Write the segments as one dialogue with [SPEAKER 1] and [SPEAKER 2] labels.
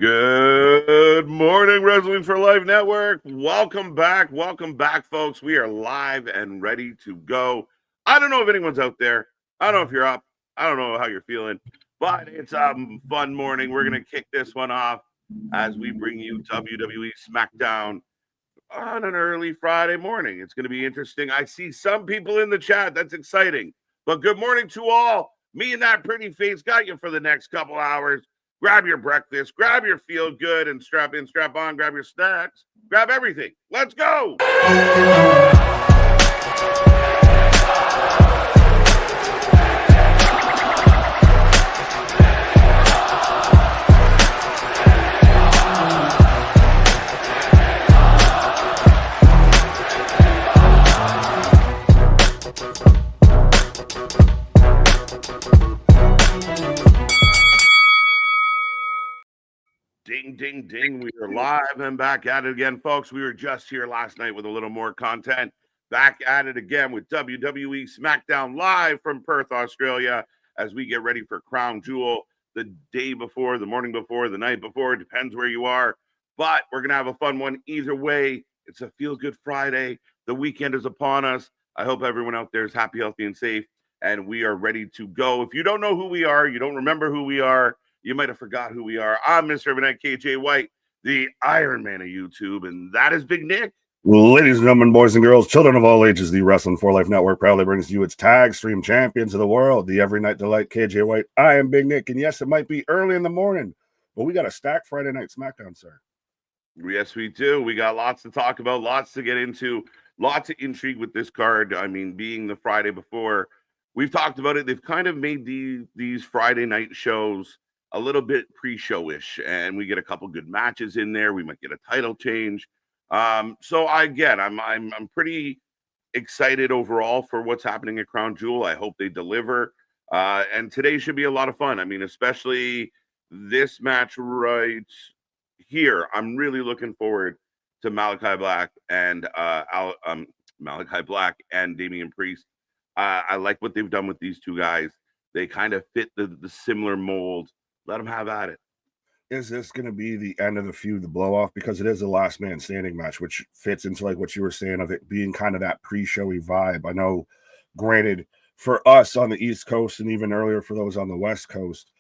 [SPEAKER 1] Good morning, Wrestling for Life Network. Welcome back, folks. We are live and ready to go. I don't know if anyone's out there. I don't know if you're up. I don't know how you're feeling, but it's a fun morning. We're gonna kick this one off as we bring you WWE Smackdown on an early Friday morning. It's gonna be interesting. I see some people in the chat. That's exciting. But good morning to all. Me and that pretty face got you for the next couple hours. Grab your breakfast, grab your feel good, and strap in, strap on, grab your snacks, grab everything. Let's go. Ding, ding, ding. We are live and back at it again, folks. We were just here last night with a little more content. Back at it again with WWE Smackdown live from Perth, Australia, as we get ready for Crown Jewel the day before, the morning before, the night before. It depends where you are. But we're going to have a fun one either way. It's a feel-good Friday. The weekend is upon us. I hope everyone out there is happy, healthy, and safe. And we are ready to go. If you don't know who we are, you don't remember who we are, you might have forgot who we are. I'm Mr. Vanette KJ White, the Iron Man of YouTube, and that is Big Nick.
[SPEAKER 2] Ladies and gentlemen, boys and girls, children of all ages, the Wrestling for Life Network proudly brings you its tag stream champions of the world, the Every Night Delight KJ White. I am Big Nick, and yes, it might be early in the morning, but we got a stacked Friday Night Smackdown, sir.
[SPEAKER 1] Yes, we do. We got lots to talk about, lots to get into, lots of intrigue with this card. I mean, being the Friday before, we've talked about it. They've kind of made these Friday night shows a little bit pre-showish, and we get a couple good matches in there. We might get a title change. So I'm pretty excited overall for what's happening at Crown Jewel. I hope they deliver. And today should be a lot of fun. I mean, especially this match right here. I'm really looking forward to Malachi Black and Damian Priest. I like what they've done with these two guys. They kind of fit the similar mold. Let them have at it.
[SPEAKER 2] Is this going to be the end of the feud, the blow off? Because it is a last man standing match, which fits into like what you were saying of it being kind of that pre-showy vibe. I know, granted, for us on the East Coast and even earlier for those on the West Coast,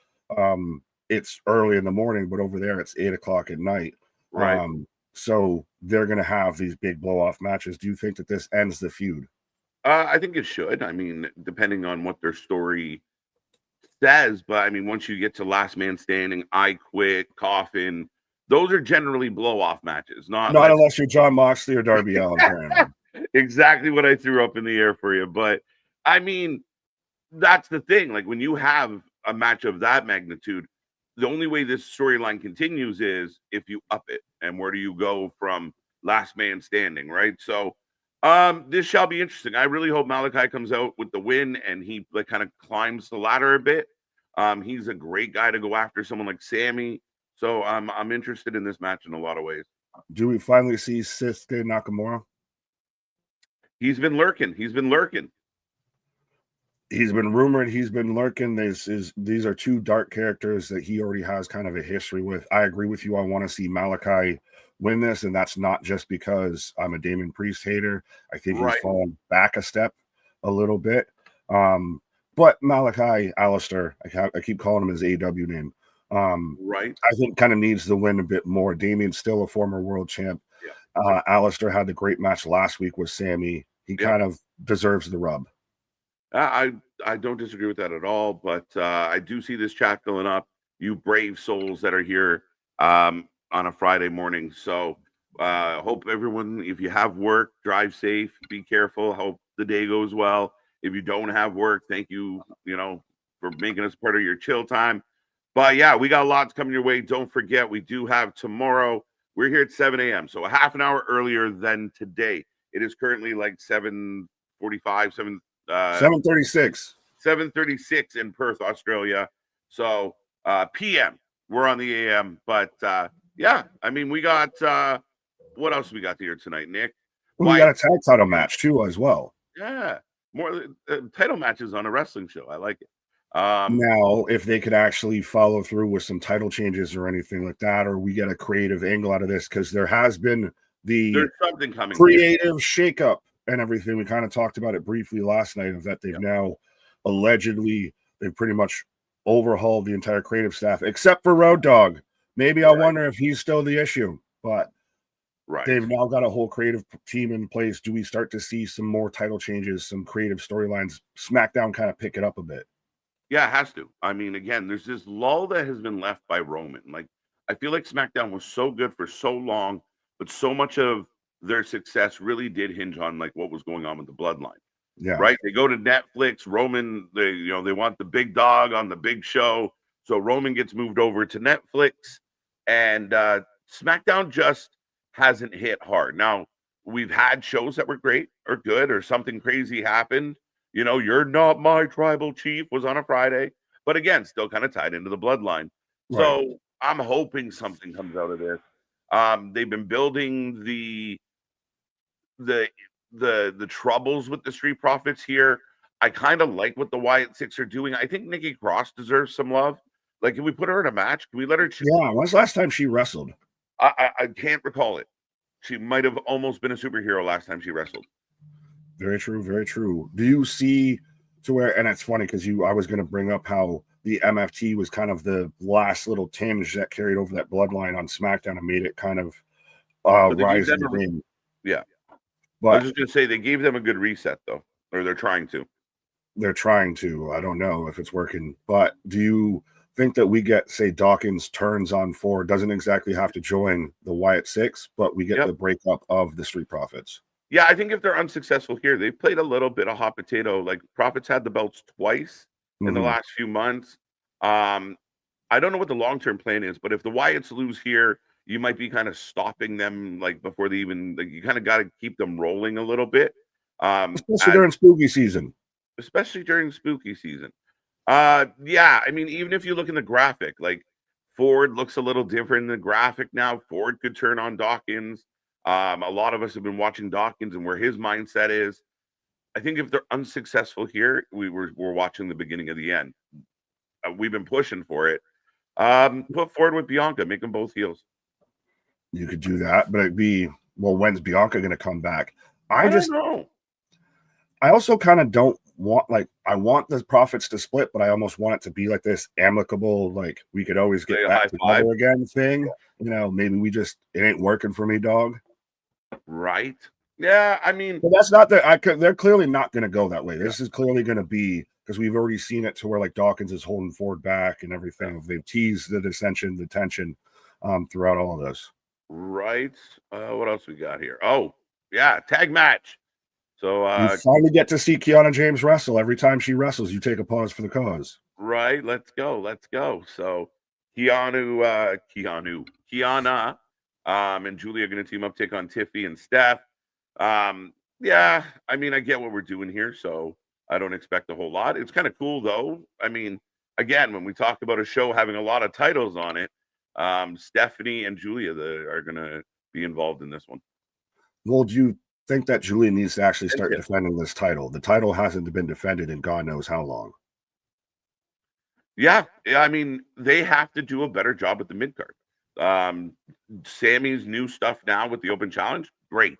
[SPEAKER 2] it's early in the morning, but over there it's 8 o'clock at night.
[SPEAKER 1] Right.
[SPEAKER 2] So they're going to have these big blow off matches. Do you think that this ends the feud?
[SPEAKER 1] I think it should. I mean, depending on what their story says, but I mean, once you get to last man standing, I quit, coffin, those are generally blow off matches. Not
[SPEAKER 2] unless you're John Moxley or Darby Allin.
[SPEAKER 1] Exactly what I threw up in the air for you. But I mean, that's the thing. Like when you have a match of that magnitude, the only way this storyline continues is if you up it. And where do you go from last man standing, right? So this shall be interesting. I really hope Malachi comes out with the win and he like kind of climbs the ladder a bit. He's a great guy to go after someone like Sammy. So I'm interested in this match in a lot of ways.
[SPEAKER 2] Do we finally see Sasuke Nakamura?
[SPEAKER 1] He's been lurking. He's been
[SPEAKER 2] rumored. He's been lurking. These are two dark characters that he already has kind of a history with. I agree with you. I want to see Malachi win this, and that's not just because I'm a Damian Priest hater. I think he's fallen back a step a little bit. But Malachi, Alistair, I keep calling him his AW name. I think kind of needs the win a bit more. Damian's still a former world champ. Yeah. Alistair had the great match last week with Sammy. He kind of deserves the rub.
[SPEAKER 1] I don't disagree with that at all, but I do see this chat filling up. You brave souls that are here on a Friday morning. So hope everyone, if you have work, drive safe, be careful. Hope the day goes well. If you don't have work, thank you, for making us part of your chill time. But yeah, we got lots coming your way. Don't forget, we do have tomorrow. We're here at 7 a.m. So a half an hour earlier than today. It is currently like 7:45,
[SPEAKER 2] 7:36.
[SPEAKER 1] 7:36 in Perth, Australia. So PM. We're on the AM. But yeah, I mean, we got what else we got here tonight, Nick?
[SPEAKER 2] We got a tag title match too, as well.
[SPEAKER 1] Yeah, more title matches on a wrestling show. I like it.
[SPEAKER 2] Now, if they could actually follow through with some title changes or anything like that, or we get a creative angle out of this, because there has been the
[SPEAKER 1] there's something coming here.
[SPEAKER 2] creative shakeup and everything. We kind of talked about it briefly last night, of that they've now allegedly, they've pretty much overhauled the entire creative staff, except for Road Dogg. Maybe I wonder if he's still the issue, but they've now got a whole creative team in place. Do we start to see some more title changes, some creative storylines? SmackDown kind of pick it up a bit.
[SPEAKER 1] Yeah, it has to. I mean, again, there's this lull that has been left by Roman. Like, I feel like SmackDown was so good for so long, but so much of their success really did hinge on like what was going on with the bloodline.
[SPEAKER 2] Yeah.
[SPEAKER 1] Right. They go to Netflix. Roman, they want the big dog on the big show. So Roman gets moved over to Netflix, and SmackDown just hasn't hit hard. Now, we've had shows that were great or good, or something crazy happened. You're Not My Tribal Chief was on a Friday, but again, still kind of tied into the bloodline.
[SPEAKER 2] Right.
[SPEAKER 1] So I'm hoping something comes out of this. They've been building the troubles with the Street Profits here. I kind of like what the Wyatt Six are doing. I think Nikki Cross deserves some love. Like, can we put her in a match? Can we let her?
[SPEAKER 2] Yeah. When's the last time she wrestled?
[SPEAKER 1] I can't recall it. She might have almost been a superhero last time she wrestled.
[SPEAKER 2] Very true. Very true. Do you see to where, and it's funny because I was going to bring up how the MFT was kind of the last little tinge that carried over that bloodline on SmackDown and made it kind of rise in the game.
[SPEAKER 1] Yeah.
[SPEAKER 2] But
[SPEAKER 1] I was just going to say, they gave them a good reset, though, or they're trying to.
[SPEAKER 2] They're trying to. I don't know if it's working. But do you think that we get, say, Dawkins turns on 4, doesn't exactly have to join the Wyatt Six, but we get the breakup of the Street Profits?
[SPEAKER 1] Yeah, I think if they're unsuccessful here, they've played a little bit of hot potato. Like, Profits had the belts twice in the last few months. I don't know what the long-term plan is, but if the Wyatts lose here, you might be kind of stopping them, like, before they even, like, you kind of got to keep them rolling a little bit.
[SPEAKER 2] Especially during spooky season.
[SPEAKER 1] Yeah, I mean, even if you look in the graphic, like, Ford looks a little different in the graphic now. Ford could turn on Dawkins. A lot of us have been watching Dawkins and where his mindset is. I think if they're unsuccessful here, we're watching the beginning of the end. We've been pushing for it. Put Ford with Bianca, make them both heels.
[SPEAKER 2] You could do that, but it'd be, well, when's Bianca going to come back?
[SPEAKER 1] I don't know.
[SPEAKER 2] I also kind of don't want, like, I want the Profits to split, but I almost want it to be like this amicable, like, we could always get back together again thing. Maybe it ain't working for me, dog.
[SPEAKER 1] Right. Yeah, I mean,
[SPEAKER 2] but that's not they're clearly not going to go that way. This is clearly going to be, because we've already seen it to where, like, Dawkins is holding Ford back and everything. They've teased the dissension, the tension throughout all of this.
[SPEAKER 1] Right. What else we got here? Oh, yeah, tag match. So
[SPEAKER 2] you finally get to see Kiana James wrestle. Every time she wrestles, you take a pause for the cause.
[SPEAKER 1] Right. Let's go. So Kiana, and Julia are going to team up, take on Tiffy and Steph. Yeah, I mean, I get what we're doing here, so I don't expect a whole lot. It's kind of cool, though. I mean, again, when we talk about a show having a lot of titles on it, Stephanie and Julia are going to be involved in this one.
[SPEAKER 2] Well, do you think that Julia needs to actually start defending this title? The title hasn't been defended in God knows how long.
[SPEAKER 1] Yeah, I mean, they have to do a better job with the mid card. Sammy's new stuff now with the Open Challenge, great.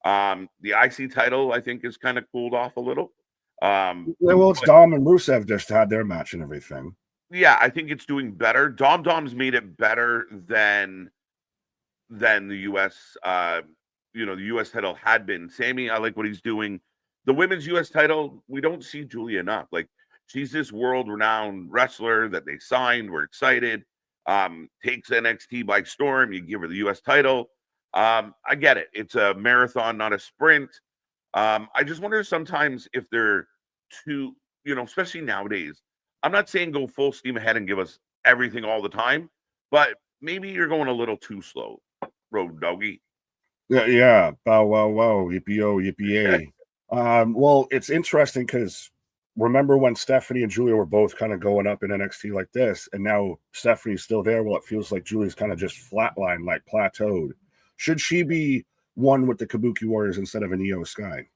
[SPEAKER 1] The IC title, I think, is kind of cooled off a little.
[SPEAKER 2] Well, it's Dom and Rusev just had their match and everything.
[SPEAKER 1] Yeah, I think it's doing better. Dom's made it better than the US. The US title had been. Sammy, I like what he's doing. The women's US title, we don't see Julia enough. Like, she's this world-renowned wrestler that they signed. We're excited. Takes NXT by storm. You give her the US title. I get it. It's a marathon, not a sprint. I just wonder sometimes if they're too, especially nowadays. I'm not saying go full steam ahead and give us everything all the time, but maybe you're going a little too slow, Road Doggy.
[SPEAKER 2] Yeah. Bow wow wow, yippee-o, yippee-yay. Well, it's interesting because remember when Stephanie and Julia were both kind of going up in NXT like this, and now Stephanie's still there. Well, it feels like Julia's kind of just flatlined, like plateaued. Should she be one with the Kabuki Warriors instead of an Io Sky?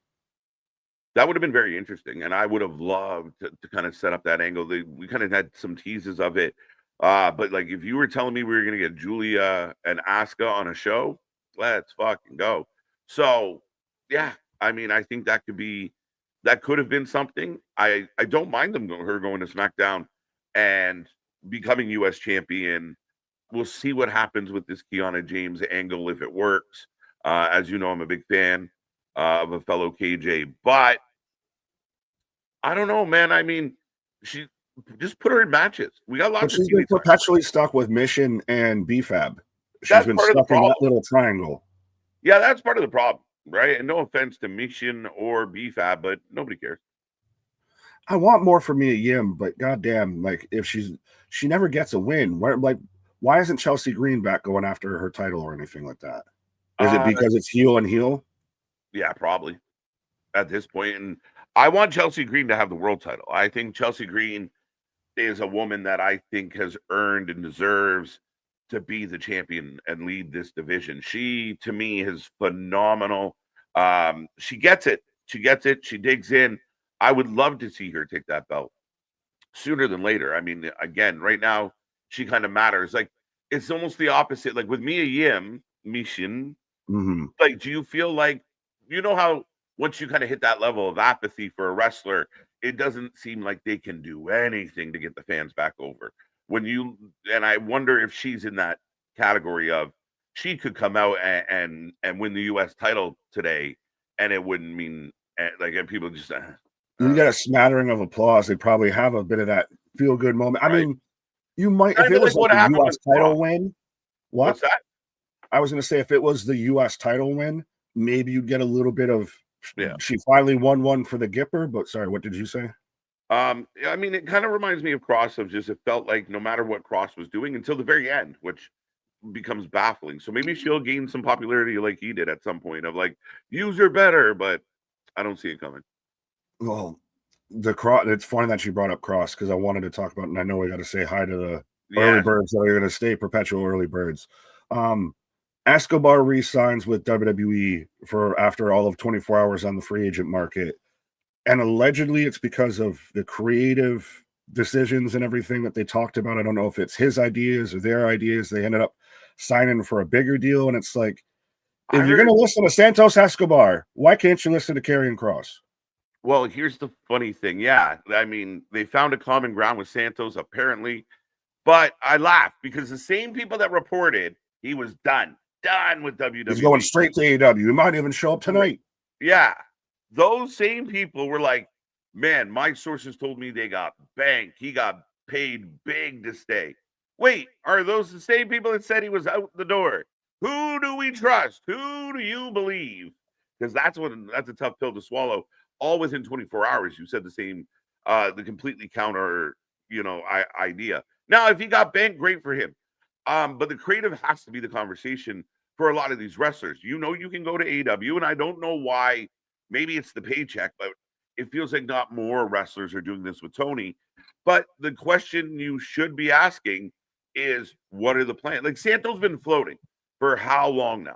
[SPEAKER 1] That would have been very interesting, and I would have loved to kind of set up that angle. We kind of had some teases of it, but like if you were telling me we were going to get Julia and Asuka on a show, let's fucking go. So yeah, I mean, I think that could have been something. I don't mind her going to SmackDown and becoming U.S. champion. We'll see what happens with this Kiana James angle if it works. As you know, I'm a big fan of a fellow KJ, but I don't know, man. I mean, she just put her in matches. We got
[SPEAKER 2] But
[SPEAKER 1] lots of
[SPEAKER 2] she's been
[SPEAKER 1] TV time.
[SPEAKER 2] perpetually stuck with Mission and BFAB. She's
[SPEAKER 1] That's
[SPEAKER 2] been
[SPEAKER 1] part of the
[SPEAKER 2] stuck in
[SPEAKER 1] problem.
[SPEAKER 2] that little triangle.
[SPEAKER 1] Yeah, that's part of the problem, right? And no offense to Mission or BFAB, but nobody cares.
[SPEAKER 2] I want more for Mia Yim, but goddamn, like if she never gets a win, why isn't Chelsea Green back going after her title or anything like that? Is it because it's heel and heel?
[SPEAKER 1] Yeah, probably at this point. And I want Chelsea Green to have the world title. I think Chelsea Green is a woman that I think has earned and deserves to be the champion and lead this division. She, to me, is phenomenal. She gets it. She gets it. She digs in. I would love to see her take that belt sooner than later. I mean, again, right now, she kind of matters. Like, it's almost the opposite. Like with Mia Yim, Mishin, like, do you feel like, you know how once you kind of hit that level of apathy for a wrestler, it doesn't seem like they can do anything to get the fans back over. And I wonder if she's in that category of she could come out and win the U.S. title today, and it wouldn't mean like and people just
[SPEAKER 2] you get a smattering of applause. They probably have a bit of that feel good moment.
[SPEAKER 1] Right.
[SPEAKER 2] I mean, you might
[SPEAKER 1] Kinda
[SPEAKER 2] if it was
[SPEAKER 1] like what
[SPEAKER 2] like a
[SPEAKER 1] happened
[SPEAKER 2] U.S.
[SPEAKER 1] with
[SPEAKER 2] title
[SPEAKER 1] Raw.
[SPEAKER 2] win.
[SPEAKER 1] What's that?
[SPEAKER 2] I was going to say if it was the U.S. title win, maybe you'd get a little bit of.
[SPEAKER 1] Yeah.
[SPEAKER 2] She finally won one for the Gipper, but sorry, what did you say?
[SPEAKER 1] I mean, it kind of reminds me of Cross of just it felt like no matter what Cross was doing until the very end, which becomes baffling. So maybe she'll gain some popularity like he did at some point of like use her better, but I don't see it coming.
[SPEAKER 2] Well, the Cross. It's funny that you brought up Cross because I wanted to talk about, and I know we got to say hi to the early birds that are going to stay perpetual early birds. Escobar re-signs with WWE for after all of 24 hours on the free agent market. And allegedly it's because of the creative decisions and everything that they talked about. I don't know if it's his ideas or their ideas. They ended up signing for a bigger deal. And it's like, if you're going to listen to Santos Escobar, why can't you listen to Karrion Kross?
[SPEAKER 1] Well, here's the funny thing. Yeah, I mean, they found a common ground with Santos apparently, but I laughed because the same people that reported he was done with WWE.
[SPEAKER 2] He's going straight to AEW. He might even show up tonight.
[SPEAKER 1] Yeah. Those same people were like, man, my sources told me they got banked. He got paid big to stay. Wait, are those the same people that said he was out the door? Who do we trust? Who do you believe? Because that's a tough pill to swallow. All within 24 hours, you said the same, the completely counter, idea. Now, if he got banked, great for him. But the creative has to be the conversation for a lot of these wrestlers. You can go to AEW, and I don't know why. Maybe it's the paycheck, but it feels like not more wrestlers are doing this with Tony. But the question you should be asking is, what are the plans? Like Santos been floating for how long now?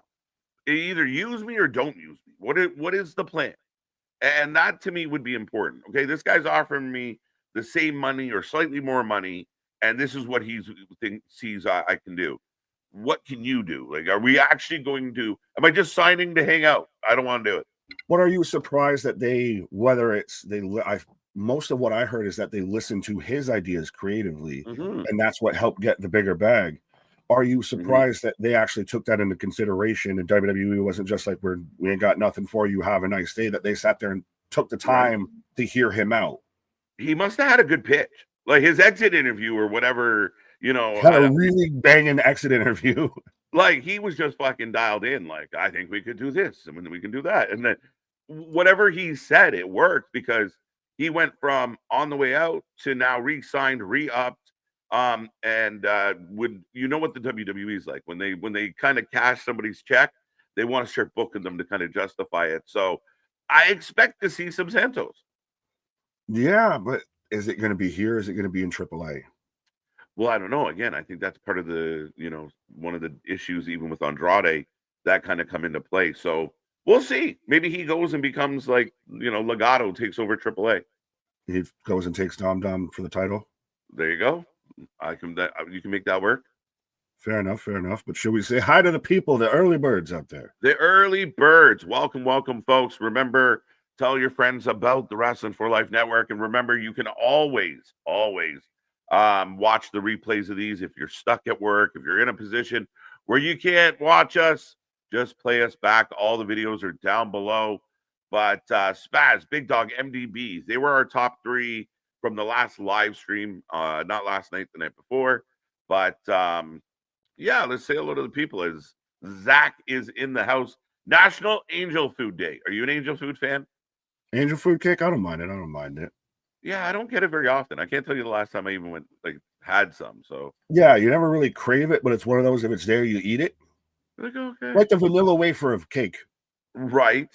[SPEAKER 1] Either use me or don't use me. What is the plan? And that to me would be important. Okay, this guy's offering me the same money or slightly more money, and this is what he sees I can do. What can you do? Like, are we actually going to? Am I just signing to hang out? I don't want to do it.
[SPEAKER 2] What are you surprised that most of what I heard is that they listened to his ideas creatively, and that's what helped get the bigger bag. Are you surprised that they actually took that into consideration and WWE wasn't just like, we ain't got nothing for you, have a nice day, that they sat there and took the time to hear him out?
[SPEAKER 1] He must have had a good pitch. Like his exit interview or whatever,
[SPEAKER 2] had a really banging exit interview.
[SPEAKER 1] Like he was just fucking dialed in. Like, I think we could do this and we can do that. And then whatever he said, it worked because he went from on the way out to now re-signed, re-upped. What the WWE is like when they kind of cash somebody's check, they want to start booking them to kind of justify it. So I expect to see some Santos.
[SPEAKER 2] Yeah, but is it going to be here? Is it going to be in AAA?
[SPEAKER 1] Well, I don't know. Again, I think that's part of the, one of the issues, even with Andrade, that kind of come into play. So We'll see. Maybe he goes and becomes like, Legato takes over AAA.
[SPEAKER 2] He goes and takes Dom Dom for the title.
[SPEAKER 1] There you go. You can make that work.
[SPEAKER 2] Fair enough, fair enough. But should we say hi to the people, the early birds out there?
[SPEAKER 1] The early birds. Welcome, welcome, folks. Remember, tell your friends about the Wrestling for Life Network. And remember, you can always watch the replays of these if you're stuck at work, if you're in a position where you can't watch us, just play us back. All the videos are down below. But Spaz, Big Dog, MDBs, they were our top 3 from the last live stream. Not last night, the night before. But yeah, let's say hello to the people as Zach is in the house. National Angel Food Day. Are you an angel food fan?
[SPEAKER 2] Angel food cake? I don't mind it. I don't mind it.
[SPEAKER 1] Yeah, I don't get it very often. I can't tell you the last time I even had some. So
[SPEAKER 2] yeah, you never really crave it, but it's one of those, if it's there, you eat it.
[SPEAKER 1] Okay.
[SPEAKER 2] Like the vanilla wafer of cake.
[SPEAKER 1] Right.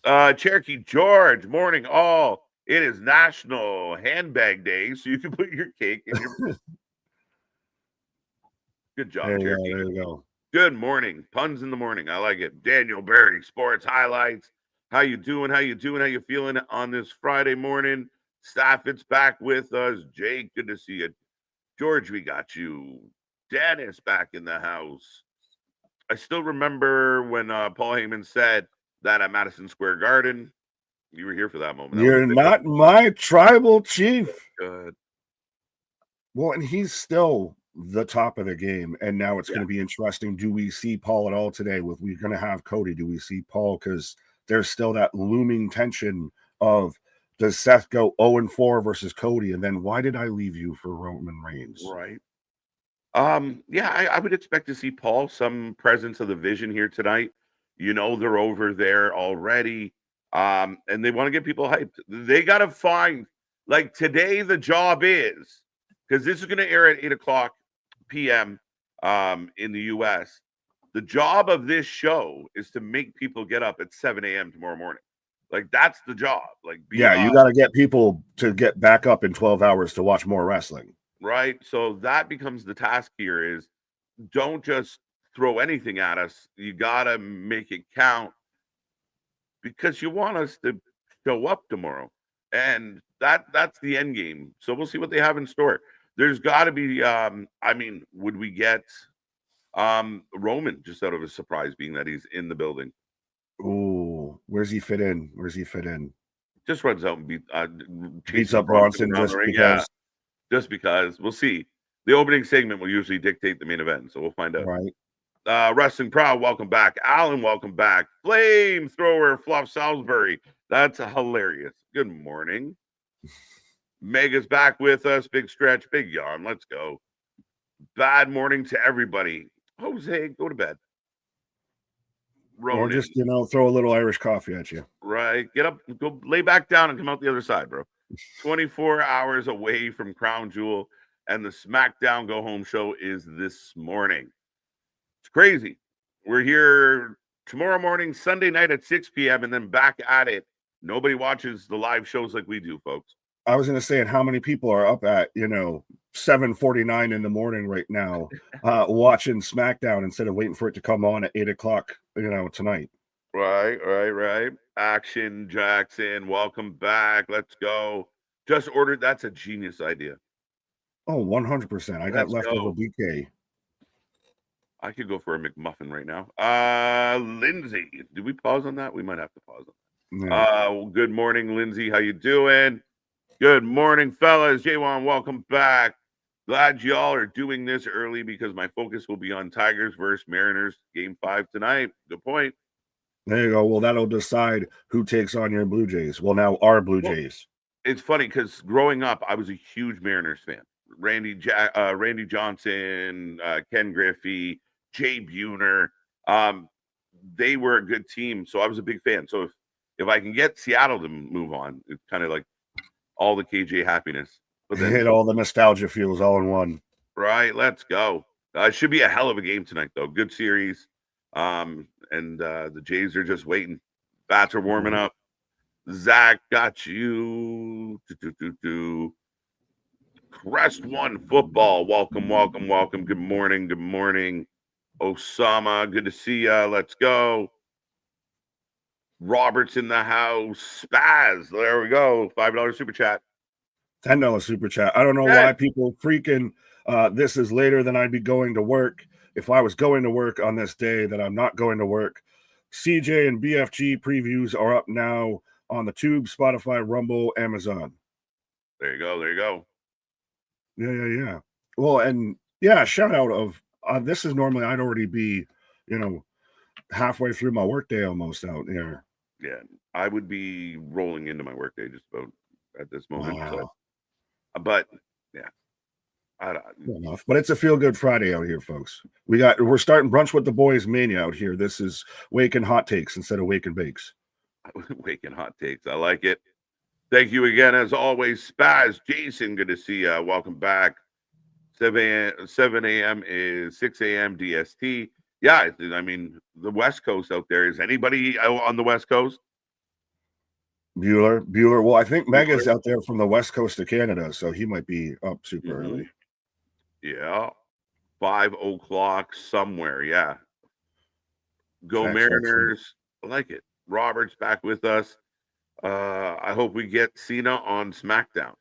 [SPEAKER 1] Cherokee George, morning all. It is National Handbag Day, so you can put your cake in your. Good job, Cherokee.
[SPEAKER 2] There you go.
[SPEAKER 1] Good morning. Puns in the morning. I like it. Daniel Berry, Sports Highlights. How you doing? How you feeling on this Friday morning? Stafford's back with us. Jake, good to see you. George, we got you. Dennis back in the house. I still remember when Paul Heyman said that at Madison Square Garden. You were here for that moment.
[SPEAKER 2] You're not my tribal chief.
[SPEAKER 1] Good.
[SPEAKER 2] Well, and he's still the top of the game. And now it's going to be interesting. Do we see Paul at all today? We're going to have Cody. Do we see Paul? Because there's still that looming tension of, does Seth go 0-4 versus Cody? And then why did I leave you for Roman Reigns?
[SPEAKER 1] Right. I would expect to see Paul, some presence of the Vision here tonight. They're over there already. And they want to get people hyped. They got to find, today, the job is, because this is going to air at 8:00 p.m. In the U.S. The job of this show is to make people get up at 7 a.m. tomorrow morning. That's the job.
[SPEAKER 2] You got to get people to get back up in 12 hours to watch more wrestling.
[SPEAKER 1] Right. So that becomes the task here is, don't just throw anything at us. You got to make it count because you want us to show up tomorrow. And that's the end game. So we'll see what they have in store. There's got to be, would we get Roman just out of a surprise being that he's in the building?
[SPEAKER 2] Ooh, where's he fit in?
[SPEAKER 1] Just runs out and
[SPEAKER 2] beats up Bronson
[SPEAKER 1] just because. We'll see. The opening segment will usually dictate the main event, so we'll find out.
[SPEAKER 2] Right.
[SPEAKER 1] Wrestling Proud, welcome back. Alan, welcome back. Flamethrower, Fluff Salisbury. That's hilarious. Good morning. Mega's back with us. Big stretch, big yawn. Let's go. Bad morning to everybody. Jose, go to bed.
[SPEAKER 2] Ronan. Or just, throw a little Irish coffee at you.
[SPEAKER 1] Right. Get up, go lay back down and come out the other side, bro. 24 hours away from Crown Jewel, and the SmackDown Go Home show is this morning. It's crazy. We're here tomorrow morning, Sunday night at 6 p.m., and then back at it. Nobody watches the live shows like we do, folks.
[SPEAKER 2] I was going to say, and how many people are up at, 7:49 in the morning right now, watching SmackDown instead of waiting for it to come on at 8:00, tonight.
[SPEAKER 1] Right. Action Jackson, welcome back. Let's go. Just ordered. That's a genius idea.
[SPEAKER 2] Oh, 100%. I got leftover BK.
[SPEAKER 1] I could go for a McMuffin right now. Lindsay, did we pause on that? We might have to pause on that. Good morning, Lindsay. How you doing? Good morning, fellas. J1, welcome back. Glad y'all are doing this early because my focus will be on Tigers versus Mariners Game 5 tonight. Good point.
[SPEAKER 2] There you go. Well, that'll decide who takes on your Blue Jays. Well, now our Blue Jays.
[SPEAKER 1] It's funny because growing up, I was a huge Mariners fan. Randy Johnson, Ken Griffey, Jay Buhner. They were a good team, so I was a big fan. So if I can get Seattle to move on, it's kind of like all the KJ happiness.
[SPEAKER 2] But then, hit all the nostalgia feels all in one.
[SPEAKER 1] Right, let's go. It should be a hell of a game tonight, though. Good series. And the Jays are just waiting. Bats are warming up. Zach got you. Crest One Football. Welcome. Good morning. Osama, good to see ya. Let's go. Robert's in the house. Spaz. There we go. $5 super chat.
[SPEAKER 2] $10 super chat. I don't know why people freaking this is later than I'd be going to work. If I was going to work on this day that I'm not going to work. CJ and BFG previews are up now on the Tube, Spotify, Rumble, Amazon.
[SPEAKER 1] There you go. There you go.
[SPEAKER 2] Yeah. Well, and yeah, shout out of this is normally I'd already be, halfway through my workday almost out here.
[SPEAKER 1] Yeah, I would be rolling into my workday just about at this moment.
[SPEAKER 2] Wow.
[SPEAKER 1] So, but yeah,
[SPEAKER 2] enough. But it's a feel good Friday out here, folks. We're starting brunch with the boys mania out here. This is wake and hot takes instead of wake and bakes.
[SPEAKER 1] Wake and hot takes. I like it. Thank you again, as always, Spaz. Jason, good to see you. Welcome back. 7 a.m. is 6 a.m. DST. Yeah, I mean, the West Coast out there. Is anybody on the West Coast?
[SPEAKER 2] Bueller. Well, I think Mega's out there from the West Coast of Canada, so he might be up super early.
[SPEAKER 1] Yeah. 5 o'clock somewhere. Yeah. Go Mariners. I like it. Robert's back with us. I hope we get Cena on SmackDown.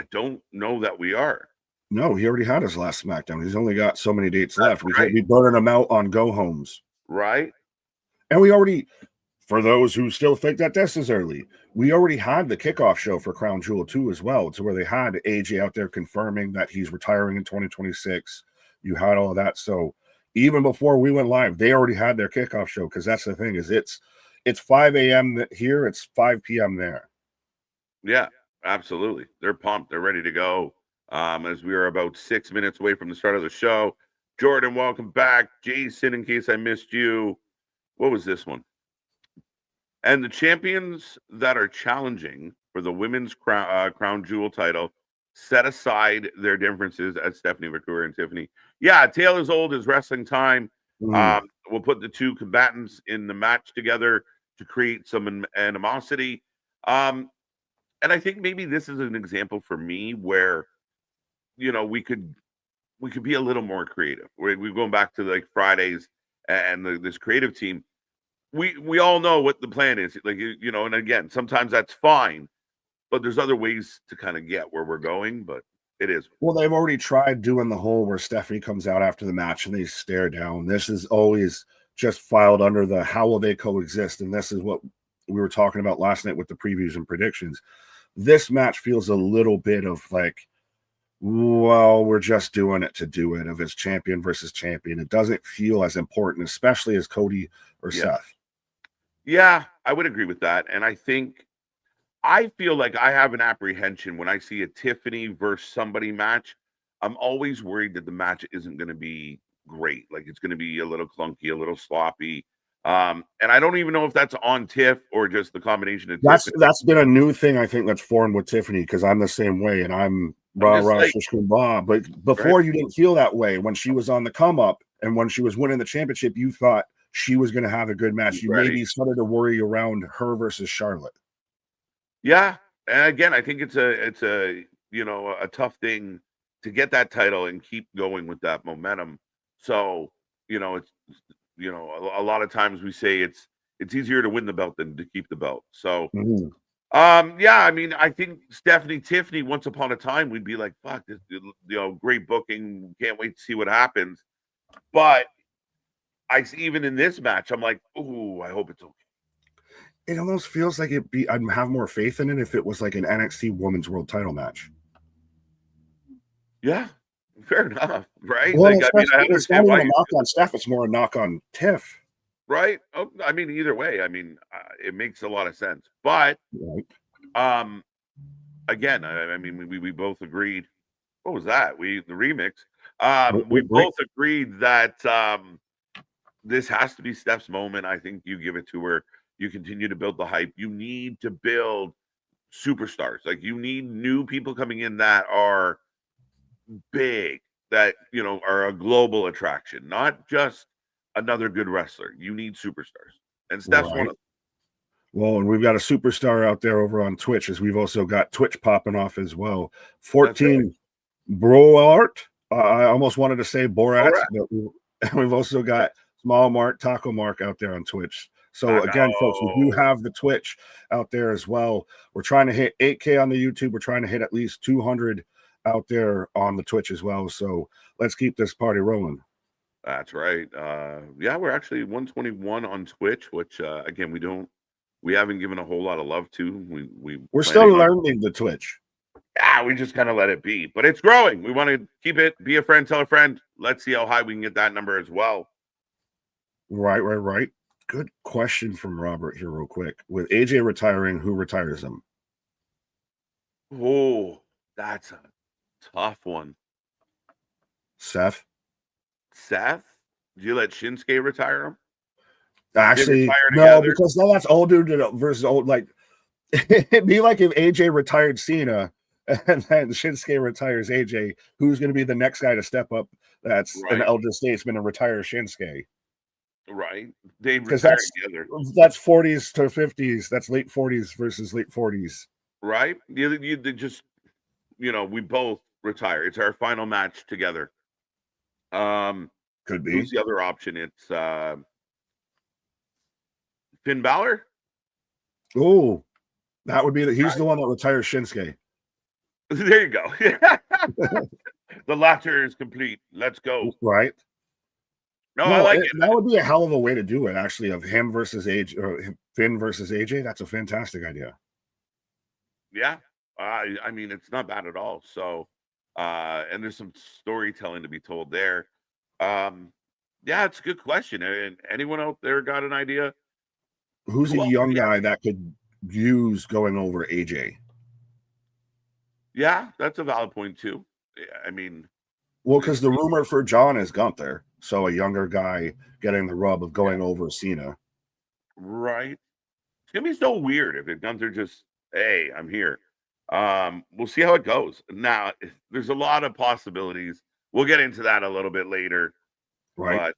[SPEAKER 1] I don't know that we are.
[SPEAKER 2] No, he already had his last SmackDown. He's only got so many dates left. We can't be burning him out on go homes.
[SPEAKER 1] Right.
[SPEAKER 2] And we already, for those who still think that this is early, we already had the kickoff show for Crown Jewel 2 as well, to where they had AJ out there confirming that he's retiring in 2026. You had all of that. So even before we went live, they already had their kickoff show, because that's the thing, is it's 5 a.m. here, it's 5 p.m. there.
[SPEAKER 1] Yeah, absolutely. They're pumped. They're ready to go. As we are about 6 minutes away from the start of the show. Jordan, welcome back. Jason, in case I missed you, what was this one? And the champions that are challenging for the women's crown jewel title set aside their differences at Stephanie Victoria and Tiffany. Yeah, tale as old as wrestling time. We'll put the two combatants in the match together to create some animosity. And I think maybe this is an example for me where, we could be a little more creative. We're going back to like Fridays and this creative team. We all know what the plan is. Like, and again, sometimes that's fine, but there's other ways to kind of get where we're going, but it is.
[SPEAKER 2] Well, they've already tried doing the whole where Stephanie comes out after the match and they stare down. This is always just filed under the how will they coexist. And this is what we were talking about last night with the previews and predictions. This match feels a little bit of like, well, we're just doing it to do it, of it's champion versus champion. It doesn't feel as important, especially as Cody or Seth.
[SPEAKER 1] Yeah, I would agree with that. And I feel like I have an apprehension when I see a Tiffany versus somebody match. I'm always worried that the match isn't going to be great. Like, it's going to be a little clunky, a little sloppy. And I don't even know if that's on Tiff or just the combination of
[SPEAKER 2] that's been a new thing I think that's formed with Tiffany, because I'm the same way, and I'm but before you didn't feel that way when she was on the come up and when she was winning the championship. You thought she was going to have a good match. You maybe started to worry around her versus Charlotte.
[SPEAKER 1] Yeah, and again, I think it's a tough thing to get that title and keep going with that momentum. So it's a lot of times we say it's easier to win the belt than to keep the belt. So. Yeah, I mean, I think Stephanie Tiffany, once upon a time, we'd be like, fuck this, great booking. Can't wait to see what happens. But even in this match, I'm like, ooh, I hope it's okay.
[SPEAKER 2] It almost feels like I'd have more faith in it if it was like an NXT Women's World Title match.
[SPEAKER 1] Yeah, fair enough, right?
[SPEAKER 2] Well, it's not even a knock on Steph, it's more a knock on Tiff.
[SPEAKER 1] Right. Oh, I mean, either way, it makes a lot of sense. But, again, I mean, we both agreed. What was that? The remix. We both agreed that this has to be Steph's moment. I think you give it to her. You continue to build the hype. You need to build superstars. Like, you need new people coming in that are big, that are a global attraction, not just another good wrestler. You need superstars, and Steph's one of them.
[SPEAKER 2] Well, and we've got a superstar out there over on Twitch, as we've also got Twitch popping off as well. 14 Broart. I almost wanted to say Borat, but we've also got Small Mark, Taco Mark out there on Twitch. So again, folks, we do have the Twitch out there as well. We're trying to hit 8K on the YouTube. We're trying to hit at least 200 out there on the Twitch as well. So let's keep this party rolling.
[SPEAKER 1] That's right. Yeah, we're actually 121 on Twitch, which again we haven't given a whole lot of love to.
[SPEAKER 2] We're still learning the Twitch.
[SPEAKER 1] Yeah, we just kind of let it be, but it's growing. We want to keep it. Be a friend, tell a friend. Let's see how high we can get that number as well.
[SPEAKER 2] Right. Good question from Robert here, real quick. With AJ retiring, who retires him?
[SPEAKER 1] Oh, that's a tough one.
[SPEAKER 2] Seth?
[SPEAKER 1] Do you let Shinsuke retire him?
[SPEAKER 2] Actually, no, because now that's old dude versus old. Like, it'd be like if AJ retired Cena and then Shinsuke retires AJ. Who's going to be the next guy to step up? That's an elder statesman and retire Shinsuke.
[SPEAKER 1] Right. They retire together.
[SPEAKER 2] That's 40s to 50s. That's late 40s versus late 40s.
[SPEAKER 1] Right. You just, we both retire. It's our final match together.
[SPEAKER 2] Could be.
[SPEAKER 1] Who's the other option? It's Finn Balor.
[SPEAKER 2] Oh, that would be he's the one that retires Shinsuke.
[SPEAKER 1] There you go. The latter is complete. Let's go.
[SPEAKER 2] Right.
[SPEAKER 1] No, I like it.
[SPEAKER 2] That would be a hell of a way to do it, actually, of him versus AJ, or Finn versus AJ. That's a fantastic idea.
[SPEAKER 1] Yeah. I mean, it's not bad at all. So, and there's some storytelling to be told there. Yeah, it's a good question. And anyone out there got an idea?
[SPEAKER 2] Who's a young guy that could use going over AJ?
[SPEAKER 1] Yeah, that's a valid point too. I mean,
[SPEAKER 2] well, because the rumor for John is Gunther, so a younger guy getting the rub of going over Cena.
[SPEAKER 1] Right. It's gonna be so weird if Gunther just, hey, I'm here. We'll see how it goes. Now, there's a lot of possibilities. We'll get into that a little bit later.
[SPEAKER 2] Right.
[SPEAKER 1] But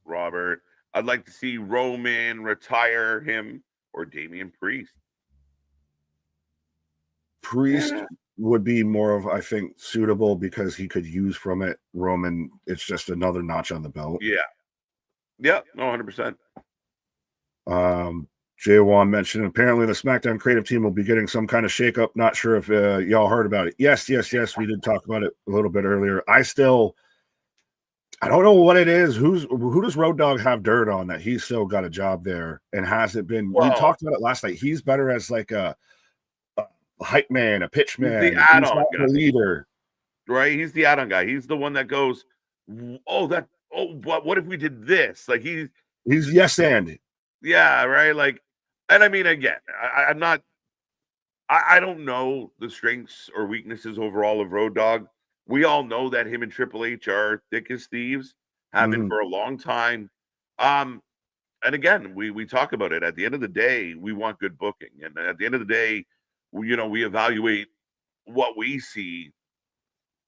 [SPEAKER 1] Robert, I'd like to see Roman retire him or Damian Priest.
[SPEAKER 2] Priest would be more of, I think, suitable because he could use from it. Roman, it's just another notch on the belt.
[SPEAKER 1] Yeah, no, 100%.
[SPEAKER 2] J1 mentioned apparently the SmackDown creative team will be getting some kind of shakeup. Not sure if y'all heard about it. Yes. We did talk about it a little bit earlier. I don't know what it is. Who does Road Dogg have dirt on that he's still got a job there and hasn't been? We talked about it last night. He's better as like a hype man, a pitch man.
[SPEAKER 1] He's the add-on guy.
[SPEAKER 2] The leader,
[SPEAKER 1] right? He's the add-on guy. He's the one that goes, what if we did this? Like he's
[SPEAKER 2] yes and
[SPEAKER 1] yeah, right. Like, and I mean, again, I'm not. I don't know the strengths or weaknesses overall of Road Dogg. We all know that him and Triple H are thick as thieves, have been for a long time. And again, we talk about it. At the end of the day, we want good booking, and at the end of the day, we evaluate what we see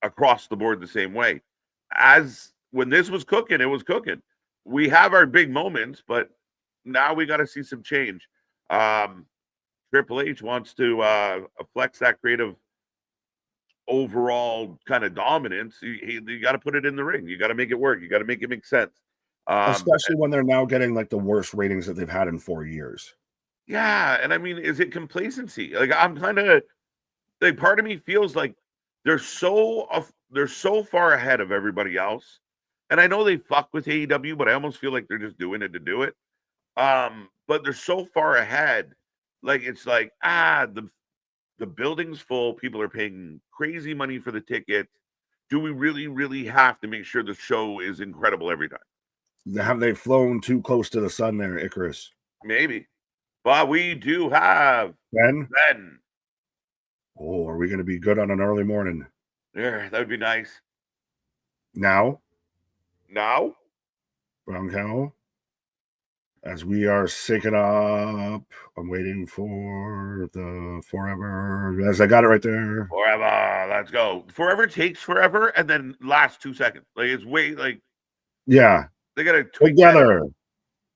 [SPEAKER 1] across the board the same way. As when this was cooking, it was cooking. We have our big moments, but now we got to see some change. Triple H wants to flex that creative overall kind of dominance. You got to put it in the ring. You got to make it work. You got to make it make sense.
[SPEAKER 2] Especially when they're now getting like the worst ratings that they've had in 4 years.
[SPEAKER 1] Yeah, and I mean, is it complacency? Like I'm kind of like, part of me feels like they're so far ahead of everybody else. And I know they fuck with AEW, but I almost feel like they're just doing it to do it. But they're so far ahead. Like it's like, the building's full, people are paying crazy money for the tickets. Do we really, really have to make sure the show is incredible every time?
[SPEAKER 2] Have they flown too close to the sun there, Icarus?
[SPEAKER 1] Maybe. But we do have
[SPEAKER 2] Ben.
[SPEAKER 1] Oh,
[SPEAKER 2] are we going to be good on an early morning?
[SPEAKER 1] Yeah, that would be nice.
[SPEAKER 2] Now?
[SPEAKER 1] Brown
[SPEAKER 2] cow. As we are syncing up, I'm waiting for the forever. As I got it right there.
[SPEAKER 1] Forever. Let's go. Forever takes forever and then last 2 seconds. Like it's
[SPEAKER 2] yeah.
[SPEAKER 1] They got to
[SPEAKER 2] together.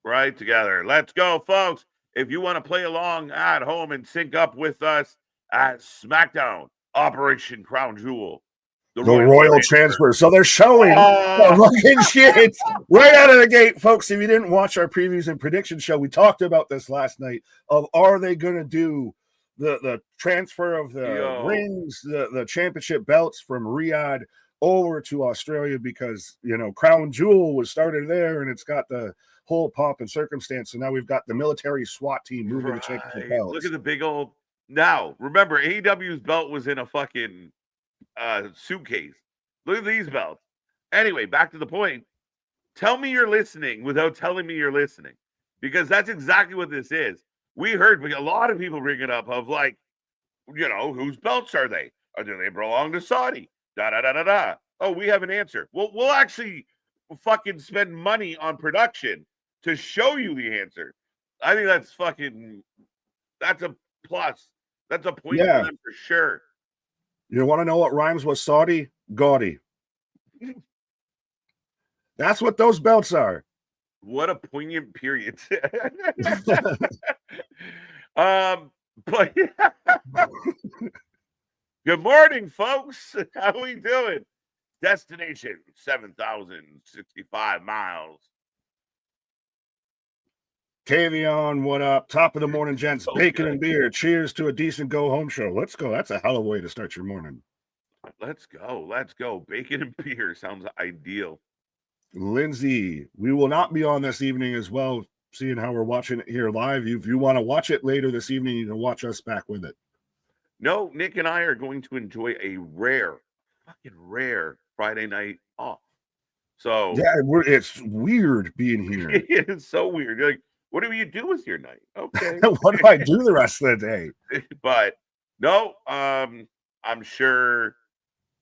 [SPEAKER 1] Right, together. Let's go, folks. If you want to play along at home and sync up with us at SmackDown, Operation Crown Jewel, The
[SPEAKER 2] Royal transfer. So they're showing the fucking shit right out of the gate, folks. If you didn't watch our previews and prediction show, we talked about this last night. Of are they going to do the transfer of the rings, the championship belts from Riyadh over to Australia, because Crown Jewel was started there and it's got the whole pomp and circumstance. So now we've got the military SWAT team moving the championship belts.
[SPEAKER 1] Look at the big old. Now remember, AEW's belt was in a fucking suitcase. Look at these belts. Anyway, back to the point. Tell me you're listening without telling me you're listening, because that's exactly what this is. We heard a lot of people bring it up of like, whose belts are they? Or do they belong to Saudi? Da da da da da. Oh, we have an answer. We'll actually fucking spend money on production to show you the answer. I think that's a plus. That's a point for them for sure.
[SPEAKER 2] You want to know what rhymes with Saudi? Gaudy. That's what those belts are.
[SPEAKER 1] What a poignant period. But good morning, folks. How we doing? Destination 7,065 miles.
[SPEAKER 2] Tavion, what up? Top of the morning, gents. Bacon and beer. Cheers to a decent go-home show. Let's go. That's a hell of a way to start your morning.
[SPEAKER 1] Let's go. Bacon and beer sounds ideal.
[SPEAKER 2] Lindsay, we will not be on this evening as well, seeing how we're watching it here live. If you want to watch it later this evening, you can watch us back with it.
[SPEAKER 1] No, Nick and I are going to enjoy a fucking rare Friday night off. So
[SPEAKER 2] yeah, it's weird being here.
[SPEAKER 1] It is so weird. You're like, what do you do with your night? Okay.
[SPEAKER 2] What do I do the rest of the day?
[SPEAKER 1] But no, I'm sure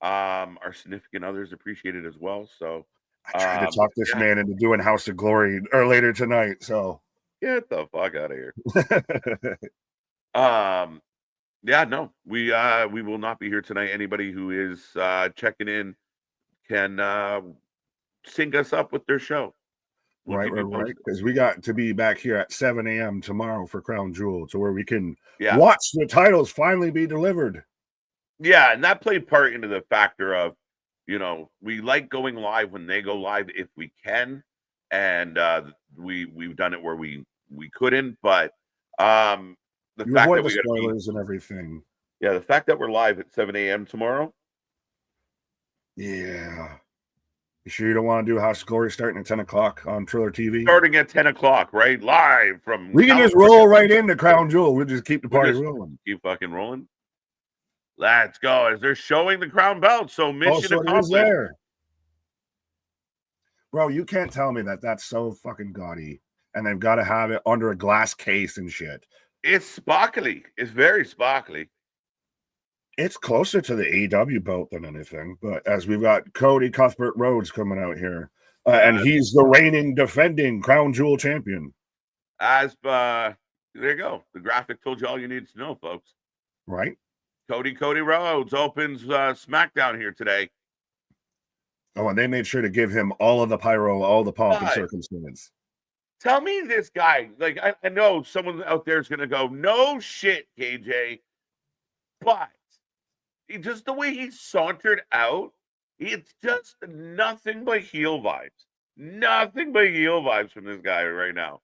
[SPEAKER 1] our significant others appreciate it as well. So
[SPEAKER 2] I tried to talk this man into doing House of Glory or later tonight. So
[SPEAKER 1] get the fuck out of here. Yeah, no, we will not be here tonight. Anybody who is checking in can sync us up with their show.
[SPEAKER 2] Right. Because we got to be back here at 7 a.m. tomorrow for Crown Jewel, to where we can watch the titles finally be delivered.
[SPEAKER 1] Yeah, and that played part into the factor of, we like going live when they go live if we can, and we've done it where we couldn't, but the
[SPEAKER 2] you
[SPEAKER 1] fact
[SPEAKER 2] avoid
[SPEAKER 1] that
[SPEAKER 2] the spoilers and everything.
[SPEAKER 1] Yeah, the fact that we're live at 7 a.m. tomorrow.
[SPEAKER 2] Yeah. You sure you don't want to do House of Glory starting at 10 o'clock on Triller TV?
[SPEAKER 1] Starting at 10 o'clock, right? Live from...
[SPEAKER 2] We can just roll right into Crown Jewel. We'll just keep the party rolling.
[SPEAKER 1] Keep fucking rolling. Let's go. As they're showing the crown belt, so mission accomplished.
[SPEAKER 2] There. Bro, you can't tell me that that's so fucking gaudy, and they've got to have it under a glass case and shit.
[SPEAKER 1] It's sparkly. It's very sparkly.
[SPEAKER 2] It's closer to the AEW belt than anything, but as we've got Cody Cuthbert Rhodes coming out here, and he's the reigning, defending Crown Jewel champion.
[SPEAKER 1] There you go. The graphic told you all you needed to know, folks.
[SPEAKER 2] Right.
[SPEAKER 1] Cody Rhodes opens SmackDown here today.
[SPEAKER 2] Oh, and they made sure to give him all of the pyro, all the pomp and circumstance.
[SPEAKER 1] Tell me this guy, like, I know someone out there is going to go, no shit, KJ, but just the way he sauntered out, it's just nothing but heel vibes. Nothing but heel vibes from this guy right now.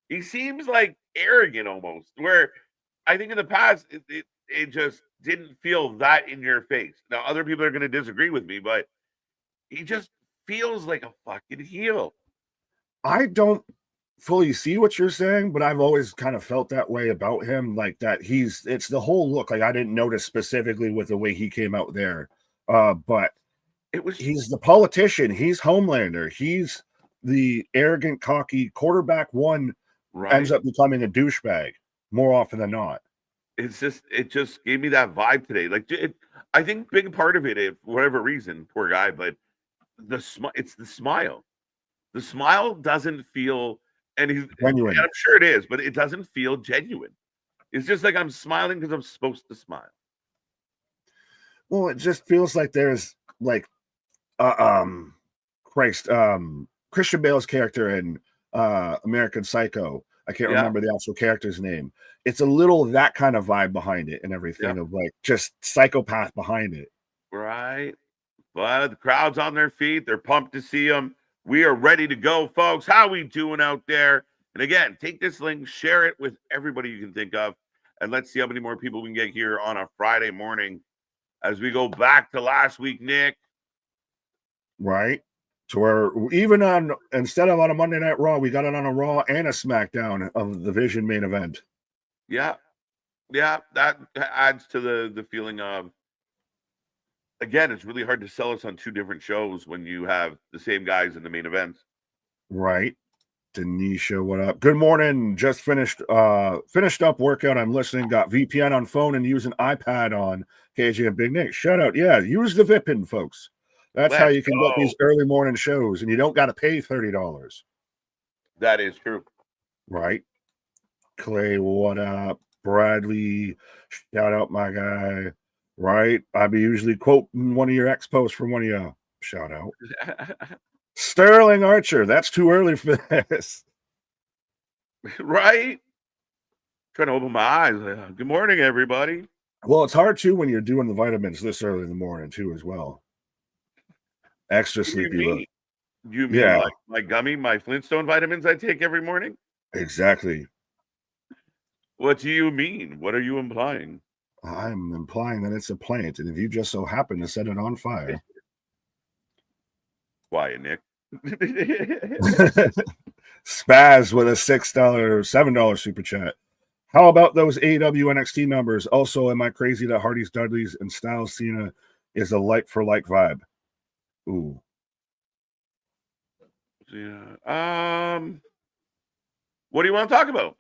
[SPEAKER 1] He seems like arrogant almost, where I think in the past, it just didn't feel that in your face. Now, other people are going to disagree with me, but he just feels like a fucking heel.
[SPEAKER 2] I don't fully see what you're saying, but I've always kind of felt that way about him, like that it's the whole look. Like I didn't notice specifically with the way he came out there, but he's the politician, he's Homelander, he's the arrogant, cocky quarterback one, ends up becoming a douchebag more often than not.
[SPEAKER 1] It just gave me that vibe today. Like I think big part of it, for whatever reason, poor guy, but it's the smile. The smile doesn't feel, and I'm sure it is, but it doesn't feel genuine. It's just like I'm smiling because I'm supposed to smile.
[SPEAKER 2] Well, it just feels like there's like, Christian Bale's character in American Psycho. I can't remember the actual character's name. It's a little that kind of vibe behind it and everything of like just psychopath behind it.
[SPEAKER 1] Right. But the crowd's on their feet. They're pumped to see him. We are ready to go, folks. How we doing out there? And again, take this link, share it with everybody you can think of, and let's see how many more people we can get here on a Friday morning as we go back to last week, Nick.
[SPEAKER 2] Right. To where even on, instead of on a Monday Night Raw, we got it on a Raw and a SmackDown of the Vision main event.
[SPEAKER 1] Yeah. Yeah. That adds to the feeling of, again, it's really hard to sell us on two different shows when you have the same guys in the main events.
[SPEAKER 2] Right. Denisha, what up? Good morning. Just finished up workout. I'm listening. Got VPN on phone and using iPad on KJ and Big Nick. Shout out. Yeah, use the VPN, folks. That's how you can get these early morning shows, and you don't got to pay $30.
[SPEAKER 1] That is true.
[SPEAKER 2] Right. Clay, what up? Bradley, shout out my guy. Right. I be usually quoting one of your ex posts from one of you. Shout out. Sterling Archer. That's too early for this.
[SPEAKER 1] Right. Trying to open my eyes. Good morning, everybody.
[SPEAKER 2] Well, it's hard too when you're doing the vitamins this early in the morning too, as well. Extra sleepy look.
[SPEAKER 1] You mean like my gummy, my Flintstone vitamins I take every morning?
[SPEAKER 2] Exactly.
[SPEAKER 1] What do you mean? What are you implying?
[SPEAKER 2] I'm implying that it's a plant, and if you just so happen to set it on fire.
[SPEAKER 1] Quiet, Nick.
[SPEAKER 2] Spaz with a $7 super chat. How about those AEW NXT numbers? Also, am I crazy that Hardy's, Dudley's, and Styles Cena is a like for like vibe? Ooh.
[SPEAKER 1] Yeah. What do you want to talk about?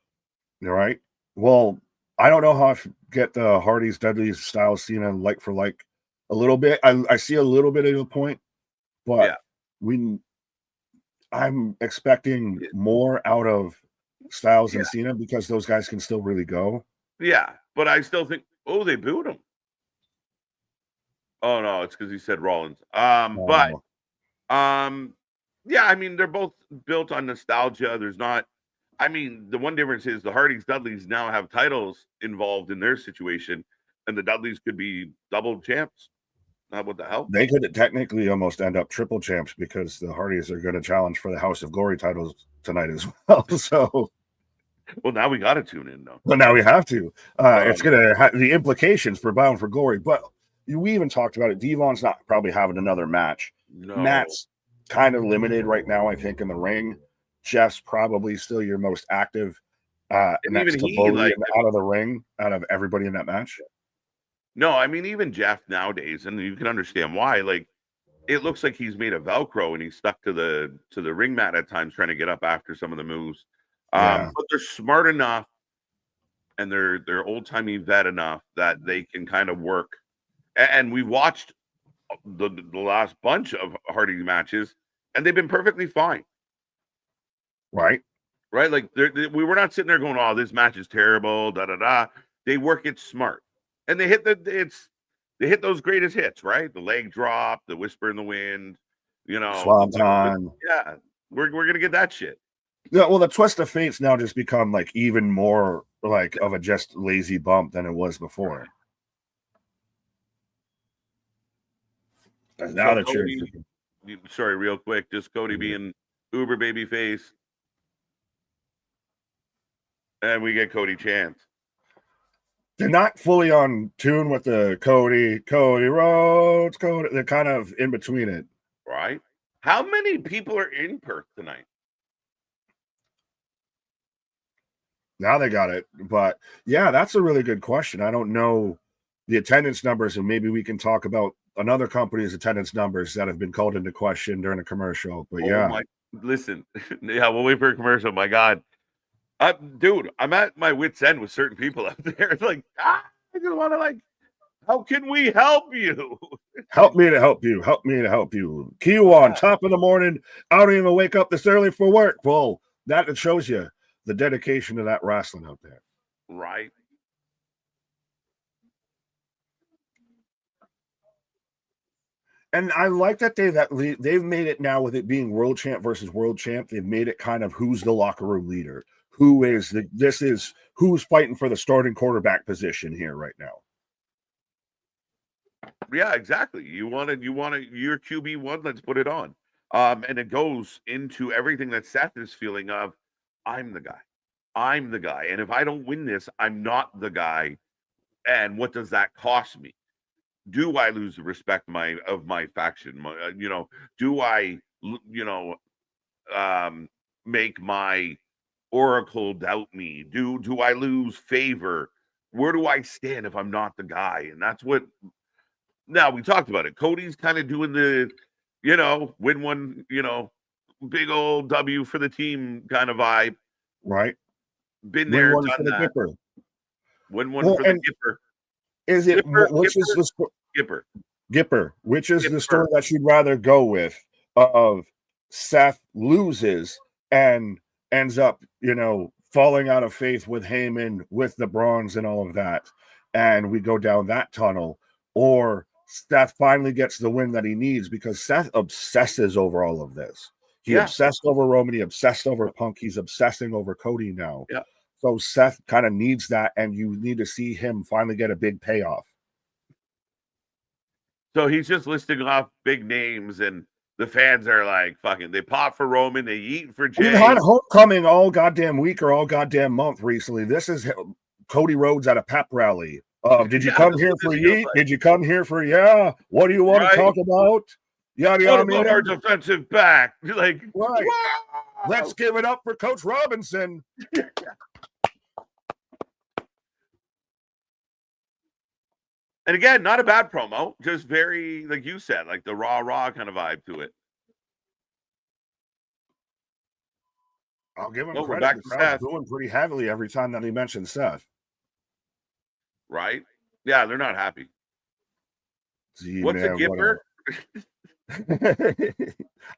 [SPEAKER 2] All right. Well, I don't know how I get the Hardy's, Dudley's, Styles Cena like for like a little bit. I see a little bit of a point, but I'm expecting more out of Styles and Cena because those guys can still really go.
[SPEAKER 1] Yeah, but I still think, they booed him. Oh no, it's because he said Rollins. But yeah, I mean, they're both built on nostalgia. There's not, I mean, the one difference is the Hardys, Dudleys now have titles involved in their situation, and the Dudleys could be double champs. What the hell?
[SPEAKER 2] They could technically almost end up triple champs because the Hardys are going to challenge for the House of Glory titles tonight as well. So,
[SPEAKER 1] well, now we got to tune in, though.
[SPEAKER 2] Well, now we have to. It's going to have the implications for Bound for Glory. But we even talked about it. Devon's not probably having another match.
[SPEAKER 1] No.
[SPEAKER 2] Matt's kind of limited right now, I think, in the ring. Jeff's probably still your most active next to Bully out of the ring, out of everybody in that match.
[SPEAKER 1] No, I mean, even Jeff nowadays, and you can understand why, like, it looks like he's made of Velcro and he's stuck to the ring mat at times trying to get up after some of the moves. But they're smart enough and they're old-timey vet enough that they can kind of work. And we watched the last bunch of Hardy matches, and they've been perfectly fine.
[SPEAKER 2] Right.
[SPEAKER 1] Like, we were not sitting there going, oh, this match is terrible, da-da-da. They work it smart. And they hit those greatest hits, right? The leg drop, the whisper in the wind,
[SPEAKER 2] Swanton.
[SPEAKER 1] Yeah, we're gonna get that shit.
[SPEAKER 2] Yeah, well, the twist of fate's now just become like even more like of a just lazy bump than it was before. And now the Cody,
[SPEAKER 1] sorry, real quick, just Cody being uber baby face, and we get Cody chance.
[SPEAKER 2] They're not fully on tune with the Cody Rhodes, Cody. They're kind of in between it.
[SPEAKER 1] Right. How many people are in Perth tonight?
[SPEAKER 2] Now they got it. But yeah, that's a really good question. I don't know the attendance numbers, and maybe we can talk about another company's attendance numbers that have been called into question during a commercial. But
[SPEAKER 1] listen, we'll wait for a commercial. My God. Dude, I'm at my wit's end with certain people out there. It's like, I just want to how can we help you?
[SPEAKER 2] Help me to help you. Help me to help you. Kiwan, top of the morning. I don't even wake up this early for work. Well, that shows you the dedication to that wrestling out there.
[SPEAKER 1] Right.
[SPEAKER 2] And I like that they've made it now with it being world champ versus world champ. They've made it kind of who's the locker room leader. Who's fighting for the starting quarterback position here right now.
[SPEAKER 1] Yeah, exactly. You want your QB1, let's put it on. And it goes into everything that Seth is feeling of, I'm the guy. I'm the guy. And if I don't win this, I'm not the guy. And what does that cost me? Do I lose the respect of my faction? Do I make my oracle doubt me? Do I lose favor? Where do I stand if I'm not the guy? And that's what. Now we talked about it. Cody's kind of doing the, win one, big old W for the team kind of vibe.
[SPEAKER 2] Right.
[SPEAKER 1] Been
[SPEAKER 2] Win
[SPEAKER 1] there,
[SPEAKER 2] one
[SPEAKER 1] done
[SPEAKER 2] for the
[SPEAKER 1] that.
[SPEAKER 2] Gipper.
[SPEAKER 1] Win one for the Gipper.
[SPEAKER 2] Is it which is the Gipper? Which is the story that you'd rather go with? Of Seth loses and ends up, falling out of faith with Heyman, with the Bronze and all of that, and we go down that tunnel, or Seth finally gets the win that he needs because Seth obsesses over all of this. He obsessed over Roman, he obsessed over Punk, he's obsessing over Cody now.
[SPEAKER 1] Yeah.
[SPEAKER 2] So Seth kind of needs that, and you need to see him finally get a big payoff.
[SPEAKER 1] So he's just listing off big names, and the fans are like, fucking, they pop for Roman, they eat for Jay.
[SPEAKER 2] We've had homecoming all goddamn week or all goddamn month recently. This is Cody Rhodes at a pep rally. Did you come here for yeet? Like. Did you come here for yeah? What do you want to talk about?
[SPEAKER 1] What about our defensive back? Like,
[SPEAKER 2] right. Wow. Let's give it up for Coach Robinson.
[SPEAKER 1] And again, not a bad promo, just very, like you said, like the raw kind of vibe to it.
[SPEAKER 2] I'll give him credit. The crowd's doing pretty heavily every time that he mentions Seth.
[SPEAKER 1] Right? Yeah, they're not happy. What's a Gipper?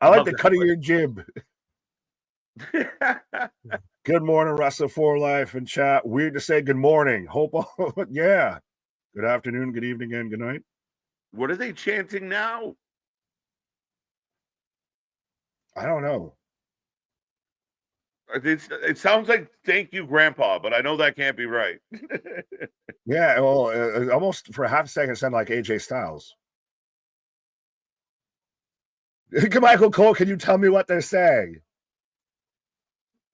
[SPEAKER 2] I like the cut of your jib. Good morning, Wrestler for Life and chat. Weird to say good morning. Hope, yeah. Good afternoon, good evening, and good night.
[SPEAKER 1] What are they chanting now?
[SPEAKER 2] I don't know.
[SPEAKER 1] It sounds like "Thank you, Grandpa," but I know that can't be right.
[SPEAKER 2] Yeah, well, almost for half a second, it sounded like AJ Styles. Michael Cole, can you tell me what they're saying?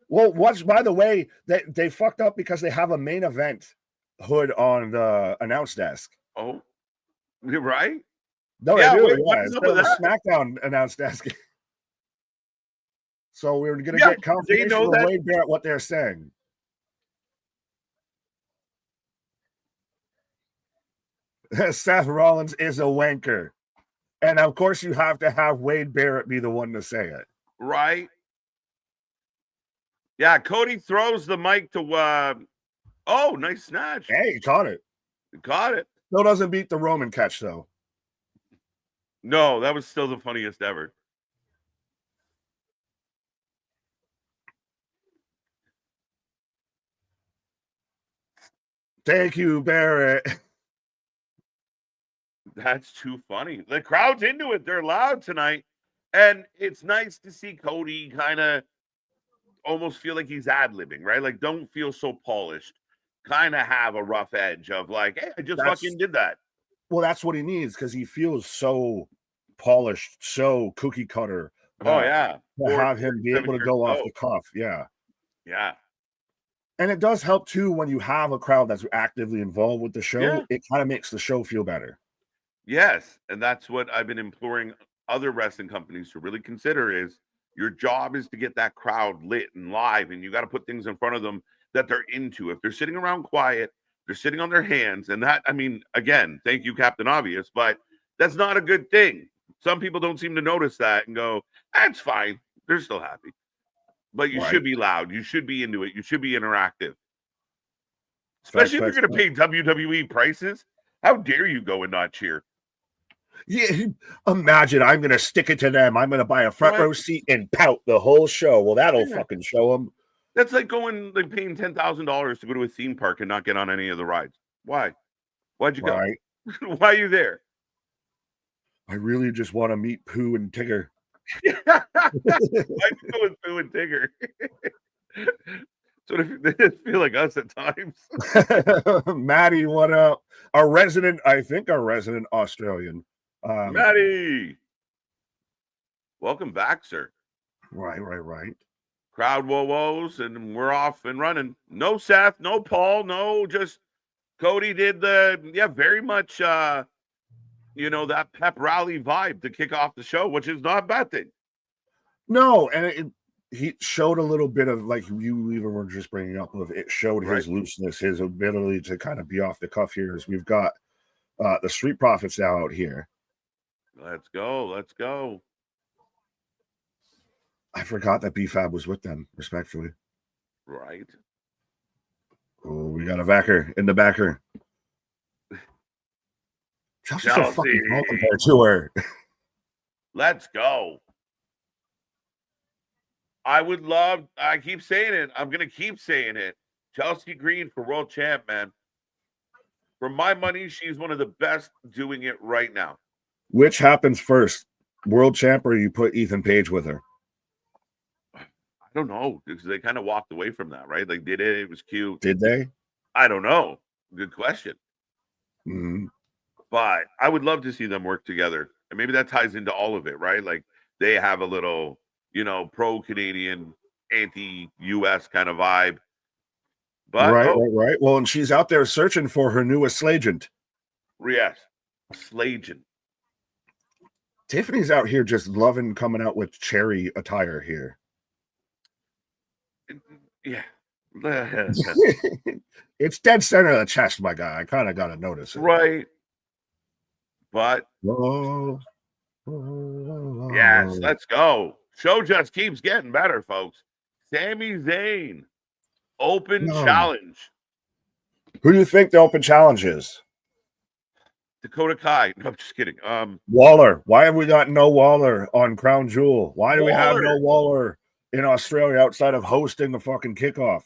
[SPEAKER 2] Well, by the way, they fucked up because they have a main event hood on the announce desk.
[SPEAKER 1] Oh, you're right.
[SPEAKER 2] No, yeah, they do. Yeah, it's the SmackDown announce desk. So we're going to get confirmation from Wade Barrett what they're saying. Seth Rollins is a wanker. And of course, you have to have Wade Barrett be the one to say it.
[SPEAKER 1] Right. Yeah, Cody throws the mic to oh, nice snatch.
[SPEAKER 2] Hey, he caught it.
[SPEAKER 1] He caught it.
[SPEAKER 2] Still doesn't beat the Roman catch, though.
[SPEAKER 1] No, that was still the funniest ever.
[SPEAKER 2] Thank you, Barrett.
[SPEAKER 1] That's too funny. The crowd's into it. They're loud tonight. And it's nice to see Cody kind of almost feel like he's ad-libbing, right? Like, don't feel so polished. Kind of have a rough edge of like, hey, I just fucking did that.
[SPEAKER 2] Well, that's what he needs because he feels so polished, so cookie cutter.
[SPEAKER 1] Oh, yeah.
[SPEAKER 2] To have him be able to go off the cuff. Yeah.
[SPEAKER 1] Yeah.
[SPEAKER 2] And it does help, too, when you have a crowd that's actively involved with the show. Yeah. It kind of makes the show feel better.
[SPEAKER 1] Yes. And that's what I've been imploring other wrestling companies to really consider is your job is to get that crowd lit and live, and you got to put things in front of them that they're into. If they're sitting around quiet, they're sitting on their hands. And that, I mean, again, thank you, Captain Obvious, but that's not a good thing. Some people don't seem to notice that and go, that's fine. They're still happy. But you should be loud. You should be into it. You should be interactive. Especially if you're going to pay WWE prices. How dare you go and not cheer?
[SPEAKER 2] Yeah, imagine I'm going to stick it to them. I'm going to buy a front row seat and pout the whole show. Well, that'll fucking show them.
[SPEAKER 1] That's like paying $10,000 to go to a theme park and not get on any of the rides. Why? Why'd you go? Why are you there?
[SPEAKER 2] I really just want to meet Pooh and Tigger.
[SPEAKER 1] Why'd you go with Pooh and Tigger? So they feel like us at times.
[SPEAKER 2] Maddie, what up? our resident Australian.
[SPEAKER 1] Matty, welcome back, sir.
[SPEAKER 2] Right.
[SPEAKER 1] Crowd woes, and we're off and running. No Seth, no Paul, no, just Cody did very much, that pep rally vibe to kick off the show, which is not a bad thing.
[SPEAKER 2] No, and he showed a little bit of, like you even were just bringing up, of it showed his looseness, his ability to kind of be off the cuff here. As we've got the Street Profits now out here.
[SPEAKER 1] Let's go.
[SPEAKER 2] I forgot that B-Fab was with them, respectfully.
[SPEAKER 1] Right.
[SPEAKER 2] Oh, we got a backer in the backer. Chelsea's so fucking tall compared to her.
[SPEAKER 1] Let's go. I keep saying it. I'm going to keep saying it. Chelsea Green for world champ, man. For my money, she's one of the best doing it right now.
[SPEAKER 2] Which happens first? World champ, or you put Ethan Page with her?
[SPEAKER 1] I don't know, because they kind of walked away from that, right? Like, did it? It was cute.
[SPEAKER 2] Did they?
[SPEAKER 1] I don't know. Good question.
[SPEAKER 2] Mm-hmm.
[SPEAKER 1] But I would love to see them work together. And maybe that ties into all of it, right? Like, they have a little, pro-Canadian, anti-US kind of vibe. But,
[SPEAKER 2] right. Well, and she's out there searching for her newest slagent.
[SPEAKER 1] Yes, slagent.
[SPEAKER 2] Tiffany's out here just loving coming out with cherry attire here.
[SPEAKER 1] Yeah.
[SPEAKER 2] It's dead center of the chest, my guy. I kind of got to notice it.
[SPEAKER 1] Right. But yes, let's go. Show just keeps getting better, folks. Sami Zayn, open challenge.
[SPEAKER 2] Who do you think the open challenge is?
[SPEAKER 1] Dakota Kai. No, I'm just kidding.
[SPEAKER 2] Waller. Why have we got no Waller on Crown Jewel? Why do we have no Waller in Australia outside of hosting the fucking kickoff?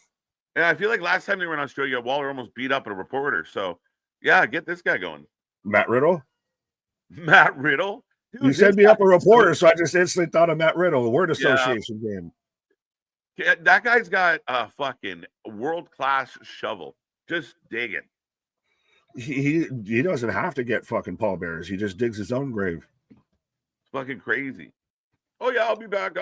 [SPEAKER 1] And I feel like last time they were in Australia, Waller almost beat up a reporter. So, yeah, get this guy going.
[SPEAKER 2] Matt Riddle?
[SPEAKER 1] Dude,
[SPEAKER 2] you said beat up a reporter, so I just instantly thought of Matt Riddle, the word association game.
[SPEAKER 1] Yeah, that guy's got a fucking world-class shovel. Just dig it.
[SPEAKER 2] He doesn't have to get fucking pallbearers. He just digs his own grave.
[SPEAKER 1] It's fucking crazy. Oh, yeah, I'll be back.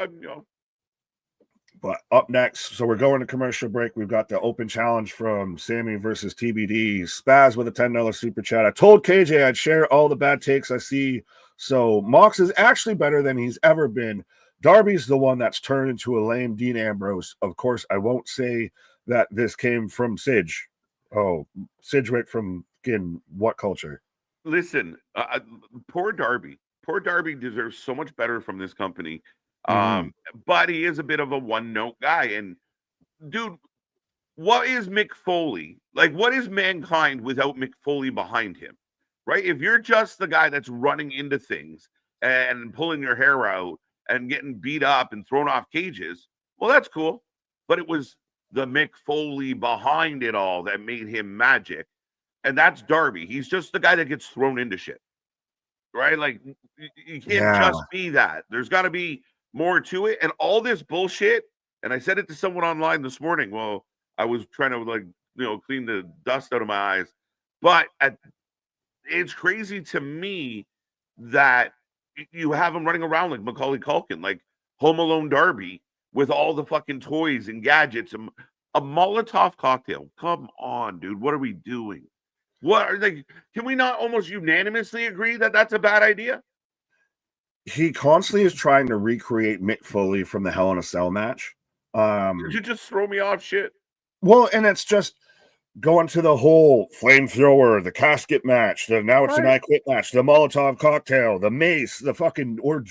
[SPEAKER 2] But up next, so we're going to commercial break. We've got the open challenge from Sammy versus TBD. Spaz with a $10 super chat. I told KJ I'd share all the bad takes I see. So Mox is actually better than he's ever been. Darby's the one that's turned into a lame Dean Ambrose. Of course, I won't say that this came from Sidge. Oh, Sidgwick from what culture?
[SPEAKER 1] Listen, poor Darby. Poor Darby deserves so much better from this company. But he is a bit of a one-note guy. And, dude, what is Mick Foley? Like, what is Mankind without Mick Foley behind him? Right? If you're just the guy that's running into things and pulling your hair out and getting beat up and thrown off cages, well, that's cool. But it was the Mick Foley behind it all that made him magic. And that's Darby. He's just the guy that gets thrown into shit. Right? Like, you can't just be that. There's got to be more to it. And all this bullshit, and I said it to someone online this morning. Well, I was trying to, clean the dust out of my eyes. But it's crazy to me that you have him running around like Macaulay Culkin, like Home Alone Darby, with all the fucking toys and gadgets and a Molotov cocktail. Come on, dude. What are we doing? Can we not almost unanimously agree that that's a bad idea?
[SPEAKER 2] He constantly is trying to recreate Mick Foley from the Hell in a Cell match.
[SPEAKER 1] Did you just throw me off shit?
[SPEAKER 2] Well, and it's just going to the whole flamethrower, the casket match, now it's an I Quit match, the Molotov cocktail, the mace, we're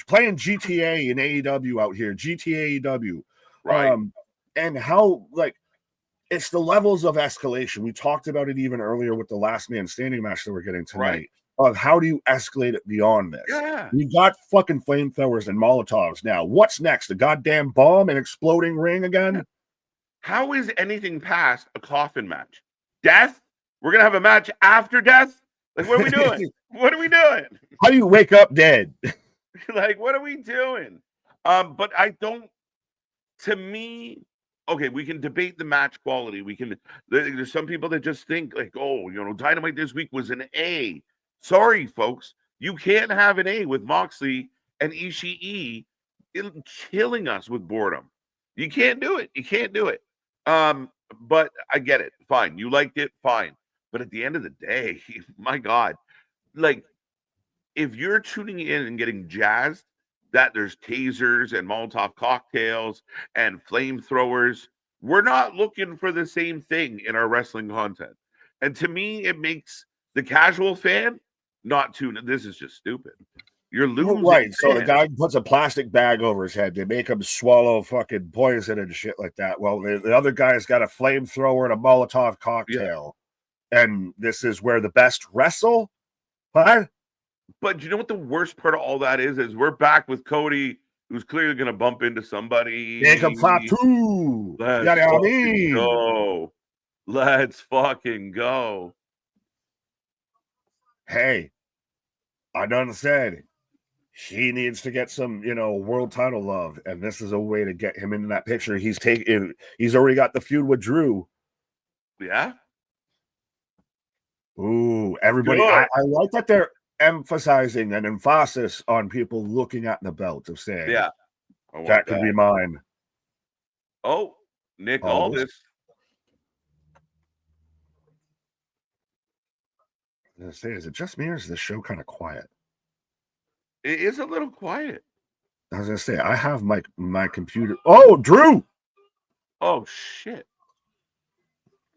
[SPEAKER 2] playing GTA in AEW out here, GTA AEW.
[SPEAKER 1] Right.
[SPEAKER 2] And how, it's the levels of escalation. We talked about it even earlier with the last man standing match that we're getting tonight.
[SPEAKER 1] Right.
[SPEAKER 2] Of how do you escalate it beyond this?
[SPEAKER 1] Yeah.
[SPEAKER 2] We got fucking flamethrowers and Molotovs now. What's next? A goddamn bomb and exploding ring again?
[SPEAKER 1] How is anything past a coffin match? Death? We're going to have a match after death? Like, what are we doing? What are we doing?
[SPEAKER 2] How do you wake up dead?
[SPEAKER 1] Like, what are we doing? But I don't, to me, okay, we can debate the match quality. There's some people that just think like, oh, Dynamite this week was an A. Sorry, folks, you can't have an A with Moxley and Ishii killing us with boredom. You can't do it. You can't do it. But I get it. Fine, you liked it. Fine, but at the end of the day, my God, like if you're tuning in and getting jazzed that there's tasers and Molotov cocktails and flamethrowers, we're not looking for the same thing in our wrestling content. And to me, it makes the casual fan not tune in. This is just stupid. You're losing.
[SPEAKER 2] Right. So the guy puts a plastic bag over his head. They make him swallow fucking poison and shit like that. Well, the other guy's got a flamethrower and a Molotov cocktail. Yeah. And this is where the best wrestle? What?
[SPEAKER 1] But you know what the worst part of all that is we're back with Cody, who's clearly going to bump into somebody.
[SPEAKER 2] Jacob Fatu.
[SPEAKER 1] Let's fucking go. Let's fucking go.
[SPEAKER 2] Hey, I done said he needs to get some, world title love, and this is a way to get him into that picture. He's already got the feud with Drew.
[SPEAKER 1] Yeah.
[SPEAKER 2] Ooh, everybody. I like that they're emphasizing an emphasis on people looking at the belt of saying,
[SPEAKER 1] yeah,
[SPEAKER 2] that could be mine.
[SPEAKER 1] Oh, Nick Aldis.
[SPEAKER 2] I was gonna say, is it just me or is the show kind of quiet?
[SPEAKER 1] It is a little quiet.
[SPEAKER 2] I was gonna say, I have my computer. Oh, Drew!
[SPEAKER 1] Oh shit!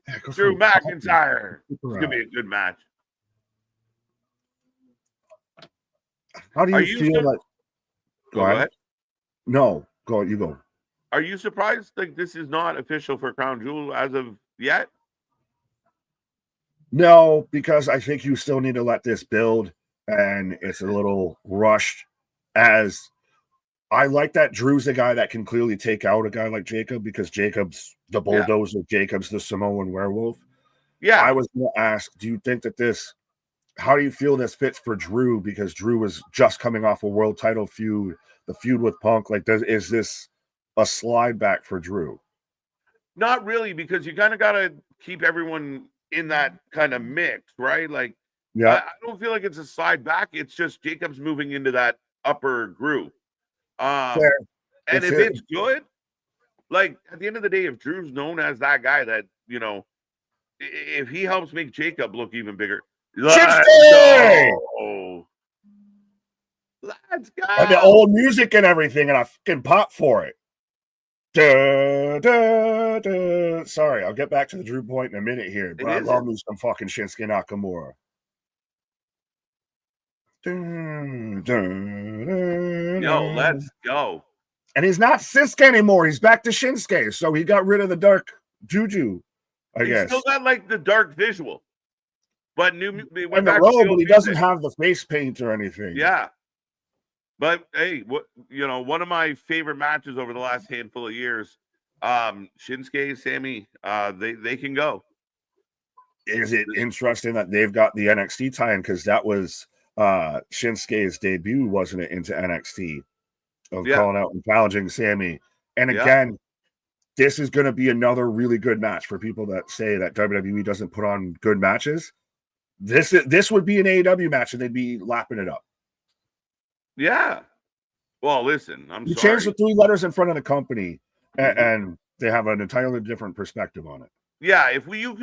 [SPEAKER 1] Yeah, Drew McIntyre. It's gonna be a good match.
[SPEAKER 2] How do you feel like?
[SPEAKER 1] Go ahead.
[SPEAKER 2] No, go. You go.
[SPEAKER 1] Are you surprised? Like this is not official for Crown Jewel as of yet?
[SPEAKER 2] No, because I think you still need to let this build, and it's a little rushed. As I like that Drew's a guy that can clearly take out a guy like Jacob, because Jacob's the bulldozer, Jacob's the Samoan werewolf.
[SPEAKER 1] Yeah,
[SPEAKER 2] I was going to ask, do you think that this? How do you feel this fits for Drew? Because Drew was just coming off a world title feud, the feud with Punk. Like, is this a slide back for Drew?
[SPEAKER 1] Not really, because you kind of got to keep everyone in that kind of mix, right? Like,
[SPEAKER 2] yeah,
[SPEAKER 1] I don't feel like it's a slide back. It's just Jacob's moving into that upper group. And if it's good, like at the end of the day, if Drew's known as that guy that, if he helps make Jacob look even bigger. Let's go. Let's go.
[SPEAKER 2] And the old music and everything, and I fucking pop for it. Da, da, da. Sorry, I'll get back to the Drew point in a minute here, but I love me some fucking Shinsuke Nakamura.
[SPEAKER 1] Yo, let's go.
[SPEAKER 2] And he's not Sisuke anymore. He's back to Shinsuke, so he got rid of the dark juju, I guess.
[SPEAKER 1] He's still got like the dark visual. But
[SPEAKER 2] he doesn't have the face paint or anything.
[SPEAKER 1] Yeah. But hey, one of my favorite matches over the last handful of years, Shinsuke, Sammy, they can go.
[SPEAKER 2] Is it interesting that they've got the NXT tie-in? Because that was Shinsuke's debut, wasn't it, into NXT, of calling out and challenging Sammy. And again, this is going to be another really good match for people that say that WWE doesn't put on good matches. This would be an AEW match, and they'd be lapping it up.
[SPEAKER 1] Yeah. Well, listen,
[SPEAKER 2] you change the 3 letters in front of the company, and they have an entirely different perspective on it.
[SPEAKER 1] Yeah, if you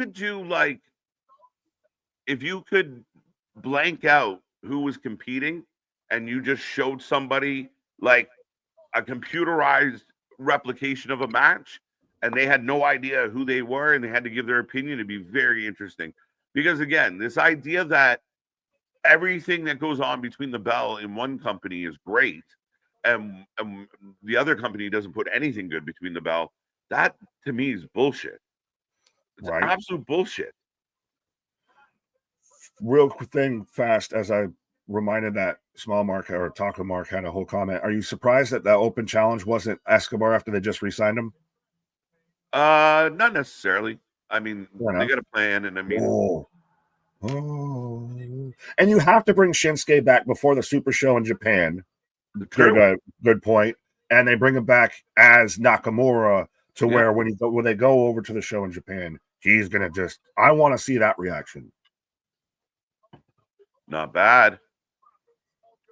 [SPEAKER 1] could blank out who was competing, and you just showed somebody like a computerized replication of a match, and they had no idea who they were, and they had to give their opinion, it'd be very interesting. Because again, this idea that everything that goes on between the bell in one company is great, and the other company doesn't put anything good between the bell, that to me is bullshit. It's absolute bullshit.
[SPEAKER 2] Real thing fast, as I reminded that Small Mark or Taco Mark had a whole comment. Are you surprised that open challenge wasn't Escobar after they just re-signed him?
[SPEAKER 1] Not necessarily. I mean, they got a plan, and I mean,
[SPEAKER 2] and you have to bring Shinsuke back before the Super Show in Japan. Good point. And they bring him back as Nakamura to where when they go over to the show in Japan, he's gonna just. I want to see that reaction.
[SPEAKER 1] Not bad.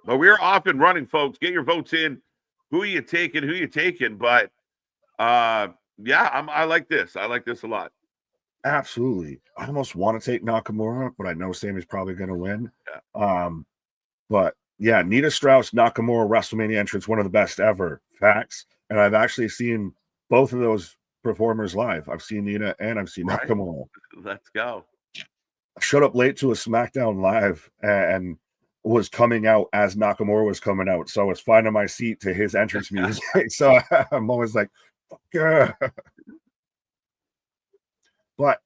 [SPEAKER 1] But we're off and running, folks. Get your votes in. Who you taking? But I like this. I like this a lot.
[SPEAKER 2] Absolutely. I almost want to take Nakamura, but I know Sammy's probably going to win.
[SPEAKER 1] Yeah.
[SPEAKER 2] But yeah, Nita Strauss, Nakamura, WrestleMania entrance, one of the best ever. Facts. And I've actually seen both of those performers live. I've seen Nita and I've seen Nakamura.
[SPEAKER 1] Let's go.
[SPEAKER 2] I showed up late to a SmackDown live and was coming out as Nakamura was coming out. So I was finding my seat to his entrance music. So I'm always like, yeah. But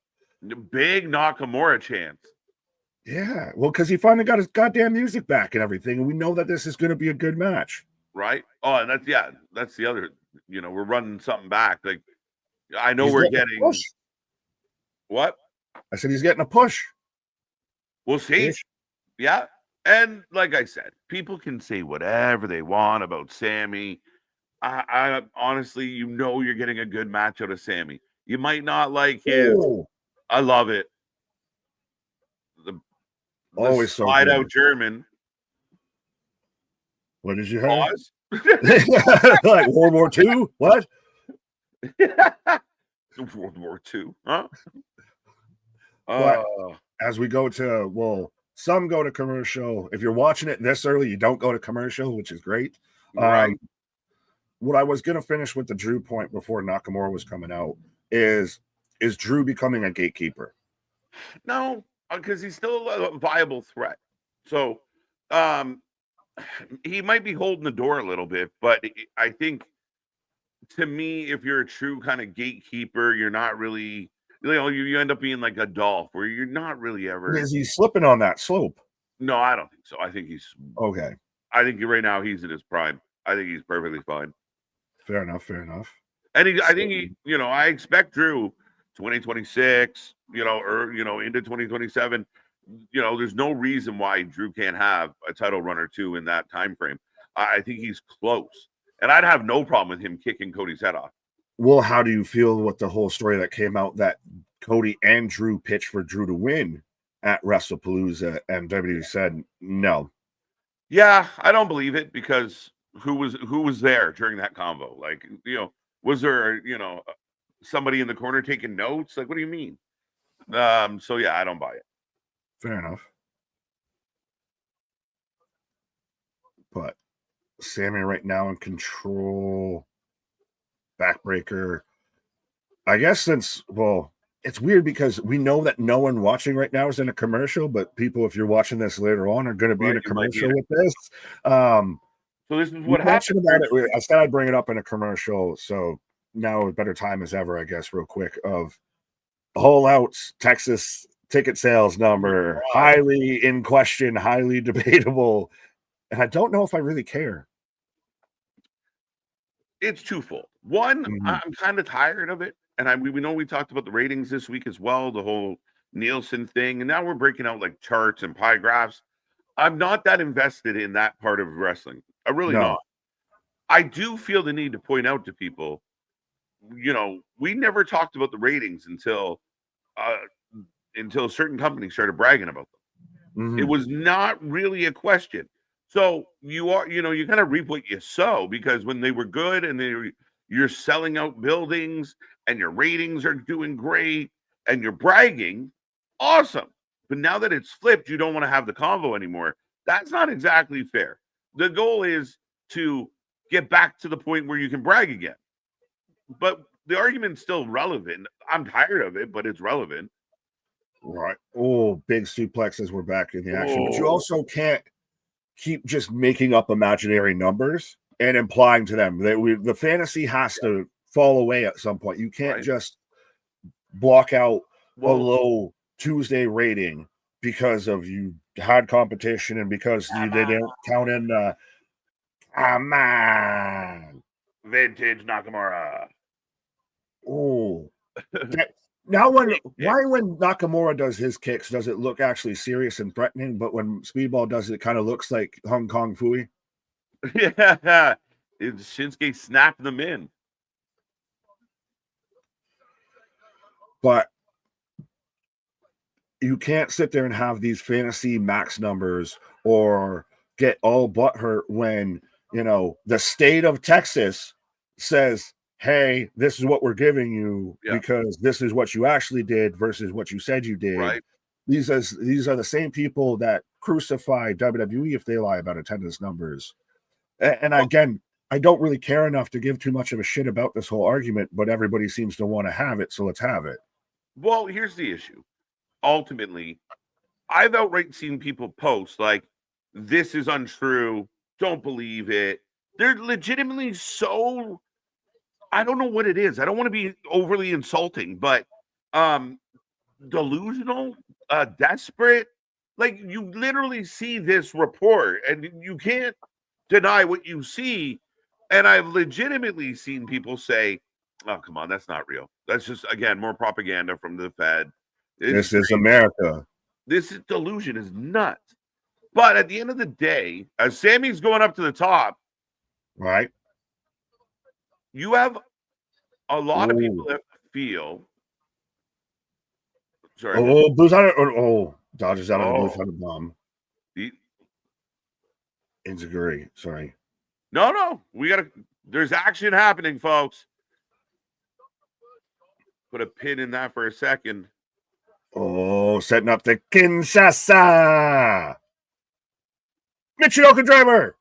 [SPEAKER 1] big Nakamura chance.
[SPEAKER 2] Yeah, well, because he finally got his goddamn music back and everything, and we know that this is going to be a good match,
[SPEAKER 1] right? Oh, and that's the other. We're running something back. Like I know we're getting what?
[SPEAKER 2] I said he's getting a push.
[SPEAKER 1] We'll see. Yeah, and like I said, people can say whatever they want about Sammy. I honestly, you're getting a good match out of Sammy. You might not like his. I love it. The
[SPEAKER 2] always
[SPEAKER 1] slide out German.
[SPEAKER 2] What did you have? Like World War II? What?
[SPEAKER 1] World War II, huh?
[SPEAKER 2] As we go to, some go to commercial. If you're watching it this early, you don't go to commercial, which is great.
[SPEAKER 1] Right.
[SPEAKER 2] What I was going to finish with the Drew point before Nakamura was coming out is Drew becoming a gatekeeper?
[SPEAKER 1] No, because he's still a viable threat. So he might be holding the door a little bit, but I think to me, if you're a true kind of gatekeeper, you're not really, you end up being like a Dolph where you're not really ever.
[SPEAKER 2] Is he slipping on that slope?
[SPEAKER 1] No, I don't think so. I think he's
[SPEAKER 2] okay.
[SPEAKER 1] I think right now he's in his prime. I think he's perfectly fine.
[SPEAKER 2] Fair enough.
[SPEAKER 1] And I think I expect Drew 2026, or into 2027. There's no reason why Drew can't have a title run or two in that time frame. I think he's close, and I'd have no problem with him kicking Cody's head off.
[SPEAKER 2] Well, how do you feel with the whole story that came out that Cody and Drew pitched for Drew to win at WrestlePalooza, and WWE said no?
[SPEAKER 1] Yeah, I don't believe it because who was there during that convo? Like, was there somebody in the corner taking notes? Like, what do you mean? So yeah, I don't buy it.
[SPEAKER 2] Fair enough. But Sammy right now in control, backbreaker. I guess it's weird because we know that no one watching right now is in a commercial, but people, if you're watching this later on, are going to be in a commercial with this.
[SPEAKER 1] So this is what happened.
[SPEAKER 2] About it. I said I'd bring it up in a commercial, so now a better time as ever, I guess, real quick, of Whole Outs, Texas ticket sales number, highly in question, highly debatable, and I don't know if I really care.
[SPEAKER 1] It's twofold. One, I'm kind of tired of it, and we know we talked about the ratings this week as well, the whole Nielsen thing, and now we're breaking out like charts and pie graphs. I'm not that invested in that part of wrestling. I really not. I do feel the need to point out to people, we never talked about the ratings until certain companies started bragging about them. It was not really a question. So you kind of reap what you sow, because when they were good and you're selling out buildings and your ratings are doing great and you're bragging, awesome. But now that it's flipped, you don't want to have the convo anymore. That's not exactly fair. The goal is to get back to the point where you can brag again. But the argument's still relevant. I'm tired of it, but it's relevant.
[SPEAKER 2] Right. Oh, big suplexes were back in the action. But you also can't keep just making up imaginary numbers and implying to them that the fantasy has to fall away at some point. You can't just block out a low Tuesday rating because of you had competition and because they didn't count in
[SPEAKER 1] vintage Nakamura.
[SPEAKER 2] Oh, now when Nakamura does his kicks, does it look actually serious and threatening? But when Speedball does it, it kind of looks like Hong Kong Fooey.
[SPEAKER 1] Yeah, Shinsuke snapped them in.
[SPEAKER 2] but you can't sit there and have these fantasy max numbers or get all butthurt when, you know, the state of Texas says, hey, this is what we're giving you because this is what you actually did versus what you said you did.
[SPEAKER 1] Right.
[SPEAKER 2] These are the same people that crucify WWE if they lie about attendance numbers. And again, I don't really care enough to give too much of a shit about this whole argument, but everybody seems to want to have it, so let's have it.
[SPEAKER 1] Well, here's the issue. Ultimately, I've outright seen people post like, this is untrue, don't believe it. They're legitimately so, I don't know what it is. I don't want to be overly insulting, but delusional, desperate. Like, you literally see this report and you can't deny what you see. And I've legitimately seen people say, oh, come on, that's not real. That's just, again, more propaganda from the Fed.
[SPEAKER 2] This is America.
[SPEAKER 1] This delusion is nuts. But at the end of the day, as Sammy's going up to the top,
[SPEAKER 2] right,
[SPEAKER 1] you have a lot of people that feel. Sorry.
[SPEAKER 2] Blues on it. Dodgers out of the booth on a bomb. Injury. Sorry.
[SPEAKER 1] No. There's action happening, folks. Put a pin in that for a second.
[SPEAKER 2] Oh, setting up the Kinshasa. Michinoku driver.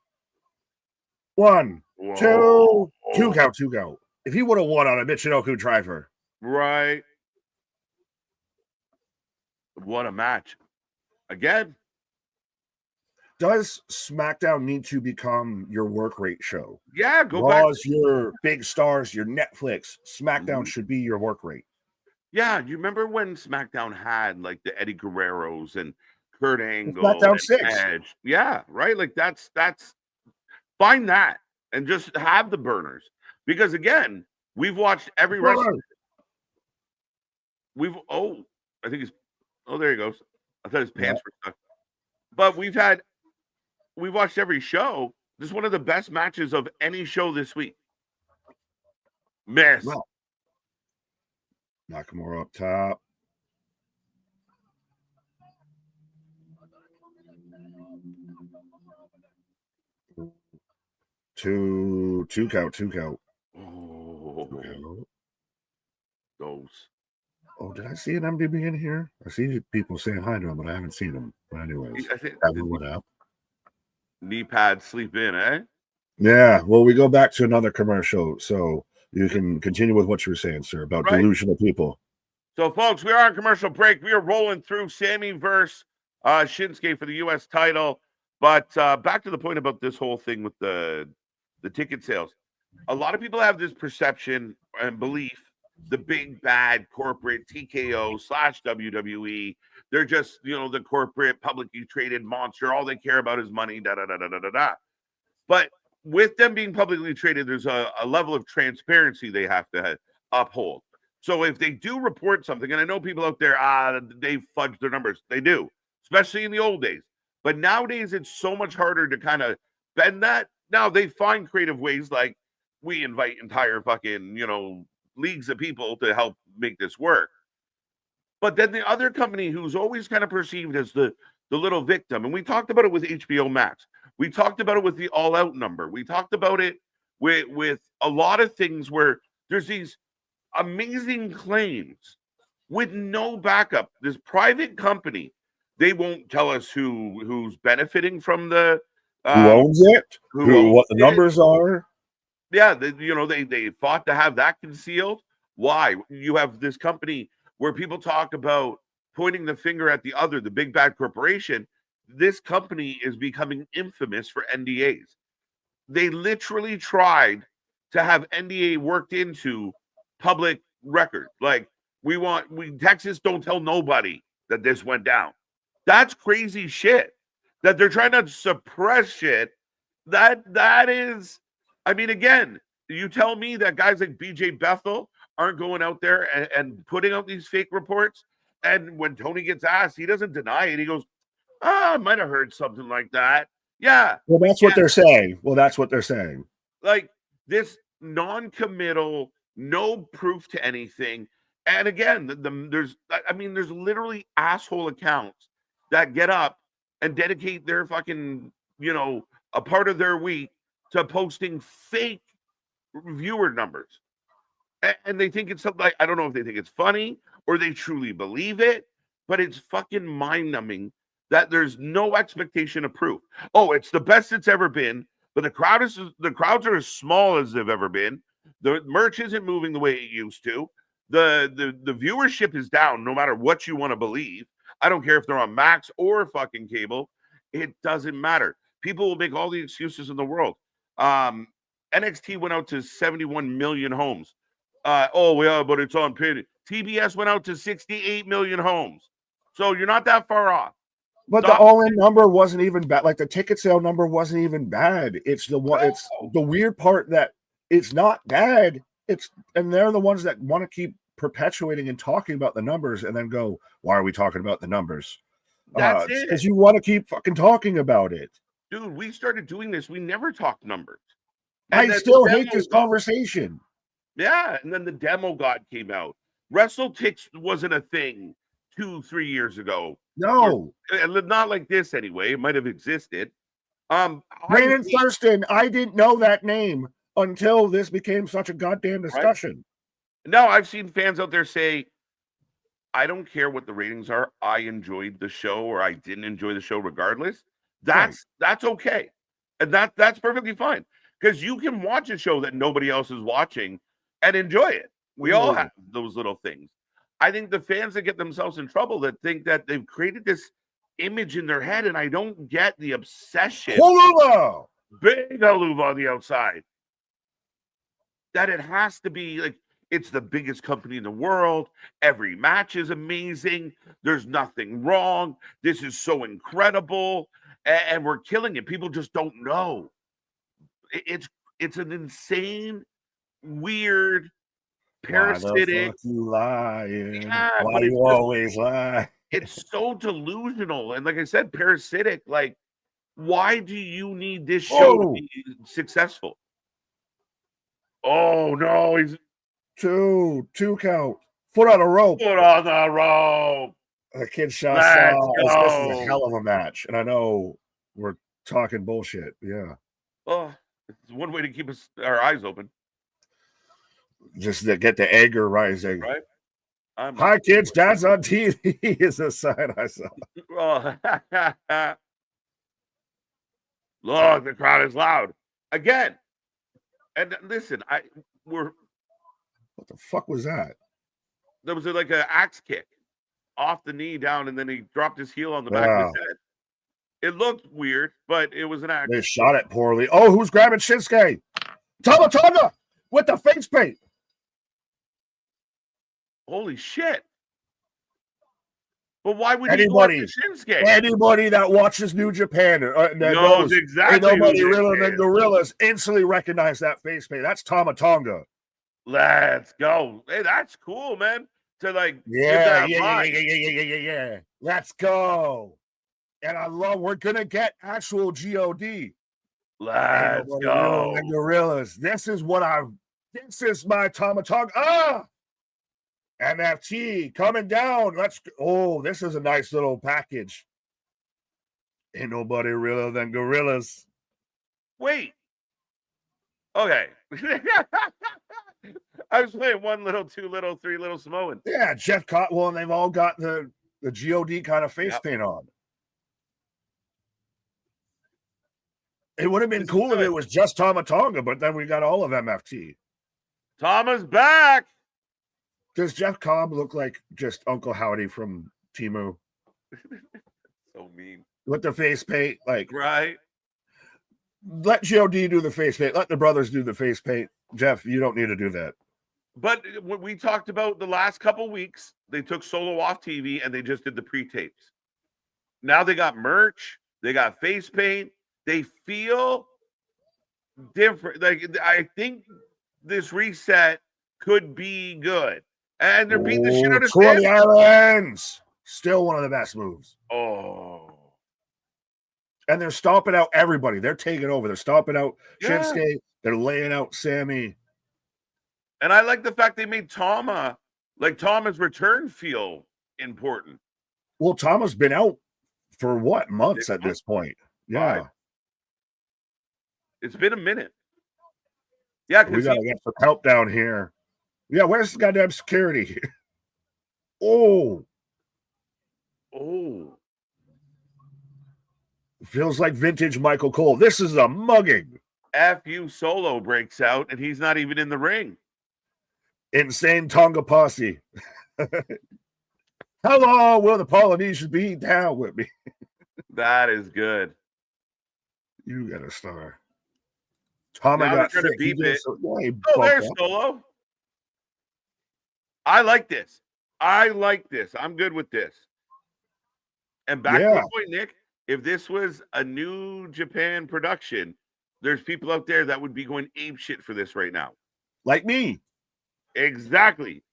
[SPEAKER 2] 1, 2, 2 count. If he would have won on a Michinoku driver.
[SPEAKER 1] Right. What a match. Again.
[SPEAKER 2] Does SmackDown need to become your work rate show?
[SPEAKER 1] Yeah, go
[SPEAKER 2] Raw's
[SPEAKER 1] back.
[SPEAKER 2] Your big stars, your Netflix. SmackDown should be your work rate.
[SPEAKER 1] Yeah, you remember when SmackDown had like the Eddie Guerreros and Kurt Angle
[SPEAKER 2] SmackDown
[SPEAKER 1] and
[SPEAKER 2] 6.
[SPEAKER 1] Edge? Yeah, right. Like that's find that and just have the burners because again, we've watched every wrestling. I think there he goes. I thought his pants were stuck. But we've watched every show. This is one of the best matches of any show this week. Miss.
[SPEAKER 2] Well, Nakamura up top. Two count.
[SPEAKER 1] Oh, those.
[SPEAKER 2] Oh, did I see an MDB in here? I see people saying hi to him, but I haven't seen him. But anyways,
[SPEAKER 1] I think
[SPEAKER 2] what up?
[SPEAKER 1] Knee pad sleep in, eh?
[SPEAKER 2] Yeah. Well, we go back to another commercial, so you can continue with what you were saying, sir, about delusional people.
[SPEAKER 1] So, folks, we are on commercial break. We are rolling through Sammy versus Shinsuke for the U.S. title. But back to the point about this whole thing with the ticket sales. A lot of people have this perception and belief the big bad corporate TKO / WWE, they're just, the corporate publicly traded monster. All they care about is money, But with them being publicly traded, there's a level of transparency they have to uphold. So if they do report something, and I know people out there, they fudge their numbers. They do, especially in the old days. But nowadays, it's so much harder to kind of bend that. Now they find creative ways, like we invite entire fucking, leagues of people to help make this work. But then the other company who's always kind of perceived as the little victim, and we talked about it with HBO Max. We talked about it with the All Out number. We talked about it with a lot of things where there's these amazing claims with no backup. This private company, they won't tell us who's benefiting from the
[SPEAKER 2] who owns it, what the numbers are.
[SPEAKER 1] Yeah, they fought to have that concealed. Why? You have this company where people talk about pointing the finger at the other, the big bad corporation. This company is becoming infamous for NDAs. They literally tried to have NDA worked into public record. Like, Texas, don't tell nobody that this went down. That's crazy shit. That they're trying to suppress shit. That is, I mean, again, you tell me that guys like BJ Bethel aren't going out there and putting out these fake reports. And when Tony gets asked, he doesn't deny it. He goes, I might have heard something like that. Yeah.
[SPEAKER 2] Well, that's what they're saying.
[SPEAKER 1] Like this non-committal, no proof to anything. And again, there's literally asshole accounts that get up and dedicate their fucking, a part of their week to posting fake viewer numbers. And they think it's something like, I don't know if they think it's funny or they truly believe it, but it's fucking mind numbing that there's no expectation of proof. Oh, it's the best it's ever been, but the crowds are as small as they've ever been. The merch isn't moving the way it used to. The viewership is down no matter what you want to believe. I don't care if they're on Max or fucking cable. It doesn't matter. People will make all the excuses in the world. NXT went out to 71 million homes. Oh, yeah, but it's on pay. TBS went out to 68 million homes. So you're not that far off.
[SPEAKER 2] But the all-in number wasn't even bad. Like the ticket sale number wasn't even bad. It's the one.
[SPEAKER 1] No.
[SPEAKER 2] It's the weird part that it's not bad. And they're the ones that want to keep perpetuating and talking about the numbers, and then go, "Why are we talking about the numbers?"
[SPEAKER 1] That's it.
[SPEAKER 2] Because you want to keep fucking talking about it,
[SPEAKER 1] dude. We started doing this. We never talked numbers.
[SPEAKER 2] And I still hate this conversation.
[SPEAKER 1] Yeah, and then the demo god came out. WrestleTix wasn't a thing 2-3 years ago.
[SPEAKER 2] No,
[SPEAKER 1] not like this anyway. It might have existed.
[SPEAKER 2] Brandon Thurston, I didn't know that name until this became such a goddamn discussion.
[SPEAKER 1] Right? No, I've seen fans out there say, I don't care what the ratings are. I enjoyed the show, or I didn't enjoy the show regardless. That's okay. And that's perfectly fine. Because you can watch a show that nobody else is watching and enjoy it. We all have those little things. I think the fans that get themselves in trouble that think that they've created this image in their head, and I don't get the obsession.
[SPEAKER 2] Huluva!
[SPEAKER 1] Big Huluva on the outside. That it has to be like, it's the biggest company in the world. Every match is amazing. There's nothing wrong. This is so incredible. And we're killing it. People just don't know. It's an insane, weird, parasitic.
[SPEAKER 2] Why you lying?
[SPEAKER 1] Yeah,
[SPEAKER 2] why you always lie?
[SPEAKER 1] It's so delusional. And like I said, parasitic. Like, why do you need this show to be successful? Oh, no. He's
[SPEAKER 2] two count. Foot on a rope.
[SPEAKER 1] Foot on the rope.
[SPEAKER 2] The kid shot saw. This is a hell of a match. And I know we're talking bullshit. Yeah.
[SPEAKER 1] Oh, it's one way to keep our eyes open.
[SPEAKER 2] Just to get the anger rising.
[SPEAKER 1] Right.
[SPEAKER 2] Hi, kids. Dad's on TV is a sign I saw.
[SPEAKER 1] Oh. Look, the crowd is loud. Again. And listen, what
[SPEAKER 2] the fuck was that?
[SPEAKER 1] There was like an axe kick off the knee down, and then he dropped his heel on the back of his head. It looked weird, but it was an axe.
[SPEAKER 2] They shot it poorly. Oh, who's grabbing Shinsuke? Tama Tonga with the face paint.
[SPEAKER 1] Holy shit. But why would
[SPEAKER 2] anybody,
[SPEAKER 1] he go after Shinsuke?
[SPEAKER 2] Anybody that watches New Japan
[SPEAKER 1] knows exactly.
[SPEAKER 2] Nobody realer than Gorillas instantly recognize that face paint. That's Tama Tonga.
[SPEAKER 1] Let's go. Hey, that's cool, man. To like,
[SPEAKER 2] yeah. Let's go. And we're gonna get actual God.
[SPEAKER 1] Let's go.
[SPEAKER 2] Gorillas. This is my Tama Tonga. MFT coming down. This is a nice little package. Ain't nobody realer than Gorillas.
[SPEAKER 1] Wait. Okay. I was playing 1 little, 2 little, 3 little Samoans.
[SPEAKER 2] Yeah, Jeff Cotwell, and they've all got the God kind of face paint on. It would have been cool if it was just Tama Tonga, but then we got all of MFT.
[SPEAKER 1] Tama's back.
[SPEAKER 2] Does Jeff Cobb look like just Uncle Howdy from Temu?
[SPEAKER 1] So mean.
[SPEAKER 2] With the face paint, like
[SPEAKER 1] right.
[SPEAKER 2] Let God do the face paint. Let the brothers do the face paint. Jeff, you don't need to do that.
[SPEAKER 1] But what we talked about the last couple weeks, they took Solo off TV and they just did the pre-tapes. Now they got merch. They got face paint. They feel different. Like, I think this reset could be good. And they're beating the shit out of
[SPEAKER 2] Troy Islands. Still one of the best moves.
[SPEAKER 1] Oh.
[SPEAKER 2] And they're stomping out everybody. They're taking over. They're stomping out Shinsuke. They're laying out Sammy.
[SPEAKER 1] And I like the fact they made Tama Like Thomas' return feel important.
[SPEAKER 2] Well, Tama's been out for what, months at this point? Yeah.
[SPEAKER 1] 5. It's been a minute. Yeah,
[SPEAKER 2] We
[SPEAKER 1] because
[SPEAKER 2] gotta get some help down here. Yeah, where's the goddamn security? Oh, feels like vintage Michael Cole. This is a mugging.
[SPEAKER 1] FU Solo breaks out, and he's not even in the ring.
[SPEAKER 2] Insane Tonga posse. How long will the Polynesians be down with me?
[SPEAKER 1] That is good.
[SPEAKER 2] You got a star. Tama
[SPEAKER 1] Now
[SPEAKER 2] got
[SPEAKER 1] they're trying to beep it.
[SPEAKER 2] Oh,
[SPEAKER 1] there's Solo. I like this. I'm good with this. And back to the point, Nick, if this was a New Japan production, there's people out there that would be going ape shit for this right now.
[SPEAKER 2] Like me.
[SPEAKER 1] Exactly.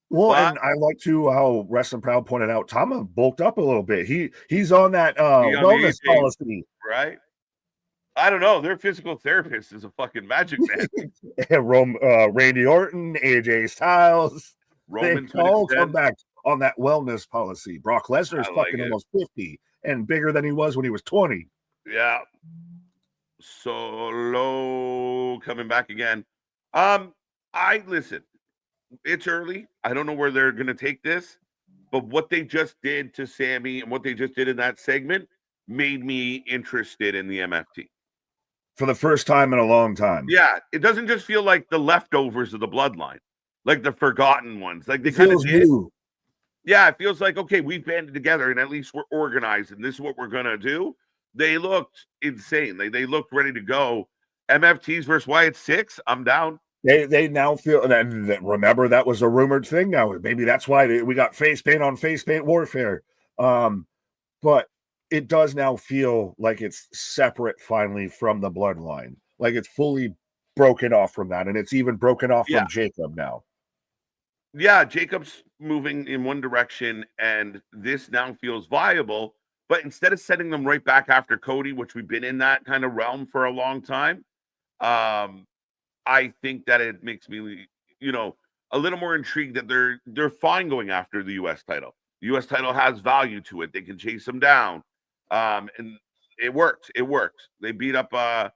[SPEAKER 2] Well, and I like to how Wrestling Proud pointed out, Tama bulked up a little bit. He's on that wellness policy.
[SPEAKER 1] Right? I don't know. Their physical therapist is a fucking magic man.
[SPEAKER 2] Randy Orton, AJ Styles.
[SPEAKER 1] Roman's
[SPEAKER 2] they all come back on that wellness policy. Brock Lesnar's fucking almost 50 and bigger than he was when he was 20.
[SPEAKER 1] Yeah. Solo coming back again. Listen, it's early. I don't know where they're going to take this, but what they just did to Sammy and what they just did in that segment made me interested in the MFT.
[SPEAKER 2] For the first time in a long time.
[SPEAKER 1] Yeah, it doesn't just feel like the leftovers of the bloodline, like the forgotten ones. Like they kind of did. New. Yeah, it feels like, okay, we've banded together and at least we're organized and this is what we're going to do. They looked insane. They looked ready to go. MFTs versus Wyatt 6, I'm down.
[SPEAKER 2] They now feel, and remember that was a rumored thing now. Maybe that's why we got face paint on face paint warfare. But it does now feel like it's separate finally from the bloodline. Like it's fully broken off from that. And it's even broken off from Jacob now.
[SPEAKER 1] Yeah, Jacob's moving in one direction and this now feels viable. But instead of setting them right back after Cody, which we've been in that kind of realm for a long time, I think that it makes me, a little more intrigued that they're fine going after the U.S. title. The U.S. title has value to it. They can chase them down. And it works. It works. They beat up a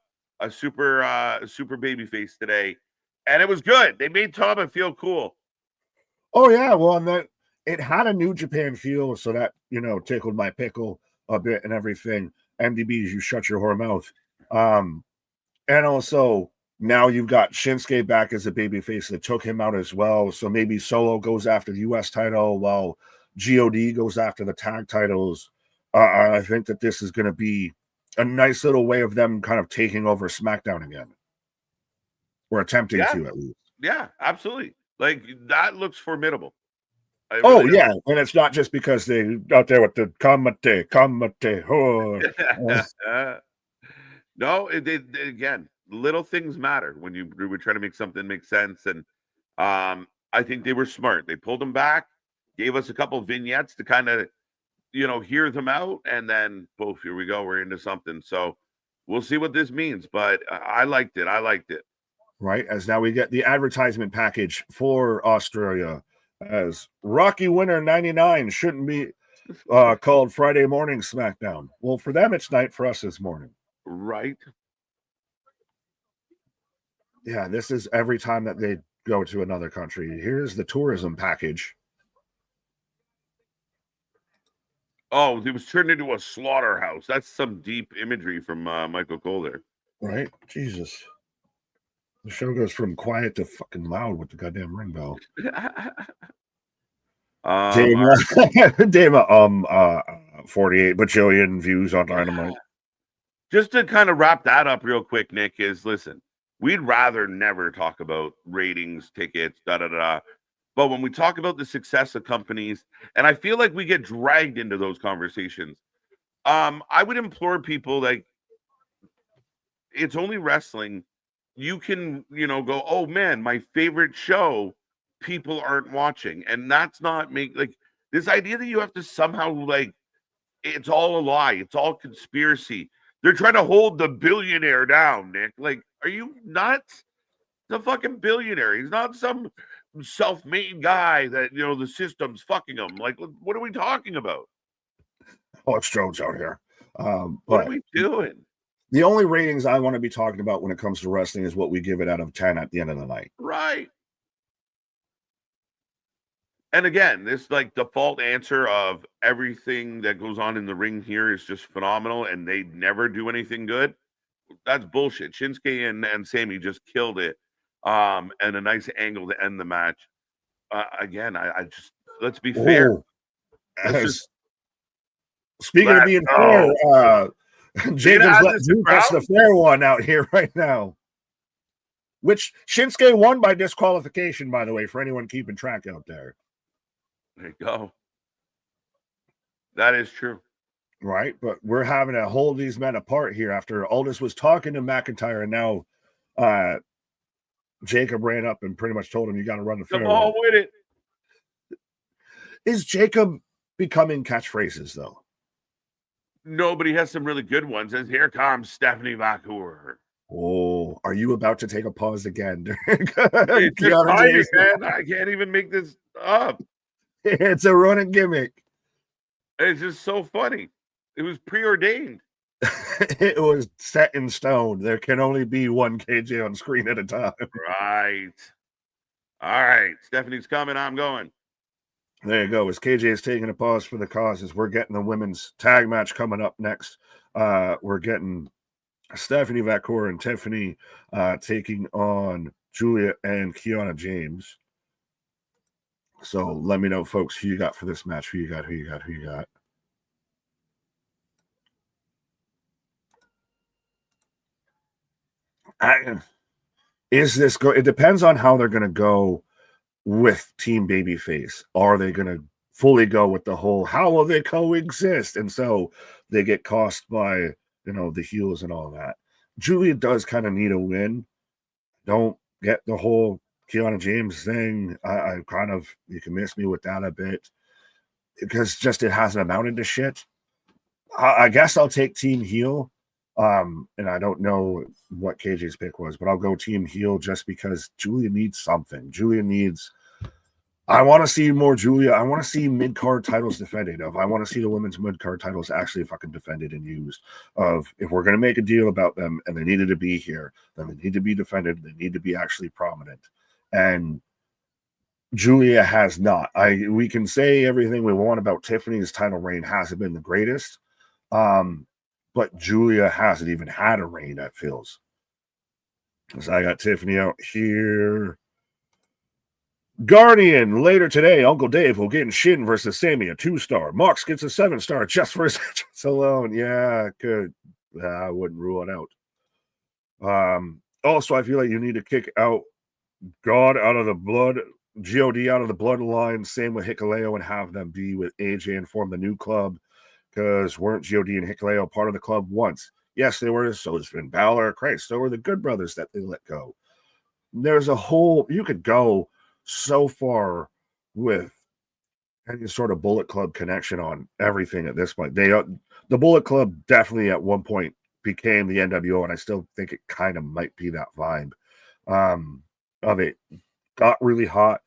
[SPEAKER 1] super baby face today, and it was good. They made Tama feel cool.
[SPEAKER 2] Oh yeah, well, and that it had a New Japan feel, so that tickled my pickle a bit and everything. MDBs, you shut your whore mouth. And also now you've got Shinsuke back as a babyface that took him out as well. So maybe Solo goes after the U.S. title while God goes after the tag titles. I think that this is going to be a nice little way of them kind of taking over SmackDown again. Or attempting to, at least.
[SPEAKER 1] Yeah, absolutely. Like, that looks formidable.
[SPEAKER 2] Really yeah. And it's not just because they out there with the Kamate. Oh.
[SPEAKER 1] No, again, little things matter when you were trying to make something make sense. And I think they were smart. They pulled them back, gave us a couple vignettes to kind of, hear them out. And then, poof, here we go. We're into something. So we'll see what this means. But I liked it.
[SPEAKER 2] Right. As now we get the advertisement package for Australia as Rocky Winner 99 shouldn't be called Friday Morning SmackDown. Well, for them, it's night. For us, it's morning.
[SPEAKER 1] Right.
[SPEAKER 2] Yeah, this is every time that they go to another country. Here's the tourism package.
[SPEAKER 1] Oh, it was turned into a slaughterhouse. That's some deep imagery from Michael Cole there.
[SPEAKER 2] Right? Jesus. The show goes from quiet to fucking loud with the goddamn ring bell. Dama, 48 bajillion views on Dynamite.
[SPEAKER 1] Just to kind of wrap that up real quick, Nick, is listen, we'd rather never talk about ratings, tickets, But when we talk about the success of companies, and I feel like we get dragged into those conversations, I would implore people, like, it's only wrestling. You can, go, oh man, my favorite show, people aren't watching. And that's not this idea that you have to somehow, it's all a lie. It's all conspiracy. They're trying to hold the billionaire down, Nick. Like, are you nuts? The fucking billionaire. He's not some self-made guy that, the system's fucking him. Like, what are we talking about?
[SPEAKER 2] Oh, it's Jones out here.
[SPEAKER 1] What are
[SPEAKER 2] But
[SPEAKER 1] we doing?
[SPEAKER 2] the only ratings I want to be talking about when it comes to wrestling is what we give it out of 10 at the end of the night.
[SPEAKER 1] Right. And again, this like default answer of everything that goes on in the ring here is just phenomenal and they never do anything good. That's bullshit. Shinsuke and Sammy just killed it. And a nice angle to end the match. Again, I just let's be fair.
[SPEAKER 2] Speaking of being fair, Jacob's let Drew catch the fair one out here right now. Which Shinsuke won by disqualification, by the way, for anyone keeping track out there.
[SPEAKER 1] There you go. That is true.
[SPEAKER 2] Right, but we're having to hold these men apart here after Aldis was talking to McIntyre, and now Jacob ran up and pretty much told him, you got to run the fair.
[SPEAKER 1] Come on with it.
[SPEAKER 2] Is Jacob becoming catchphrases, though?
[SPEAKER 1] Nobody has some really good ones. As here comes Stephanie McIntyre.
[SPEAKER 2] Oh, are you about to take a pause again?
[SPEAKER 1] It's just timing, man. I can't even make this up.
[SPEAKER 2] It's a running gimmick.
[SPEAKER 1] It's just so funny. It was preordained.
[SPEAKER 2] It was set in stone. There can only be one KJ on screen at a time.
[SPEAKER 1] Right. All right. Stephanie's coming. I'm going.
[SPEAKER 2] There you go. As KJ is taking a pause for the causes, we're getting the women's tag match coming up next. We're getting Stephanie Vacour and Tiffany taking on Julia and Kiana James. So let me know, folks, who you got for this match. Who you got? It depends on how they're going to go with Team Babyface. Are they going to fully go with the whole, how will they coexist? And so they get cost by, the heels and all that. Julia does kind of need a win. Don't get the whole Kiana James thing. I kind of, you can miss me with that a bit because just it hasn't amounted to shit. I guess I'll take Team Heel. And I don't know what KJ's pick was, but I'll go Team Heel just because Julia needs something. I want to see more Julia. I want to see mid-card titles defended. I want to see the women's mid-card titles actually fucking defended and used. If we're going to make a deal about them and they needed to be here, then they need to be defended. They need to be actually prominent. And Julia has not. We can say everything we want about Tiffany's title reign hasn't been the greatest. But Julia hasn't even had a reign, that feels. So I got Tiffany out here. Guardian, later today, Uncle Dave will get in Shin versus Sammy, a 2-star. Mox gets a 7-star just for his entrance alone. Yeah, good. I wouldn't rule it out. Also, I feel like you need to kick out God out of the blood, God out of the bloodline, same with Hikuleo, and have them be with AJ and form the new club. Because weren't God and Hikuleo part of the club once? Yes, they were. So has Finn Balor, Christ. So were the Good Brothers that they let go. There's a whole, you could go so far with any sort of Bullet Club connection on everything at this point. The Bullet Club definitely at one point became the NWO, and I still think it kind of might be that vibe of it. Got really hot,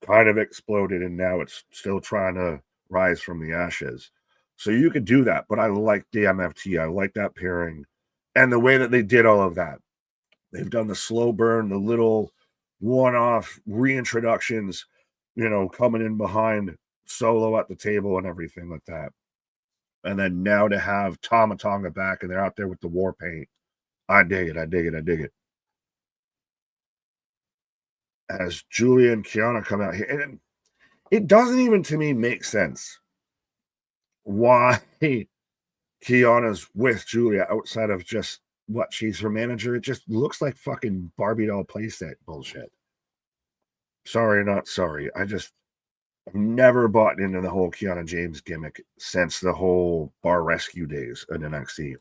[SPEAKER 2] kind of exploded, and now it's still trying to rise from the ashes. So you could do that, but I like the MFT. I like that pairing and the way that they did all of that. They've done the slow burn, the little one-off reintroductions, coming in behind Solo at the table and everything like that. And then now to have Tama Tonga back and they're out there with the war paint. I dig it. As Julia and Kiana come out here, and it doesn't even to me make sense why Kiana's with Julia outside of just what she's her manager. It just looks like fucking Barbie doll playset bullshit. Sorry, not sorry. I've never bought into the whole Kiana James gimmick since the whole Bar Rescue days in NXT.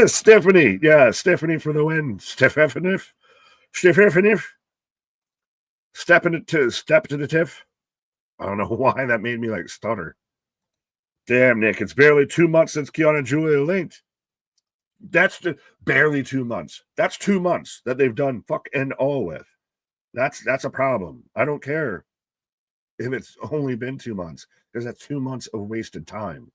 [SPEAKER 2] Stephanie for the win. Stephanie. Step to the tiff. I don't know why that made me like stutter. Damn, Nick, it's barely 2 months since Kiana and Julia linked. That's barely 2 months. That's 2 months that they've done fuck and all with. That's a problem. I don't care if it's only been 2 months, because that's 2 months of wasted time.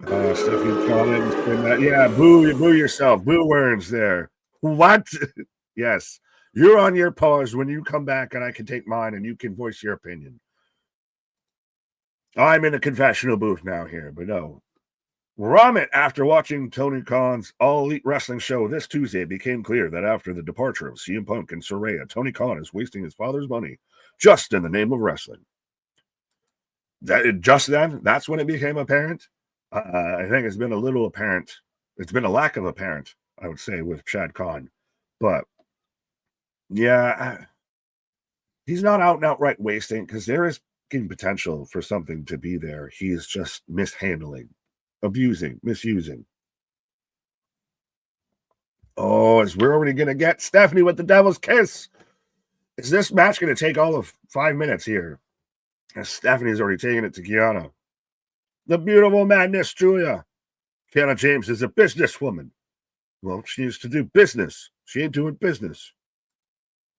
[SPEAKER 2] Stephanie Collins and yeah, boo yourself. Boo words there. What? Yes. You're on your pause. When you come back, and I can take mine and you can voice your opinion. I'm in a confessional booth now here, but no. Ramit, after watching Tony Khan's All Elite Wrestling show this Tuesday, it became clear that after the departure of CM Punk and Saraya, Tony Khan is wasting his father's money just in the name of wrestling. Just then, that's when it became apparent. I think it's been a little apparent. It's been a lack of apparent, I would say, with Shad Khan. But yeah, he's not out and outright wasting, because there is potential for something to be there. He's just mishandling, abusing, misusing. Oh, as we're already going to get Stephanie with the Devil's Kiss. Is this match going to take all of 5 minutes here? As Stephanie's already taken it to Kiana. The beautiful madness, Julia. Kiana James is a businesswoman. Well, she needs to do business. She ain't doing business.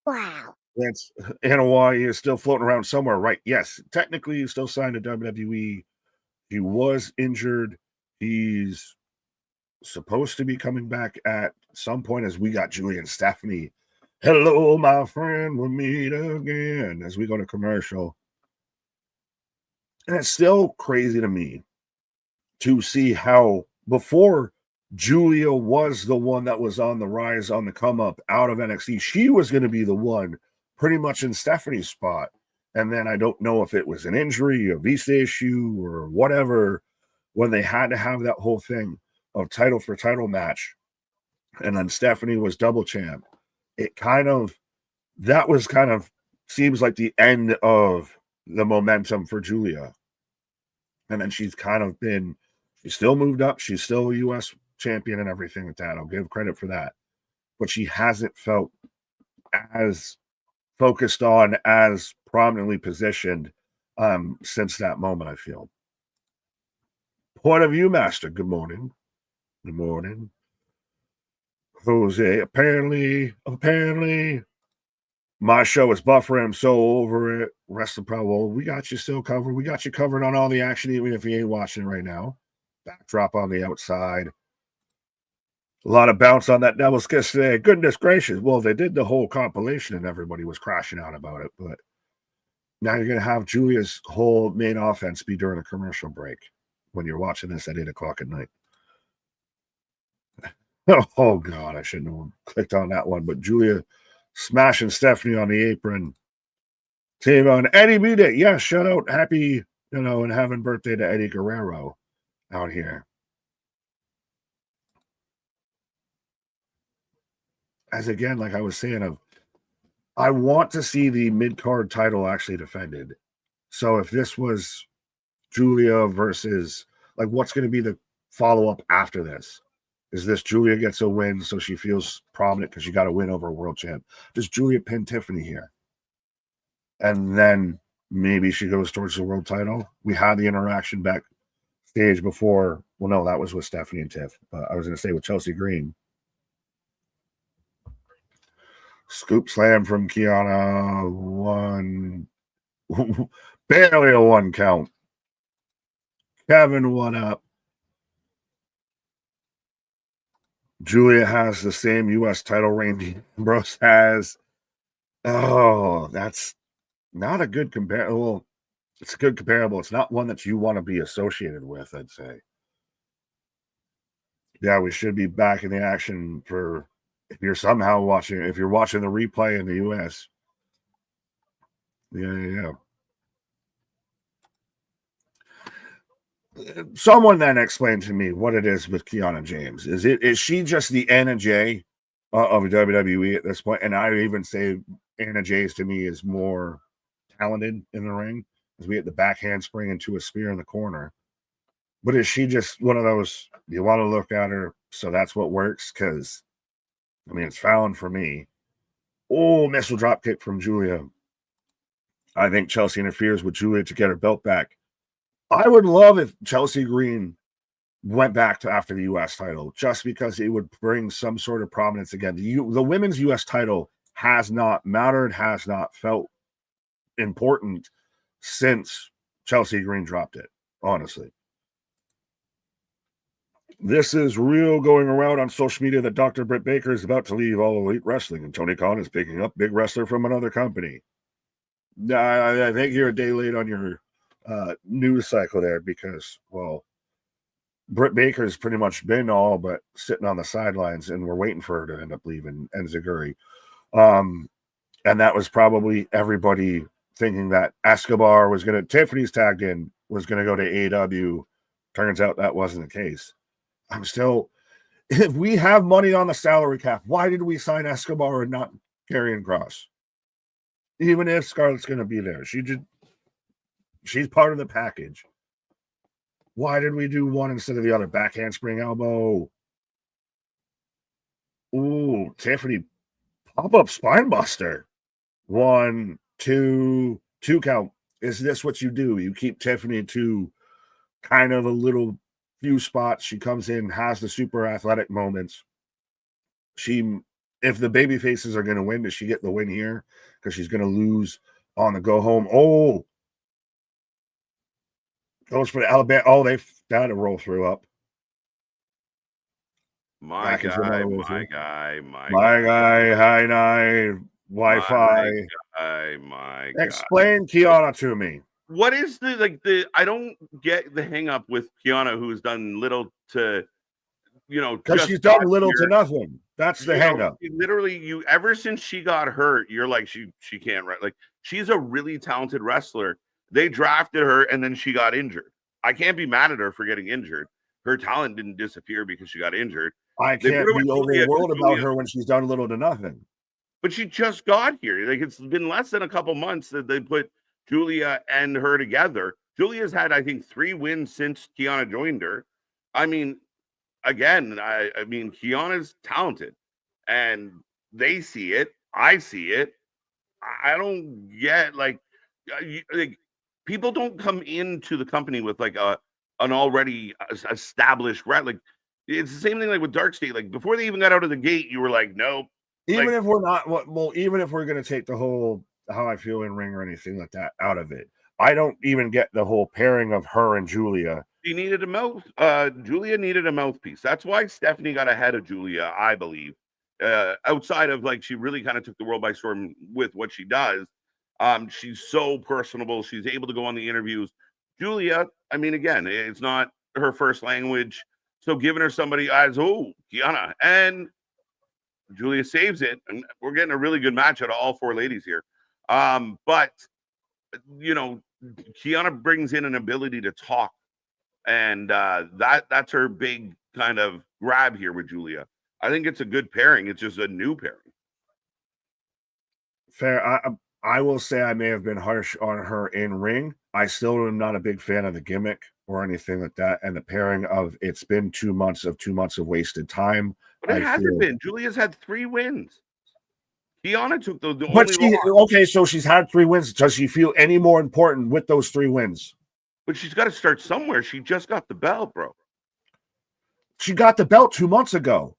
[SPEAKER 3] Wow.
[SPEAKER 2] Lance Anoa'i is still floating around somewhere, right? Yes, technically he's still signed to WWE. He was injured. He's supposed to be coming back at some point, as we got Julia and Stephanie. Hello, my friend, we'll meet again as we go to commercial. And it's still crazy to me to see how before Julia was the one that was on the rise, on the come up out of NXT, she was going to be the one pretty much in Stephanie's spot. And then I don't know if it was an injury, a visa issue, or whatever, when they had to have that whole thing of title for title match. And then Stephanie was double champ. That was kind of seems like the end of the momentum for Julia. And then she's still moved up. She's still a U.S. champion and everything like that. I'll give credit for that. But she hasn't felt as focused on, as prominently positioned since that moment, I feel. Point of view, Master. Good morning. Good morning. Jose, apparently, my show is buffering. I'm so over it. Wrestling Pro. Well, we got you still covered. We got you covered on all the action, even if you ain't watching it right now. Backdrop on the outside. A lot of bounce on that Devil's Kiss today. Goodness gracious. Well, they did the whole compilation and everybody was crashing out about it. But now you're going to have Julia's whole main offense be during a commercial break when you're watching this at 8 o'clock at night. Oh, God, I shouldn't have clicked on that one. But Julia smashing Stephanie on the apron. Team on Eddie B-Day. Yeah, shout out. Happy, and having birthday to Eddie Guerrero out here. As again, like I was saying, I want to see the mid-card title actually defended. So if this was Julia versus, like, what's going to be the follow-up after this? Is this Julia gets a win so she feels prominent because she got a win over a world champ? Does Julia pin Tiffany here? And then maybe she goes towards the world title. We had the interaction backstage before. Well, no, that was with Stephanie and Tiff. I was going to say with Chelsea Green. Scoop slam from Kiana. One. Barely a 1 count. Kevin, one up. Julia has the same U.S. title reign Ambrose has. Oh, that's not a good comparable. Well, it's a good comparable. It's not one that you want to be associated with, I'd say. Yeah, we should be back in the action for if you're watching the replay in the U.S. Yeah. Someone then explained to me what it is with Kiana James. Is she just the Anna Jay of WWE at this point? And I even say Anna Jay's to me is more talented in the ring, as we get the backhand spring into a spear in the corner. But is she just one of those, you want to look at her, so that's what works? Because, it's Fallon for me. Oh, missile drop kick from Julia. I think Chelsea interferes with Julia to get her belt back. I would love if Chelsea Green went back to after the U.S. title just because it would bring some sort of prominence again. The women's U.S. title has not mattered, has not felt important since Chelsea Green dropped it, honestly. This is real going around on social media that Dr. Britt Baker is about to leave All Elite Wrestling and Tony Khan is picking up big wrestler from another company. I think you're a day late on your news cycle there because, well, Britt Baker's pretty much been all but sitting on the sidelines and we're waiting for her to end up leaving Enziguri. And that was probably everybody thinking that Escobar was going to, Tiffany's tagged in, was going to go to AEW. Turns out that wasn't the case. I'm still, if we have money on the salary cap, why did we sign Escobar and not Karrion Kross? Even if Scarlett's going to be there, she's part of the package. Why did we do one instead of the other? Back handspring elbow. Ooh, Tiffany, pop-up spine buster. 1, 2 count. Is this what you do? You keep Tiffany to kind of a little few spots. She comes in, has the super athletic moments. If the baby faces are going to win, does she get the win here? Because she's going to lose on the go home. Oh, goes for the Alabama. Oh, they got a roll through up.
[SPEAKER 1] My guy,
[SPEAKER 2] high nine, Wi-Fi.
[SPEAKER 1] My
[SPEAKER 2] Explain Kiana to me.
[SPEAKER 1] What is I don't get the hang up with Kiana, who's done little to,
[SPEAKER 2] because she's done little to nothing. That's the hang up.
[SPEAKER 1] Literally, ever since she got hurt, you're like, she can't write. Like, she's a really talented wrestler. They drafted her and then she got injured. I can't be mad at her for getting injured. Her talent didn't disappear because she got injured.
[SPEAKER 2] I can't be overworld about her when she's done little to nothing.
[SPEAKER 1] But she just got here. Like, it's been less than a couple months that they put Julia and her together. Julia's had, I think, 3 wins since Kiana joined her. I mean, again, I mean, Kiana's talented, and they see it. I see it. I don't get like people don't come into the company with like an already established like. It's the same thing like with Dark State. Like, before they even got out of the gate, you were like, nope.
[SPEAKER 2] Even if we're not, even if we're going to take the whole how I feel in ring or anything like that out of it, I don't even get the whole pairing of her and Julia.
[SPEAKER 1] She needed a mouth. Julia needed a mouthpiece. That's why Stephanie got ahead of Julia, I believe. Outside of like, she really kind of took the world by storm with what she does. She's so personable. She's able to go on the interviews. Julia, I mean, again, it's not her first language. So giving her somebody as, Kiana, and Julia saves it. And we're getting a really good match out of all 4 ladies here. But, Kiana brings in an ability to talk. And that's her big kind of grab here with Julia. I think it's a good pairing. It's just a new pairing.
[SPEAKER 2] Fair. I will say I may have been harsh on her in ring. I still am not a big fan of the gimmick or anything like that. And the pairing of it's been 2 months of wasted time.
[SPEAKER 1] But it hasn't been. Julia's had 3 wins. Kiana took the
[SPEAKER 2] only okay, so she's had 3 wins. Does she feel any more important with those 3 wins?
[SPEAKER 1] But she's got to start somewhere. She just got the belt, bro.
[SPEAKER 2] She got the belt 2 months ago.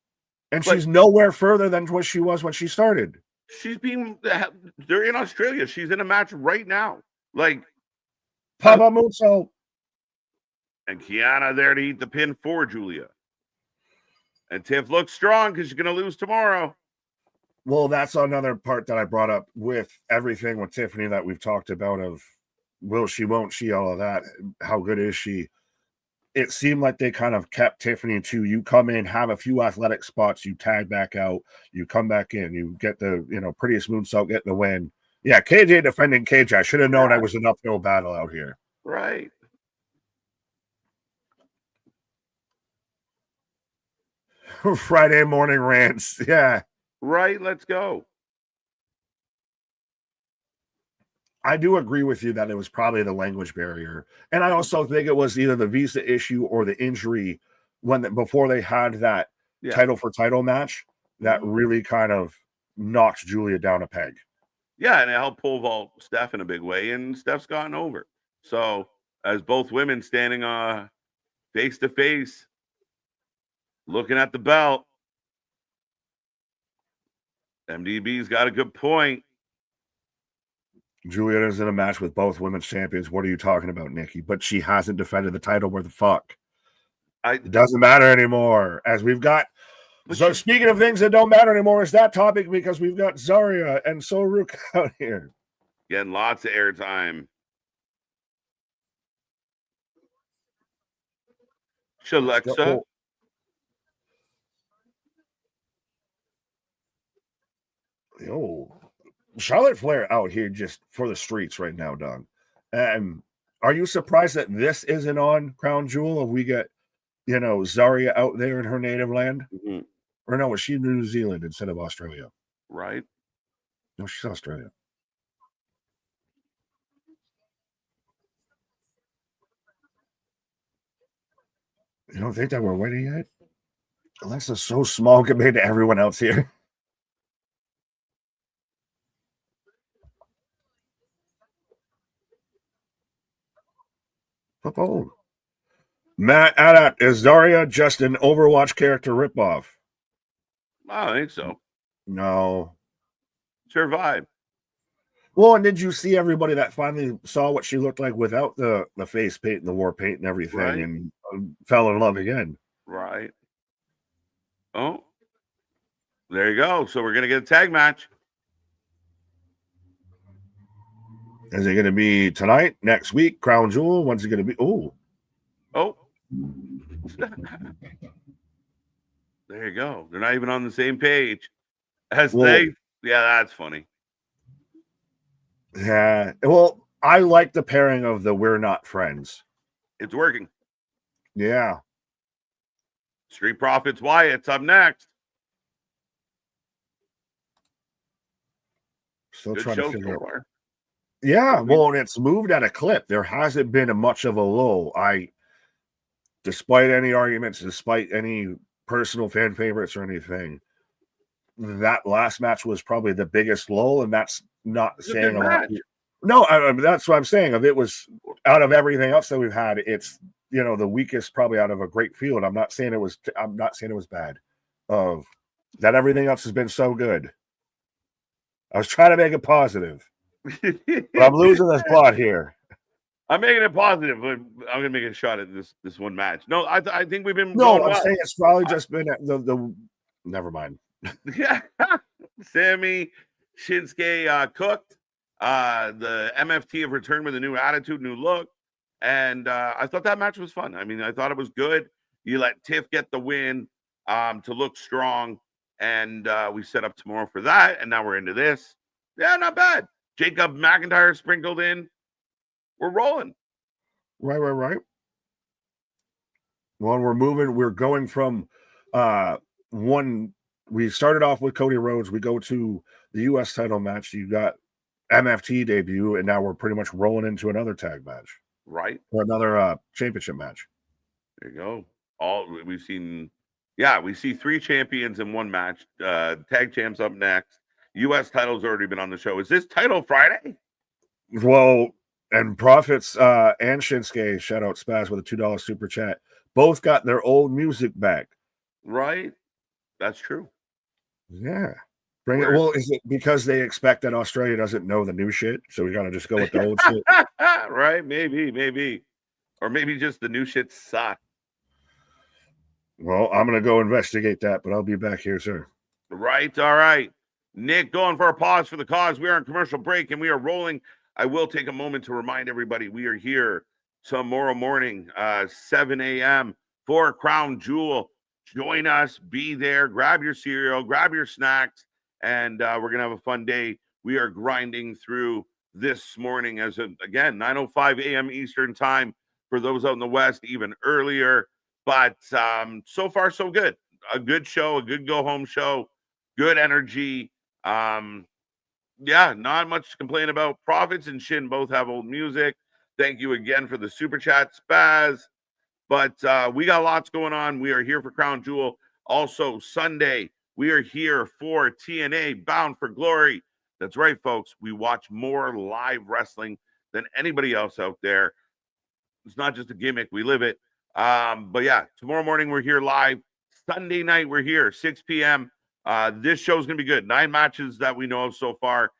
[SPEAKER 2] And she's nowhere further than what she was when she started.
[SPEAKER 1] They're in Australia. She's in a match right now. Like,
[SPEAKER 2] Papa Musso.
[SPEAKER 1] And Kiana there to eat the pin for Julia. And Tiff looks strong because she's going to lose tomorrow.
[SPEAKER 2] Well, that's another part that I brought up with everything with Tiffany that we've talked about of will she, won't she, all of that. How good is she? It seemed like they kind of kept Tiffany to you come in, have a few athletic spots, you tag back out, you come back in, you get the, prettiest moonsault, get the win. Yeah, KJ defending KJ. I should have known I was an uphill battle out here.
[SPEAKER 1] Right.
[SPEAKER 2] Friday morning rants. Yeah.
[SPEAKER 1] Right. Let's go.
[SPEAKER 2] I do agree with you that it was probably the language barrier. And I also think it was either the visa issue or the injury before they had that title for title match that really kind of knocked Julia down a peg.
[SPEAKER 1] Yeah, and it helped pole vault Steph in a big way, and Steph's gotten over. So as both women standing face to face, Looking at the belt. MDB's got a good point.
[SPEAKER 2] Juliet is in a match with both women's champions. What are you talking about, Nikki? But she hasn't defended the title. Where the fuck? It doesn't matter anymore. As we've got. So speaking of things that don't matter anymore, it's that topic because we've got Zarya and Soruk out here.
[SPEAKER 1] Getting lots of airtime. Shalexa.
[SPEAKER 2] Oh, Charlotte Flair out here just for the streets right now, dog. And are you surprised that this isn't on Crown Jewel? If we get, Zarya out there in her native land?
[SPEAKER 1] Mm-hmm.
[SPEAKER 2] Or no, was she in New Zealand instead of Australia?
[SPEAKER 1] Right.
[SPEAKER 2] No, she's Australia. You don't think that we're winning yet? Alexa's so small compared to everyone else here. Oh. Matt Adat, is Zarya just an Overwatch character ripoff?
[SPEAKER 1] I don't think so.
[SPEAKER 2] No.
[SPEAKER 1] It's her vibe.
[SPEAKER 2] Well, and did you see everybody that finally saw what she looked like without the face paint and the war paint and everything, right, and fell in love again?
[SPEAKER 1] Right. Oh, there you go. So we're going to get a tag match.
[SPEAKER 2] Is it going to be tonight, next week, Crown Jewel? When's it going to be? Oh.
[SPEAKER 1] There you go. They're not even on the same page as they. Yeah, that's funny.
[SPEAKER 2] Yeah. Well, I like the pairing of the We're Not Friends.
[SPEAKER 1] It's working.
[SPEAKER 2] Yeah.
[SPEAKER 1] Street Profits Wyatt's up next.
[SPEAKER 2] Still trying to figure out. Yeah, well, and it's moved at a clip. There hasn't been much of a lull. Despite any arguments, despite any personal fan favorites or anything, that last match was probably the biggest lull, and that's not saying a lot. No, that's what I'm saying. If it was out of everything else that we've had, it's the weakest probably out of a great field. I'm not saying it was bad. That everything else has been so good. I was trying to make it positive. But I'm losing this plot here.
[SPEAKER 1] I'm making it positive, but I'm gonna make a shot at this one match. No, I think we've been.
[SPEAKER 2] No, I'm saying it's probably just been the. Never mind.
[SPEAKER 1] Yeah, Sammy Shinsuke cooked. The MFT have returned with a new attitude, new look, and I thought that match was fun. I mean, I thought it was good. You let Tiff get the win to look strong, and we set up tomorrow for that. And now we're into this. Yeah, not bad. Jacob McIntyre sprinkled in. We're rolling.
[SPEAKER 2] Right. Well, we're moving. We're going from one. We started off with Cody Rhodes. We go to the U.S. title match. You got MFT debut, and now we're pretty much rolling into another tag match.
[SPEAKER 1] Right.
[SPEAKER 2] Or another championship match.
[SPEAKER 1] There you go. We see 3 champions in one match. Tag champs up next. U.S. title's already been on the show. Is this Title Friday?
[SPEAKER 2] Well, and Profits and Shinsuke, shout out Spaz with a $2 super chat, both got their old music back.
[SPEAKER 1] Right. That's true.
[SPEAKER 2] Yeah. Bring it. Well, is it because they expect that Australia doesn't know the new shit? So we got to just go with the old shit?
[SPEAKER 1] Right. Maybe. Or maybe just the new shit sucks.
[SPEAKER 2] Well, I'm going to go investigate that, but I'll be back here, sir.
[SPEAKER 1] Right. All right. Nick, going for a pause for the cause. We are on commercial break and we are rolling. I will take a moment to remind everybody we are here tomorrow morning, 7 a.m. for Crown Jewel. Join us. Be there. Grab your cereal. Grab your snacks. And we're going to have a fun day. We are grinding through this morning again, 9:05 a.m. Eastern time for those out in the West, even earlier. But so far, so good. A good show, a good go-home show, good energy. Yeah, not much to complain about. Profits and Shin both have old music. Thank you again for the super chat, Spaz. But we got lots going on. We are here for Crown Jewel. Also, Sunday, we are here for TNA Bound for Glory. That's right, folks. We watch more live wrestling than anybody else out there. It's not just a gimmick. We live it. But yeah, tomorrow morning, we're here live, Sunday night, we're here, 6 p.m. This show's going to be good. 9 matches that we know of so far,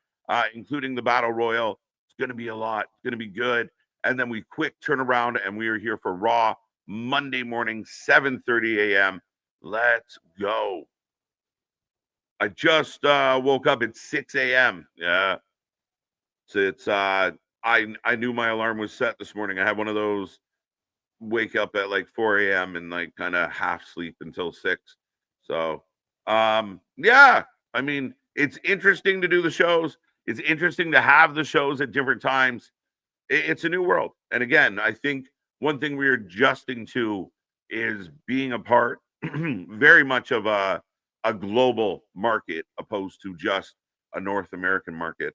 [SPEAKER 1] including the Battle Royal. It's going to be a lot. It's going to be good. And then we quick turn around, and we are here for Raw Monday morning, 7:30 a.m. Let's go. I just woke up at 6 a.m. Yeah. So it's I knew my alarm was set this morning. I had one of those wake up at like 4 a.m. and like kind of half sleep until 6. So yeah, I mean, it's interesting to do the shows. It's interesting to have the shows at different times. It's a new world. And again, I think one thing we're adjusting to is being a part very much of a global market opposed to just a North American market.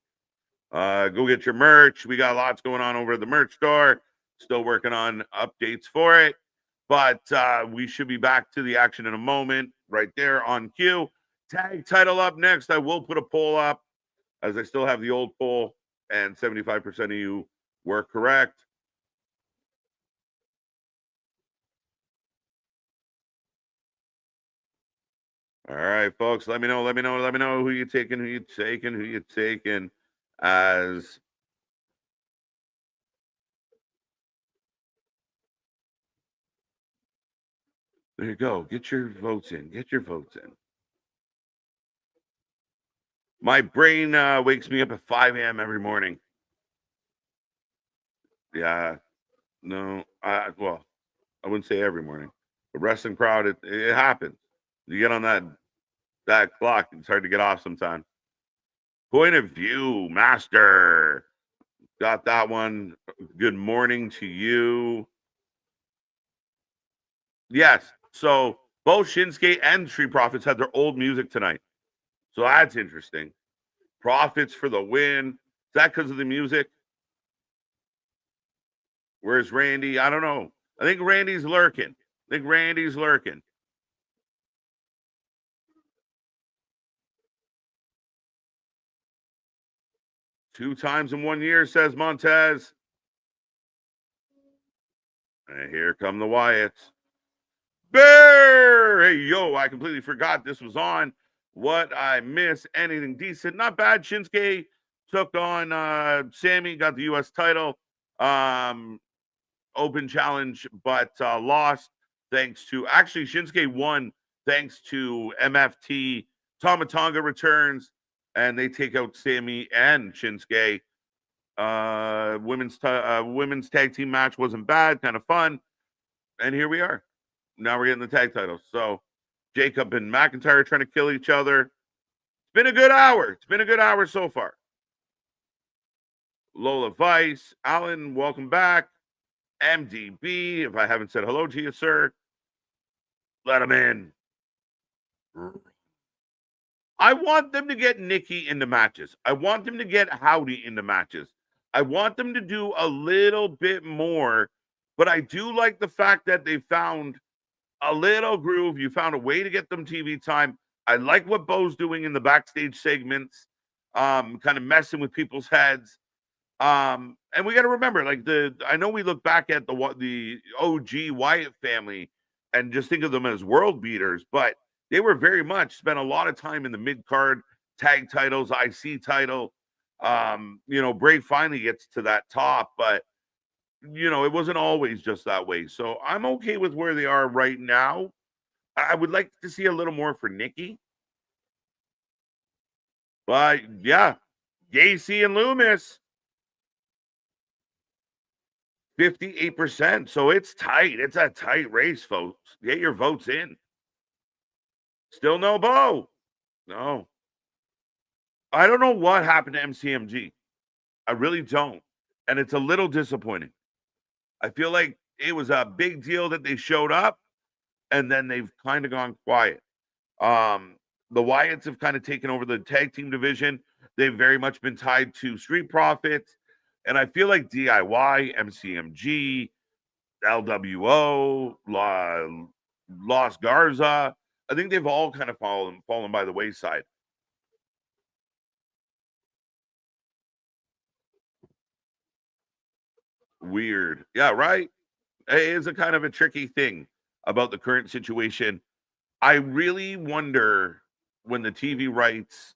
[SPEAKER 1] Go get your merch. We got lots going on over at the merch store. Still working on updates for it. But we should be back to the action in a moment right there on cue. Tag title up next. I will put a poll up as I still have the old poll, and 75% of you were correct. All right, folks, let me know who you're taking as there you go. Get your votes in. My brain wakes me up at 5 a.m. every morning. Yeah, no, I wouldn't say every morning. The wrestling crowd, it happens. You get on that clock, it's hard to get off sometimes. Point of view, master. Got that one. Good morning to you. Yes. So both Shinsuke and Street Profits had their old music tonight. So that's interesting. Profits for the win. Is that because of the music? Where's Randy? I don't know. I think Randy's lurking. 2 times in 1 year, says Montez. And here come the Wyatts. Bear! Hey, yo, I completely forgot this was on. What I miss? Anything decent? Not bad. Shinsuke took on Sammy, got the U.S. title. Open challenge, but lost thanks to Shinsuke won thanks to MFT. Tomatonga returns and they take out Sammy and Shinsuke. Women's tag team match wasn't bad, kind of fun, and here we are. Now we're getting the tag titles. So Jacob and McIntyre trying to kill each other. It's been a good hour so far. Lola Vice, Alan, welcome back. MDB, if I haven't said hello to you, sir, let him in. I want them to get Nikki into matches. I want them to get Howdy into matches. I want them to do a little bit more, but I do like the fact that they found a little groove. You found a way to get them TV time. I like what Bo's doing in the backstage segments, kind of messing with people's heads. And we got to remember, I know we look back at the OG Wyatt family and just think of them as world beaters, but they were very much spent a lot of time in the mid card tag titles, IC title. Bray finally gets to that top, but it wasn't always just that way. So I'm okay with where they are right now. I would like to see a little more for Nikki. But yeah, Gacy and Loomis. 58%. So it's tight. It's a tight race, folks. Get your votes in. Still no Bo. No. I don't know what happened to MCMG. I really don't. And it's a little disappointing. I feel like it was a big deal that they showed up and then they've kind of gone quiet. The Wyatts have kind of taken over the tag team division. They've very much been tied to Street Profits. And I feel like DIY, MCMG, LWO, Los Garza, I think they've all kind of fallen by the wayside. Weird. Yeah, right? It is a kind of a tricky thing about the current situation. I really wonder when the TV rights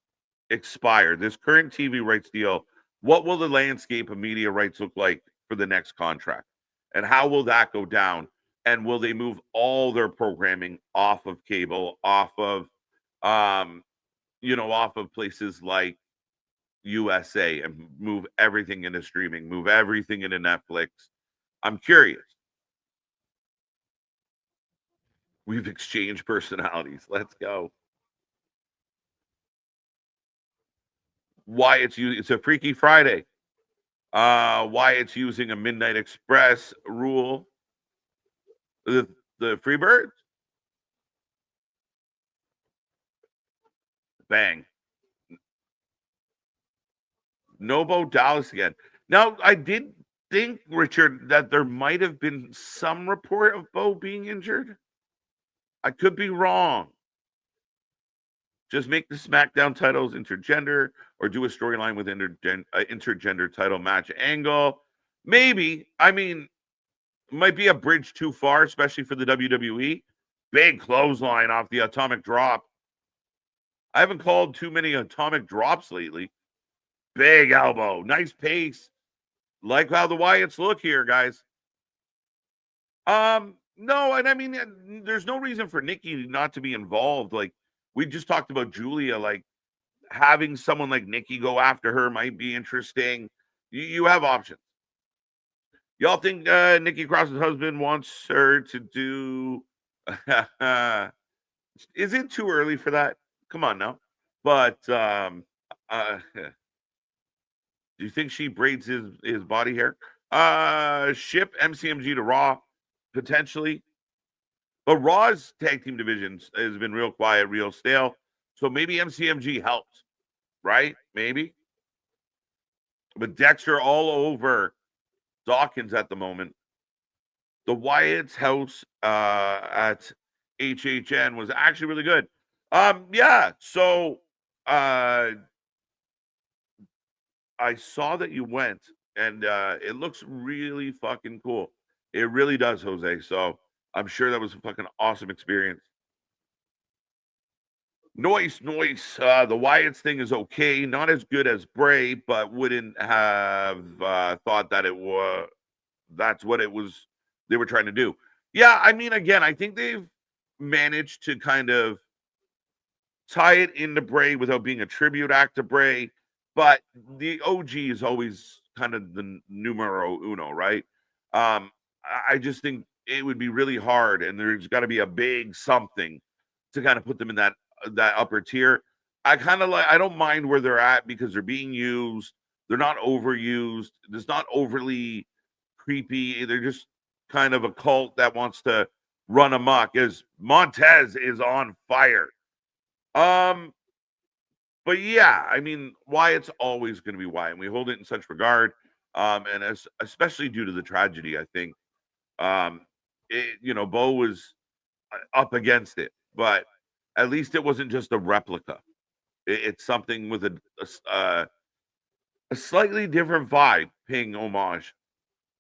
[SPEAKER 1] expire, this current TV rights deal, what will the landscape of media rights look like for the next contract? And how will that go down? And will they move all their programming off of cable, off of off of places like USA and move everything into streaming, move everything into Netflix? I'm curious. We've exchanged personalities. Let's go. Why it's a Freaky Friday. Why it's using a Midnight Express rule. The Freebirds. Bang. Nobo Dallas again. Now, I did think, Richard, that there might have been some report of Bo being injured. I could be wrong. Just make the SmackDown titles intergender or do a storyline with intergender title match angle. Maybe. I mean, might be a bridge too far, especially for the WWE. Big clothesline off the atomic drop. I haven't called too many atomic drops lately. Big elbow. Nice pace. Like how the Wyatts look here, guys. No, and I mean, there's no reason for Nikki not to be involved. Like, we just talked about Julia. Like, having someone like Nikki go after her might be interesting. You have options. Y'all think Nikki Cross's husband wants her to do? Is it too early for that? Come on now. But do you think she braids his body hair? Ship MCMG to Raw potentially, but Raw's tag team divisions has been real quiet, real stale. So maybe MCMG helps, right? Maybe. But Dexter all over Dawkins at the moment. The Wyatt's house at HHN was actually really good. Yeah. So I saw that you went, and it looks really fucking cool. It really does, Jose. So I'm sure that was a fucking awesome experience. Noise. The Wyatt's thing is okay, not as good as Bray, but wouldn't have thought that it was. That's what it was. They were trying to do. Yeah, I mean, again, I think they've managed to kind of tie it into Bray without being a tribute act to Bray. But the OG is always kind of the numero uno, right? I just think it would be really hard, and there's got to be a big something to kind of put them in that upper tier. I kind of like. I don't mind where they're at because they're being used. They're not overused. It's not overly creepy. They're just kind of a cult that wants to run amok. As Montez is on fire. But yeah, I mean, Wyatt's always going to be Wyatt, and we hold it in such regard. And especially due to the tragedy, I think. Bo was up against it, but at least it wasn't just a replica. It's something with a slightly different vibe, paying homage.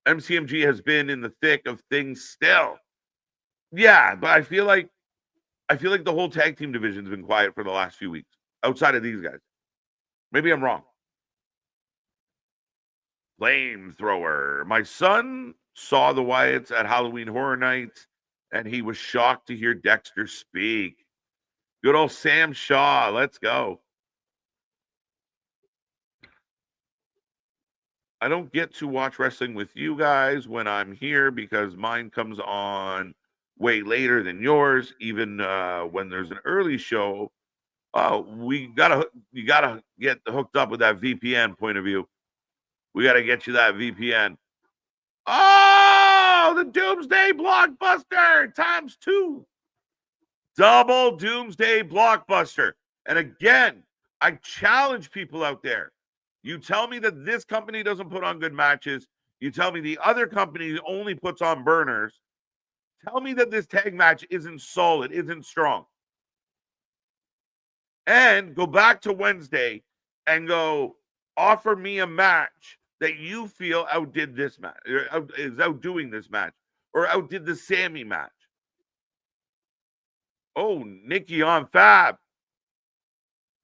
[SPEAKER 1] MCMG has been in the thick of things still. Yeah, but I feel like the whole tag team division's been quiet for the last few weeks, outside of these guys. Maybe I'm wrong. Flamethrower. My son saw the Wyatts at Halloween Horror Nights, and he was shocked to hear Dexter speak. Good old Sam Shaw. Let's go. I don't get to watch wrestling with you guys when I'm here because mine comes on way later than yours. Even when there's an early show, you gotta get hooked up with that VPN point of view. We gotta get you that VPN. Oh, the Doomsday Blockbuster times 2. Double Doomsday Blockbuster. And again, I challenge people out there. You tell me that this company doesn't put on good matches. You tell me the other company only puts on burners. Tell me that this tag match isn't solid, isn't strong. And go back to Wednesday and go offer me a match that you feel outdid this match, is outdoing this match, or outdid the Sammy match. Oh, Nikki on Fab.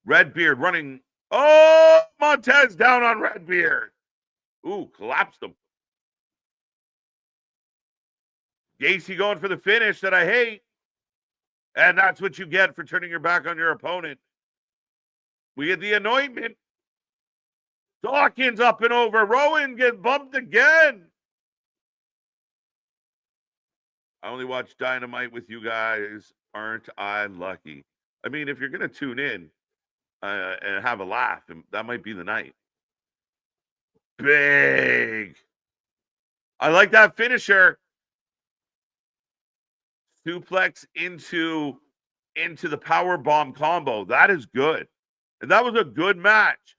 [SPEAKER 1] Redbeard running. Oh, Montez down on Redbeard. Ooh, collapsed him. Gacy going for the finish that I hate. And that's what you get for turning your back on your opponent. We get the anointment. Dawkins up and over. Rowan gets bumped again. I only watch Dynamite with you guys. Aren't I lucky? I mean, if you're going to tune in and have a laugh, that might be the night. Big. I like that finisher. Suplex into the power bomb combo. That is good. And that was a good match.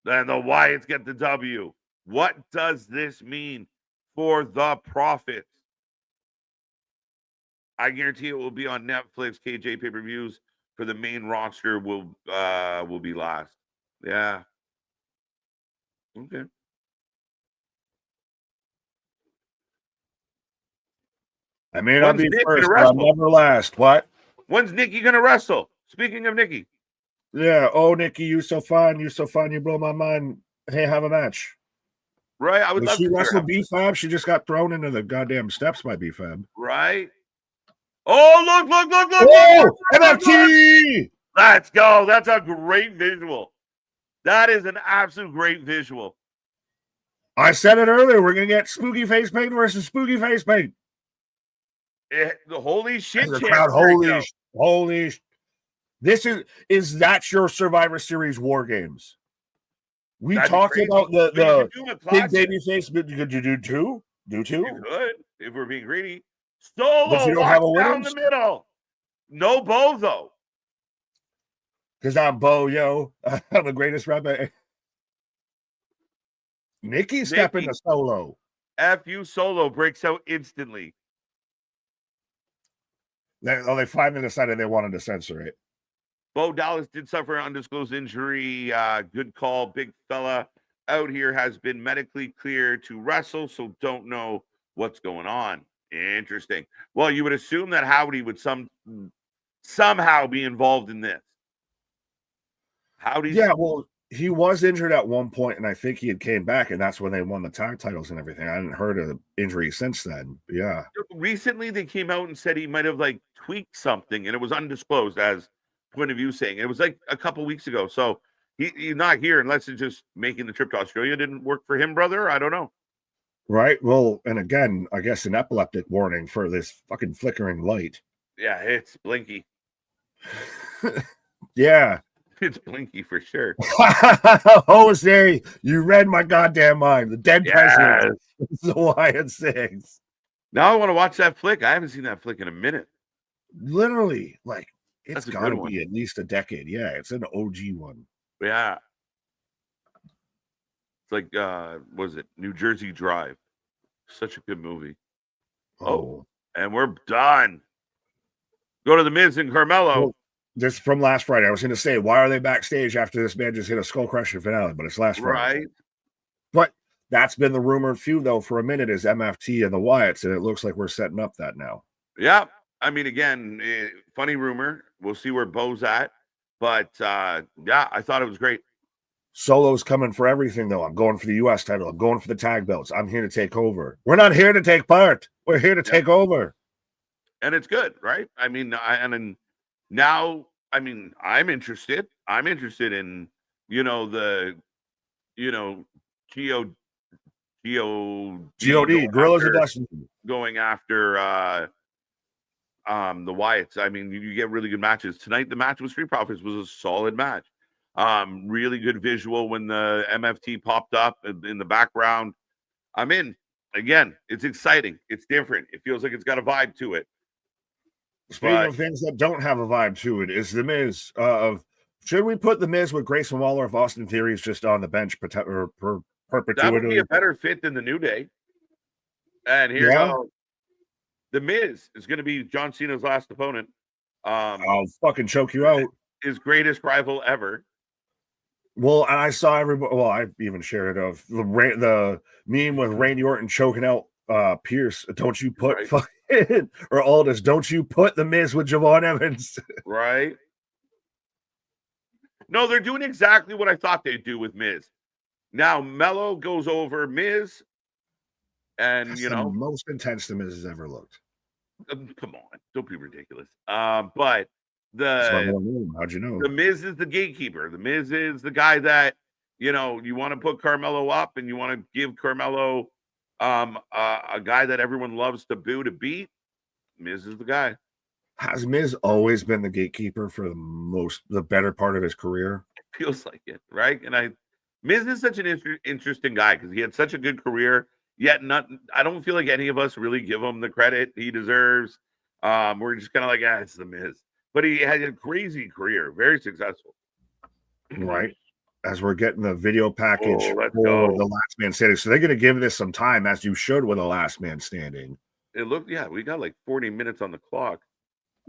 [SPEAKER 1] Then the Wyatts get the W. What does this mean for the Profits? I guarantee it will be on Netflix. KJ pay-per-views for the main roster will be last. Yeah. Okay.
[SPEAKER 2] I may not be first, but I'm never last. What?
[SPEAKER 1] When's Nikki gonna wrestle? Speaking of Nikki.
[SPEAKER 2] Yeah. Oh, Nikki, you so fine. You so fine. You blow my mind. Hey, have a match.
[SPEAKER 1] Right. I would love
[SPEAKER 2] to
[SPEAKER 1] see
[SPEAKER 2] wrestle B-Fab. She just got thrown into the goddamn steps by B-Fab.
[SPEAKER 1] Right. Oh, look.
[SPEAKER 2] Oh, MFT.
[SPEAKER 1] Let's go. That's a great visual. That is an absolute great visual.
[SPEAKER 2] I said it earlier. We're going to get Spooky Face Paint versus Spooky Face Paint.
[SPEAKER 1] The holy shit.
[SPEAKER 2] The crowd, holy. This is that your Survivor Series War Games? We talked about the big baby face, but could you do two? Do two?
[SPEAKER 1] You could, if we're being greedy. Solo,
[SPEAKER 2] but you don't have a
[SPEAKER 1] down the middle. No Bo, though.
[SPEAKER 2] Because I'm Bo, yo. I'm the greatest rapper. Nikki step into Solo.
[SPEAKER 1] FU Solo breaks out instantly.
[SPEAKER 2] They finally decided they wanted to censor it.
[SPEAKER 1] Bo Dallas did suffer an undisclosed injury. Good call. Big fella out here has been medically cleared to wrestle, so don't know what's going on. Interesting. Well, you would assume that Howdy would somehow be involved in this. Howdy's...
[SPEAKER 2] Yeah, well, he was injured at one point, and I think he had came back, and that's when they won the tag titles and everything. I hadn't heard of the injury since then. Yeah.
[SPEAKER 1] Recently, they came out and said he might have tweaked something, and it was undisclosed as point of view saying. It was a couple weeks ago. So he's not here unless it's just making the trip to Australia didn't work for him, brother. I don't know.
[SPEAKER 2] Right. Well, and again, I guess an epileptic warning for this fucking flickering light.
[SPEAKER 1] Yeah, it's blinky.
[SPEAKER 2] Yeah.
[SPEAKER 1] It's blinky for sure.
[SPEAKER 2] Jose, you read my goddamn mind. The dead president is the Wyatt 6.
[SPEAKER 1] Now I want to watch that flick. I haven't seen that flick in a minute.
[SPEAKER 2] Literally, it's got to be at least a decade. Yeah, it's an OG one.
[SPEAKER 1] Yeah. It's was it New Jersey Drive? Such a good movie. Oh, and we're done. Go to the Miz and Carmelo.
[SPEAKER 2] Well, this from last Friday. I was going to say, why are they backstage after this man just hit a skull crushing finale? But it's last Friday.
[SPEAKER 1] Right.
[SPEAKER 2] But that's been the rumored feud, though, for a minute is MFT and the Wyatts, and it looks like we're setting up that now.
[SPEAKER 1] Yeah. I mean, again, funny rumor. We'll see where Bo's at. But, yeah, I thought it was great.
[SPEAKER 2] Solo's coming for everything, though. I'm going for the U.S. title. I'm going for the tag belts. I'm here to take over. We're not here to take part. We're here to take over.
[SPEAKER 1] And it's good, right? I mean, now, I mean, I'm interested. I'm interested in, the, God,
[SPEAKER 2] Gorillas of Destiny,
[SPEAKER 1] going after the Wyatts. I mean, you get really good matches tonight. The match with Street Profits was a solid match. Really good visual when the MFT popped up in the background. I'm in. Again, it's exciting. It's different. It feels like it's got a vibe to it.
[SPEAKER 2] Speaking of things that don't have a vibe to it, is the Miz. Should we put the Miz with Grayson Waller if Austin Theory is just on the bench perpetuity?
[SPEAKER 1] That would be a better fit than the New Day. And here goes. The Miz is going to be John Cena's last opponent.
[SPEAKER 2] I'll fucking choke you out.
[SPEAKER 1] His greatest rival ever.
[SPEAKER 2] Well, and I saw everybody. Well, I even shared it of the meme with Randy Orton choking out Pierce, don't you put fucking or Aldis, don't you put the Miz with Javon Evans?
[SPEAKER 1] Right? No, they're doing exactly what I thought they'd do with Miz. Now Mello goes over Miz, and
[SPEAKER 2] That's
[SPEAKER 1] you
[SPEAKER 2] the
[SPEAKER 1] know,
[SPEAKER 2] most intense the Miz has ever looked.
[SPEAKER 1] come on, don't be ridiculous. But
[SPEAKER 2] That's my
[SPEAKER 1] the
[SPEAKER 2] name. How'd you know?
[SPEAKER 1] The Miz is the gatekeeper. The Miz is the guy that, you know, you want to put Carmelo up and you want to give Carmelo a guy that everyone loves to boo to beat. Miz is the guy.
[SPEAKER 2] Has Miz always been the gatekeeper for the better part of his career?
[SPEAKER 1] It feels like it, right? And Miz is such an interesting guy because he had such a good career, yet I don't feel like any of us really give him the credit he deserves. We're just kind of like, it's the Miz. But he had a crazy career, very successful.
[SPEAKER 2] Right. As we're getting the video package
[SPEAKER 1] Oh, let's
[SPEAKER 2] for
[SPEAKER 1] go.
[SPEAKER 2] the Last Man Standing. So they're going to give this some time, as you should with a Last Man Standing.
[SPEAKER 1] It looked, we got like 40 minutes on the clock.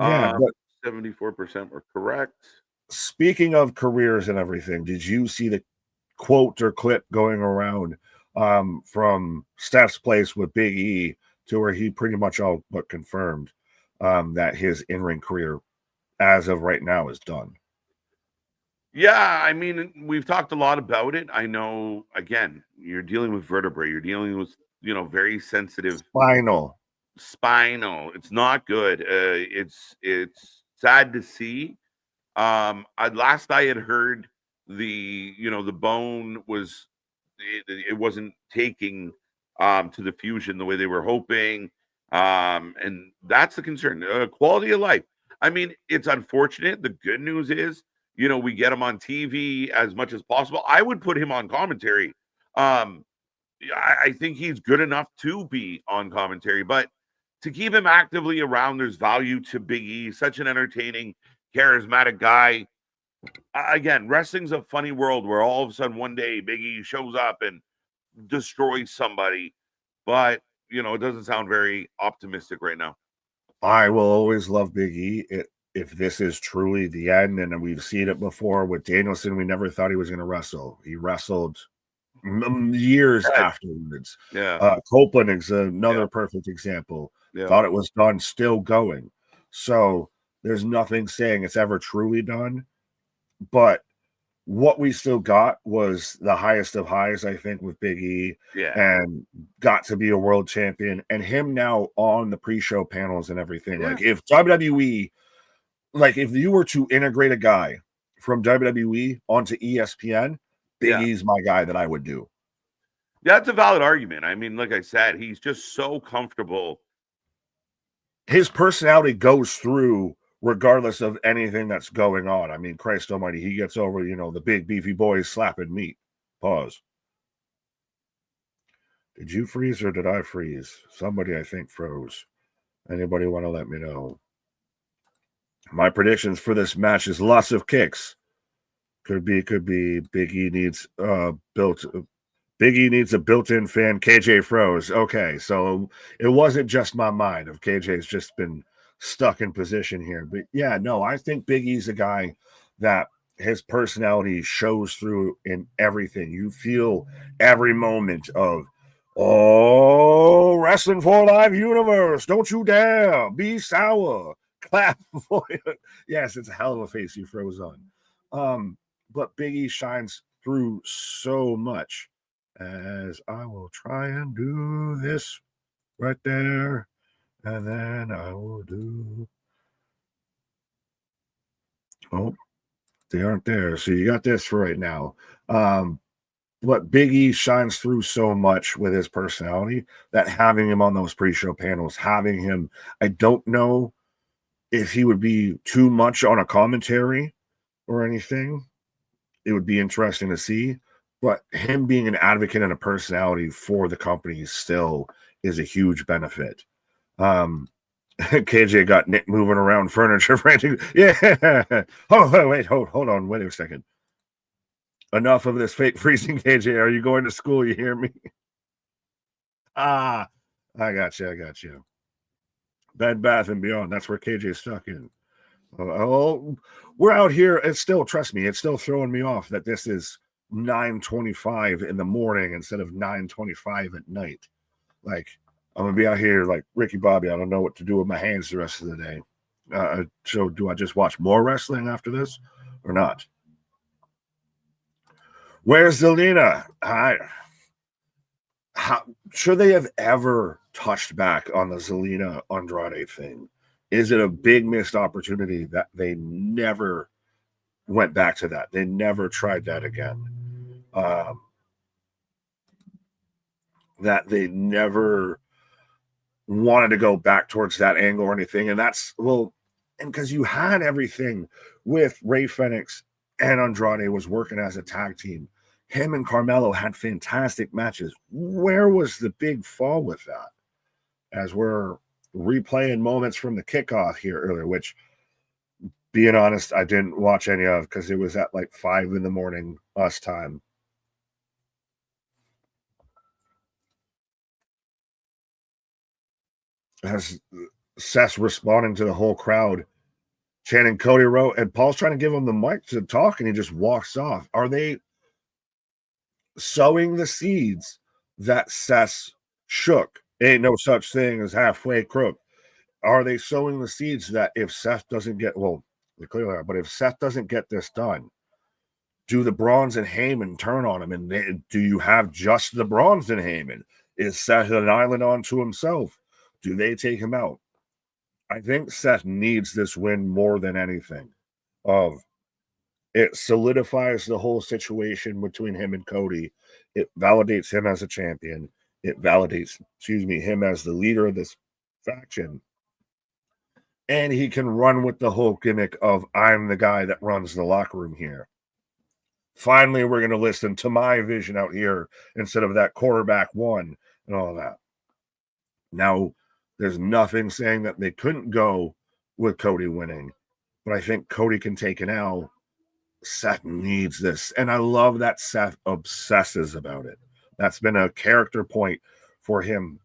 [SPEAKER 2] Yeah, but
[SPEAKER 1] 74% were correct.
[SPEAKER 2] Speaking of careers and everything, did you see the quote or clip going around from Steph's place with Big E to where he pretty much all but confirmed that his in-ring career as of right now is done?
[SPEAKER 1] Yeah, I mean, we've talked a lot about it. I know, again, you're dealing with vertebrae. You're dealing with, very sensitive
[SPEAKER 2] spinal.
[SPEAKER 1] It's not good. It's sad to see. Last I had heard, the bone was it wasn't taking to the fusion the way they were hoping, and that's the concern. Quality of life. I mean, it's unfortunate. The good news is, we get him on TV as much as possible. I would put him on commentary. I think he's good enough to be on commentary, but to keep him actively around, there's value to Big E. Such an entertaining, charismatic guy. Again, wrestling's a funny world where all of a sudden one day Big E shows up and destroys somebody, but it doesn't sound very optimistic right now.
[SPEAKER 2] I will always love Big E if this is truly the end, and we've seen it before with Danielson. We never thought he was going to wrestle. He wrestled years afterwards.
[SPEAKER 1] Yeah.
[SPEAKER 2] Copeland is another perfect example.
[SPEAKER 1] Yeah.
[SPEAKER 2] Thought it was done, still going. So there's nothing saying it's ever truly done. But what we still got was the highest of highs, I think, with Big E.
[SPEAKER 1] Yeah.
[SPEAKER 2] And got to be a world champion. And him now on the pre-show panels and everything.
[SPEAKER 1] Yeah.
[SPEAKER 2] Like, if WWE, if you were to integrate a guy from WWE onto ESPN, Big E's my guy that I would do.
[SPEAKER 1] Yeah, that's a valid argument. I mean, like I said, he's just so comfortable.
[SPEAKER 2] His personality goes through regardless of anything that's going on. I mean, Christ almighty, he gets over, the big beefy boys slapping meat. Pause. Did you freeze or did I freeze? Somebody, I think, froze. Anybody want to let me know? My predictions for this match is lots of kicks. Could be. Big E needs Big E needs a built-in fan. KJ froze. Okay, so it wasn't just my mind of KJ's just been stuck in position here. But yeah, no, I think Big E's a guy that his personality shows through in everything. You feel every moment of, Wrestling for Live Universe. Don't you dare be sour. Clap for you. Yes, it's a hell of a face you froze on. But Big E shines through so much. As I will try and do this right there, and then I will do. Oh, they aren't there. So you got this for right now. But Big E shines through so much with his personality that having him on those pre-show panels, having him, I don't know if he would be too much on a commentary or anything. It would be interesting to see. But him being an advocate and a personality for the company still is a huge benefit. KJ got Nick moving around furniture frantically. Yeah. Oh, wait, hold on. Wait a second. Enough of this fake freezing, KJ. Are you going to school? You hear me? I got you. Bed Bath and Beyond. That's where KJ's stuck in. We're out here. It's still, trust me, it's still throwing me off that this is 9:25 in the morning instead of 9:25 at night. Like, I'm gonna be out here like Ricky Bobby. I don't know what to do with my hands the rest of the day. So do I just watch more wrestling after this or not? Where's Zelina? Should they have ever touched back on the Zelina Andrade thing? Is it a big missed opportunity that they never went back to that? They never tried that again. That they never wanted to go back towards that angle or anything. And that's, well, and because you had everything with Rey Fenix and Andrade was working as a tag team. Him and Carmelo had fantastic matches. Where was the big fall with that? As we're replaying moments from the kickoff here earlier, which, being honest, I didn't watch any of because it was at like 5 a.m. us time. As Seth's responding to the whole crowd, chanting Cody Rhodes, and Paul's trying to give him the mic to talk, and he just walks off. Are they sowing the seeds that Seth shook? Ain't no such thing as halfway crook. Are they sowing the seeds that if Seth doesn't get, well, they clearly are, but if Seth doesn't get this done, do the Bronze and Heyman turn on him? And do you have just the Bronze and Heyman? Is Seth an island unto himself? Do they take him out? I think Seth needs this win more than anything. It solidifies the whole situation between him and Cody. It validates him as a champion. It validates, him as the leader of this faction. And he can run with the whole gimmick of I'm the guy that runs the locker room here. Finally, we're going to listen to my vision out here instead of that quarterback one and all that. Now, there's nothing saying that they couldn't go with Cody winning, but I think Cody can take an L. Seth needs this. And I love that Seth obsesses about it. That's been a character point for him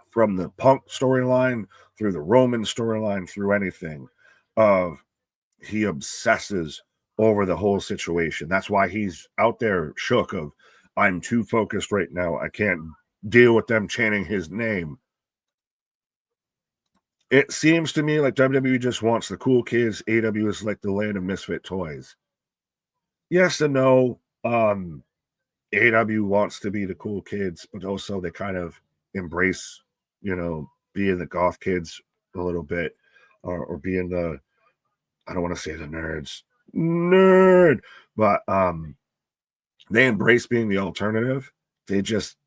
[SPEAKER 2] from the Punk storyline through the Roman storyline, through anything. He obsesses over the whole situation. That's why he's out there shook of, I'm too focused right now. I can't deal with them chanting his name. It seems to me like WWE just wants the cool kids. AEW is like the land of misfit toys. Yes and no. AEW wants to be the cool kids, but also they kind of embrace, being the goth kids a little bit, or being the, I don't want to say the nerd, but they embrace being the alternative. They just,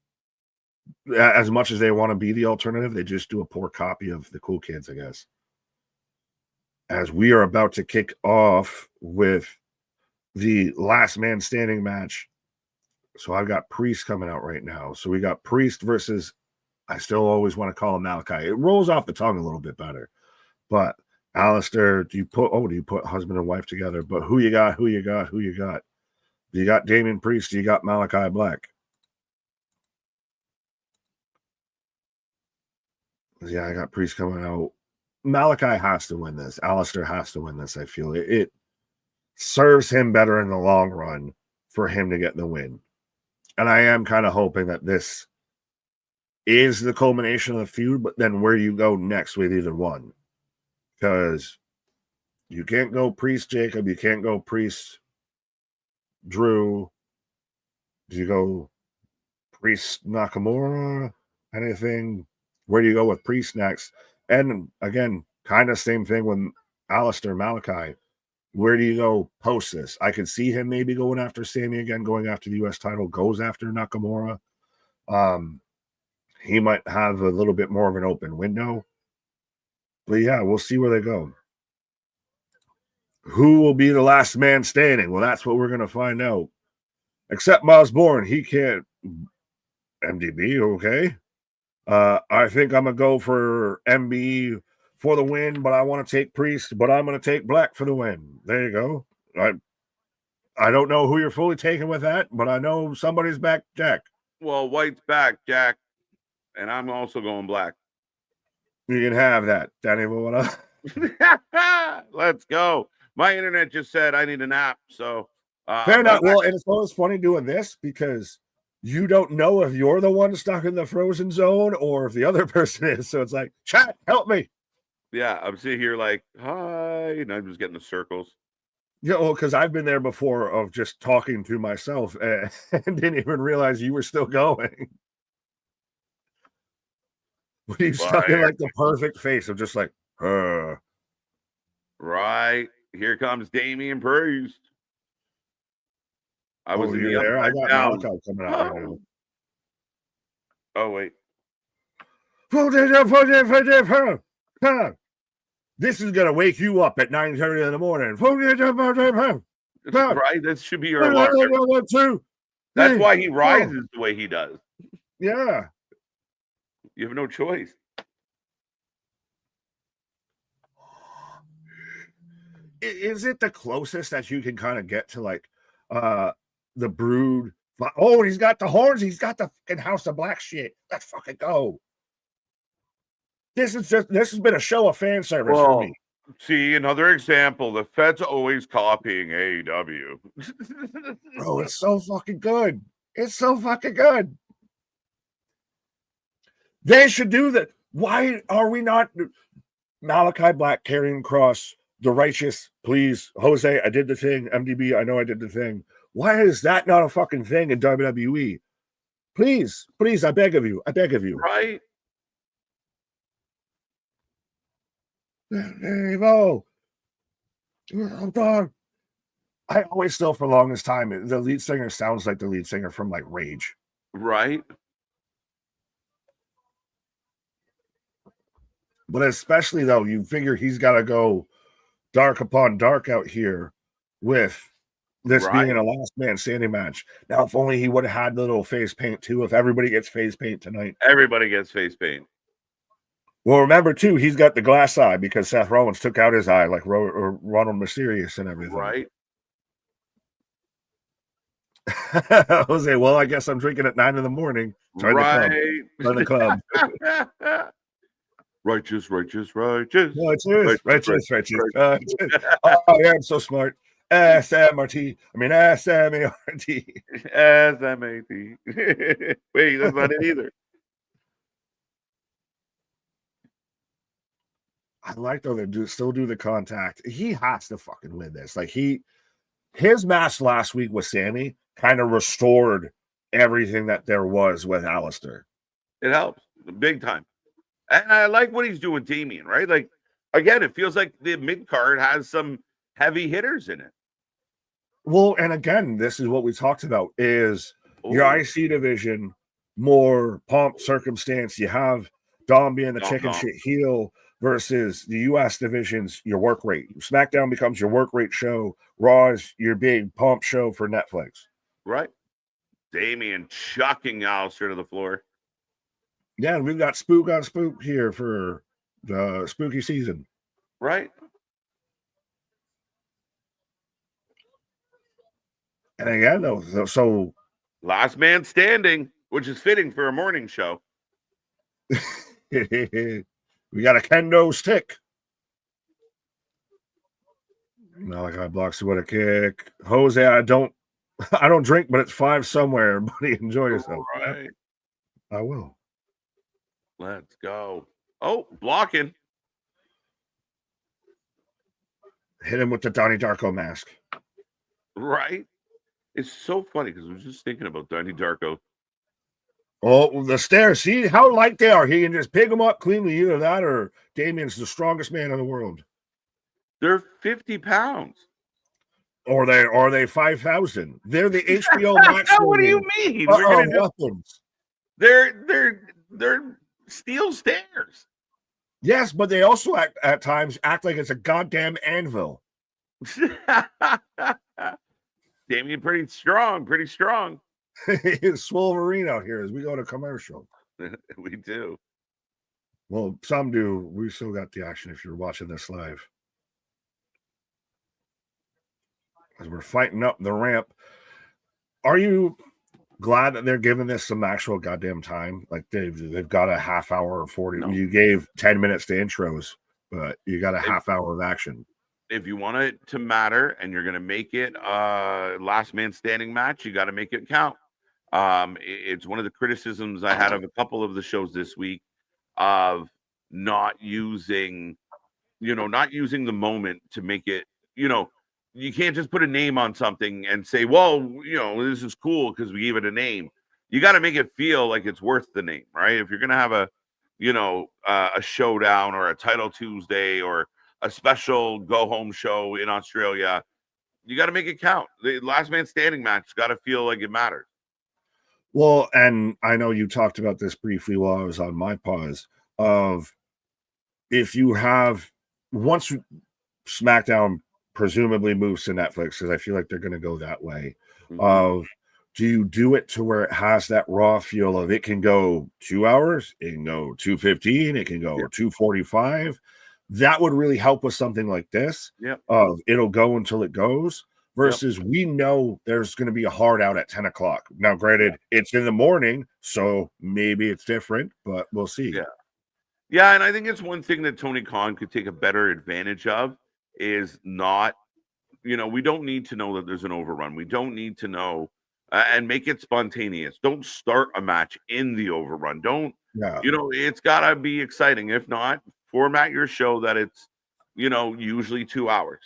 [SPEAKER 2] as much as they want to be the alternative, they just do a poor copy of the cool kids, I guess. As we are about to kick off with the last man standing match. So I've got Priest coming out right now. So we got Priest versus, I still always want to call him Malachi. It rolls off the tongue a little bit better. But Alistair, do you put husband and wife together? But who you got? Do you got Damian Priest? Do you got Malachi Black? Yeah, I got Priest coming out. Malachi has to win this. Alistair has to win this, I feel. It serves him better in the long run for him to get the win. And I am kind of hoping that this is the culmination of the feud, but then where you go next with either one. Because you can't go Priest Jacob, you can't go Priest Drew. Do you go Priest Nakamura? Anything? Where do you go with Priest next? And again, kind of same thing with Alistair Malachi. Where do you go post this? I could see him maybe going after Sammy again, going after the U.S. title, goes after Nakamura. He might have a little bit more of an open window. But yeah, we'll see where they go. Who will be the last man standing? Well, that's what we're going to find out. Except Miles Bourne, he can't. MDB, okay. I think I'm going to go for MB for the win, but I want to take Priest, but I'm going to take Black for the win. There you go. I don't know who you're fully taking with that, but I know somebody's back, Jack.
[SPEAKER 1] Well, White's back, Jack, and I'm also going Black.
[SPEAKER 2] You can have that, Danny.
[SPEAKER 1] Let's go. My internet just said I need a nap, so
[SPEAKER 2] fair enough. Well, and it's always funny doing this because you don't know if you're the one stuck in the frozen zone or if the other person is. So it's like, chat, help me.
[SPEAKER 1] Yeah, I'm sitting here like, hi, and I'm just getting the circles.
[SPEAKER 2] Yeah, well, because I've been there before of just talking to myself and didn't even realize you were still going. But you stuck in like the perfect face of just like,
[SPEAKER 1] Right. Here comes Damian Priest. I was in the
[SPEAKER 2] there. I
[SPEAKER 1] upside
[SPEAKER 2] got
[SPEAKER 1] down.
[SPEAKER 2] Malachi coming out right now.
[SPEAKER 1] Oh, wait.
[SPEAKER 2] This is gonna wake you up at 9:30 in the morning.
[SPEAKER 1] Right? That should be your alarm. That's why he rises the way he does.
[SPEAKER 2] Yeah.
[SPEAKER 1] You have no choice.
[SPEAKER 2] Is it the closest that you can kind of get to like the Brood? Oh, he's got the horns. He's got the fucking House of Black shit. Let's fucking go. This has been a show of fan service for me.
[SPEAKER 1] See, another example. The Fed's always copying AEW.
[SPEAKER 2] Bro, it's so fucking good. It's so fucking good. They should do that. Why are we not Malachi Black, Karrion Kross, the Righteous, please, Jose, I did the thing. MDB, I know I did the thing. Why is that not a fucking thing in WWE? Please, I beg of you. I beg of you.
[SPEAKER 1] Right?
[SPEAKER 2] There you go. Oh, God. I always still, for the longest time, the lead singer sounds like the lead singer from like Rage.
[SPEAKER 1] Right?
[SPEAKER 2] But especially though, you figure he's got to go dark upon dark out here with this being a last man standing match. Now, if only he would have had little face paint too. If everybody gets face paint tonight,
[SPEAKER 1] everybody gets face paint.
[SPEAKER 2] Well, remember too, he's got the glass eye because Seth Rollins took out his eye like Ronald Mysterious and everything.
[SPEAKER 1] Right.
[SPEAKER 2] Jose, well, I guess I'm drinking at 9 in the morning. Join the club.
[SPEAKER 1] Righteous.
[SPEAKER 2] Oh, yeah, I'm so smart. SMRT. I mean, SMART.
[SPEAKER 1] SMAT. Wait, that's not it either.
[SPEAKER 2] I like though they still do the contact. He has to fucking win this. Like his match last week with Sammy kind of restored everything that there was with Alistair.
[SPEAKER 1] It helps big time. And I like what he's doing, Damian, right? Like, again, it feels like the mid card has some heavy hitters in it.
[SPEAKER 2] Well, and again, this is what we talked about is your IC division, more pomp circumstance. You have Dom being the chicken shit heel versus the US divisions, your work rate. SmackDown becomes your work rate show. Raw is your big pomp show for Netflix.
[SPEAKER 1] Right. Damian chucking Alistair to the floor.
[SPEAKER 2] Yeah, and we've got spook on spook here for the spooky season.
[SPEAKER 1] Right.
[SPEAKER 2] And again, though, so
[SPEAKER 1] last man standing, which is fitting for a morning show.
[SPEAKER 2] We got a kendo stick. Malachi blocks with a kick. Jose, I don't drink, but it's 5 somewhere. Buddy, enjoy yourself.
[SPEAKER 1] All right.
[SPEAKER 2] I will.
[SPEAKER 1] Let's go. Oh, blocking.
[SPEAKER 2] Hit him with the Donnie Darko mask.
[SPEAKER 1] Right. It's so funny because I was just thinking about Donnie Darko.
[SPEAKER 2] Oh, the stairs. See how light they are. He can just pick them up cleanly. Either that or Damian's the strongest man in the world.
[SPEAKER 1] They're 50 pounds.
[SPEAKER 2] Or they 5,000. They're the HBO Max.
[SPEAKER 1] What do you mean?
[SPEAKER 2] Weapons.
[SPEAKER 1] They're steel stairs.
[SPEAKER 2] Yes, but they also at times act like it's a goddamn anvil.
[SPEAKER 1] Damian, pretty strong.
[SPEAKER 2] It's Swolverine out here as we go to commercial.
[SPEAKER 1] We do.
[SPEAKER 2] Well, some do. We still got the action if you're watching this live. As we're fighting up the ramp. Are you glad that they're giving this some actual goddamn time? Like they've got a half hour or 40. No. You gave 10 minutes to intros, but you got a half hour of action.
[SPEAKER 1] If you want it to matter and you're going to make it a last man standing match, you got to make it count. It's one of the criticisms I had of a couple of the shows this week of not using, not using the moment to make it, you can't just put a name on something and say, well, this is cool because we gave it a name. You got to make it feel like it's worth the name, right? If you're going to have a showdown or a Title Tuesday or a special go home show in Australia, you got to make it count. The last man standing match got to feel like it matters.
[SPEAKER 2] Well, and I know you talked about this briefly while I was on my pause of if you have once SmackDown presumably moves to Netflix, because I feel like they're going to go that way.
[SPEAKER 1] Mhm.
[SPEAKER 2] Do you do it to where it has that raw feel of it can go 2 hours, it can go 2:15, it can go 2:45? That would really help with something like this.
[SPEAKER 1] Yep.
[SPEAKER 2] It'll go until it goes. Versus, we know there's going to be a hard out at 10 o'clock. Now, granted, it's in the morning, so maybe it's different, but we'll see.
[SPEAKER 1] Yeah. Yeah, and I think it's one thing that Tony Khan could take a better advantage of is not, we don't need to know that there's an overrun. We don't need to know and make it spontaneous. Don't start a match in the overrun. Don't,
[SPEAKER 2] Yeah.
[SPEAKER 1] It's got to be exciting. If not, format your show that it's, usually 2 hours.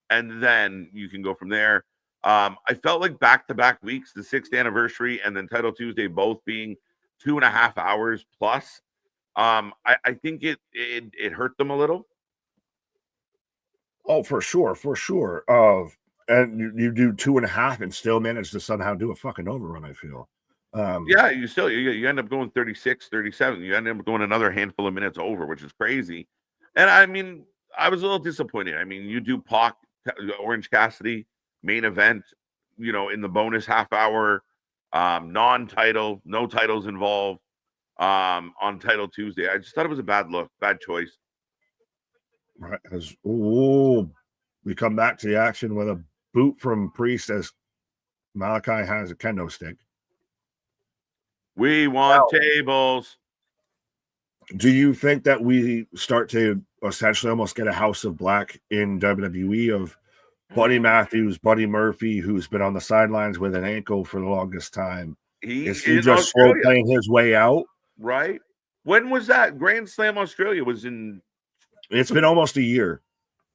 [SPEAKER 1] And then you can go from there. I felt like back-to-back weeks, the 6th anniversary and then Title Tuesday both being 2.5 hours plus. I think it hurt them a little.
[SPEAKER 2] Oh, for sure, for sure. And you do 2.5 and still manage to somehow do a fucking overrun, I feel.
[SPEAKER 1] Yeah, you end up going 36, 37. You end up going another handful of minutes over, which is crazy. And I mean, I was a little disappointed. I mean, you do Pac, Orange Cassidy main event, in the bonus half hour, non-title, no titles involved, on Title Tuesday. I just thought it was a bad look, bad choice.
[SPEAKER 2] Right, as we come back to the action with a boot from Priest as Malachi has a kendo stick.
[SPEAKER 1] We want tables.
[SPEAKER 2] Do you think that we start to essentially almost get a House of Black in WWE of Buddy Matthews, Buddy Murphy, who's been on the sidelines with an ankle for the longest time? Is he just slow playing his way out?
[SPEAKER 1] Right. When was that? Grand Slam Australia was in.
[SPEAKER 2] It's been almost a year.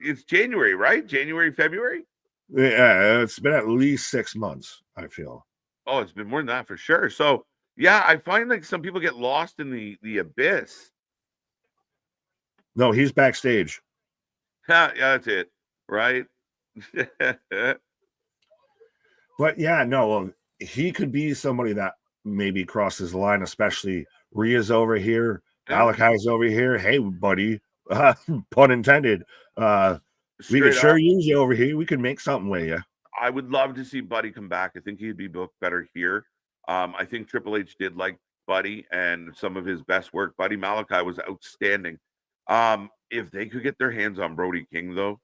[SPEAKER 1] It's January, right? January, February?
[SPEAKER 2] Yeah, it's been at least 6 months, I feel.
[SPEAKER 1] Oh, it's been more than that for sure. So, yeah, I find like some people get lost in the abyss.
[SPEAKER 2] No, he's backstage.
[SPEAKER 1] Yeah, that's it. Right.
[SPEAKER 2] But yeah, no, he could be somebody that maybe crosses the line, especially Rhea's over here, Malachi's over here. Hey, buddy, pun intended. We could sure use you over here. We could make something with you.
[SPEAKER 1] I would love to see Buddy come back. I think he'd be booked better here. I think Triple H did like Buddy and some of his best work. Buddy Malachi was outstanding. If they could get their hands on Brody King, though,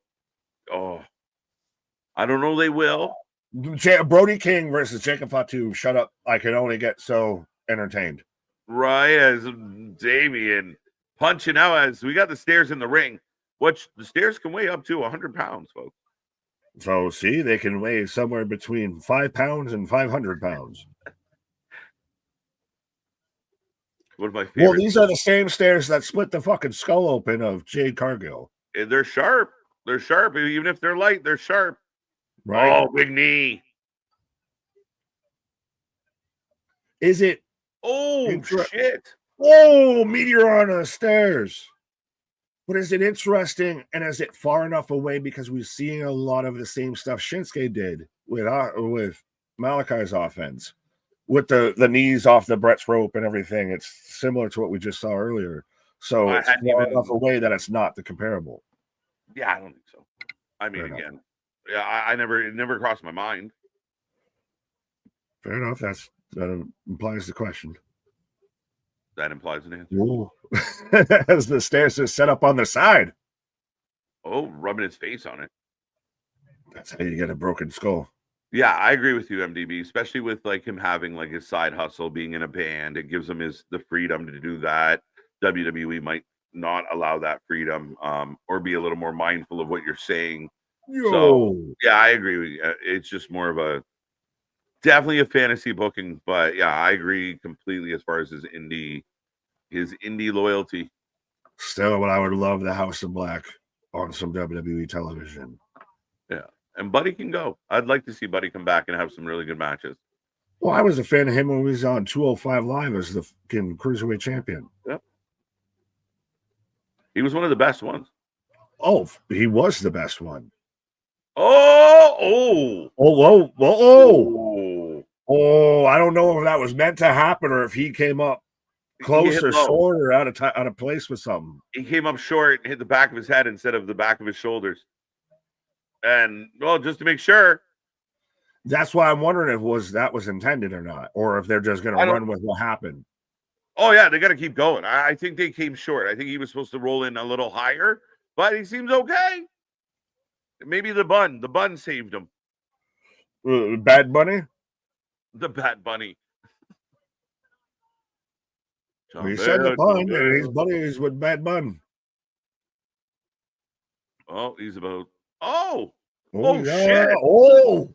[SPEAKER 1] I don't know they will.
[SPEAKER 2] Brody King versus Jacob Fatu. Shut up. I can only get so entertained.
[SPEAKER 1] Right, as Damian punching out as we got the stairs in the ring, which the stairs can weigh up to 100 pounds, folks.
[SPEAKER 2] So, see, they can weigh somewhere between 5 pounds and 500 pounds.
[SPEAKER 1] One of my favorites.
[SPEAKER 2] Well, these are the same stairs that split the fucking skull open of Jade Cargill.
[SPEAKER 1] And they're sharp. They're sharp. Even if they're light, they're sharp.
[SPEAKER 2] Right?
[SPEAKER 1] Oh, big knee.
[SPEAKER 2] Is it?
[SPEAKER 1] Oh, shit.
[SPEAKER 2] Oh, meteor on the stairs. But is it interesting and is it far enough away because we're seeing a lot of the same stuff Shinsuke did with Malachi's offense, with the knees off the Brett's rope and everything? It's similar to what we just saw earlier. So it's far enough away that it's not the comparable.
[SPEAKER 1] Yeah, I don't think so. I mean, again, yeah, it never crossed my mind.
[SPEAKER 2] Fair enough. That implies the question.
[SPEAKER 1] That implies an answer.
[SPEAKER 2] Ooh. As the stairs are set up on the side.
[SPEAKER 1] Oh, rubbing his face on it.
[SPEAKER 2] That's how you get a broken skull.
[SPEAKER 1] Yeah, I agree with you, MDB, especially with like him having like his side hustle, being in a band. It gives him the freedom to do that. WWE might not allow that freedom, or be a little more mindful of what you're saying. So yeah, I agree with you. It's just more of a Definitely a fantasy booking, but yeah, I agree completely as far as his indie loyalty.
[SPEAKER 2] Still, but I would love the House of Black on some WWE television.
[SPEAKER 1] Yeah, and Buddy can go. I'd like to see Buddy come back and have some really good matches.
[SPEAKER 2] Well, I was a fan of him when he was on 205 Live as the fucking Cruiserweight champion.
[SPEAKER 1] Yep. He was one of the best ones.
[SPEAKER 2] Oh, he was the best one.
[SPEAKER 1] Oh!
[SPEAKER 2] I don't know if that was meant to happen or if he came up close or short or out of place with something.
[SPEAKER 1] He came up short and hit the back of his head instead of the back of his shoulders. And, well, just to make sure.
[SPEAKER 2] That's why I'm wondering if that was intended or not, or if they're just going to run with what happened.
[SPEAKER 1] Oh, yeah, they got to keep going. I think they came short. I think he was supposed to roll in a little higher, but he seems okay. Maybe the bun saved him.
[SPEAKER 2] Bad Bunny?
[SPEAKER 1] The Bad Bunny.
[SPEAKER 2] He said the bun, and his buddies with Bad Bun.
[SPEAKER 1] Oh, he's about. Oh,
[SPEAKER 2] shit! Oh,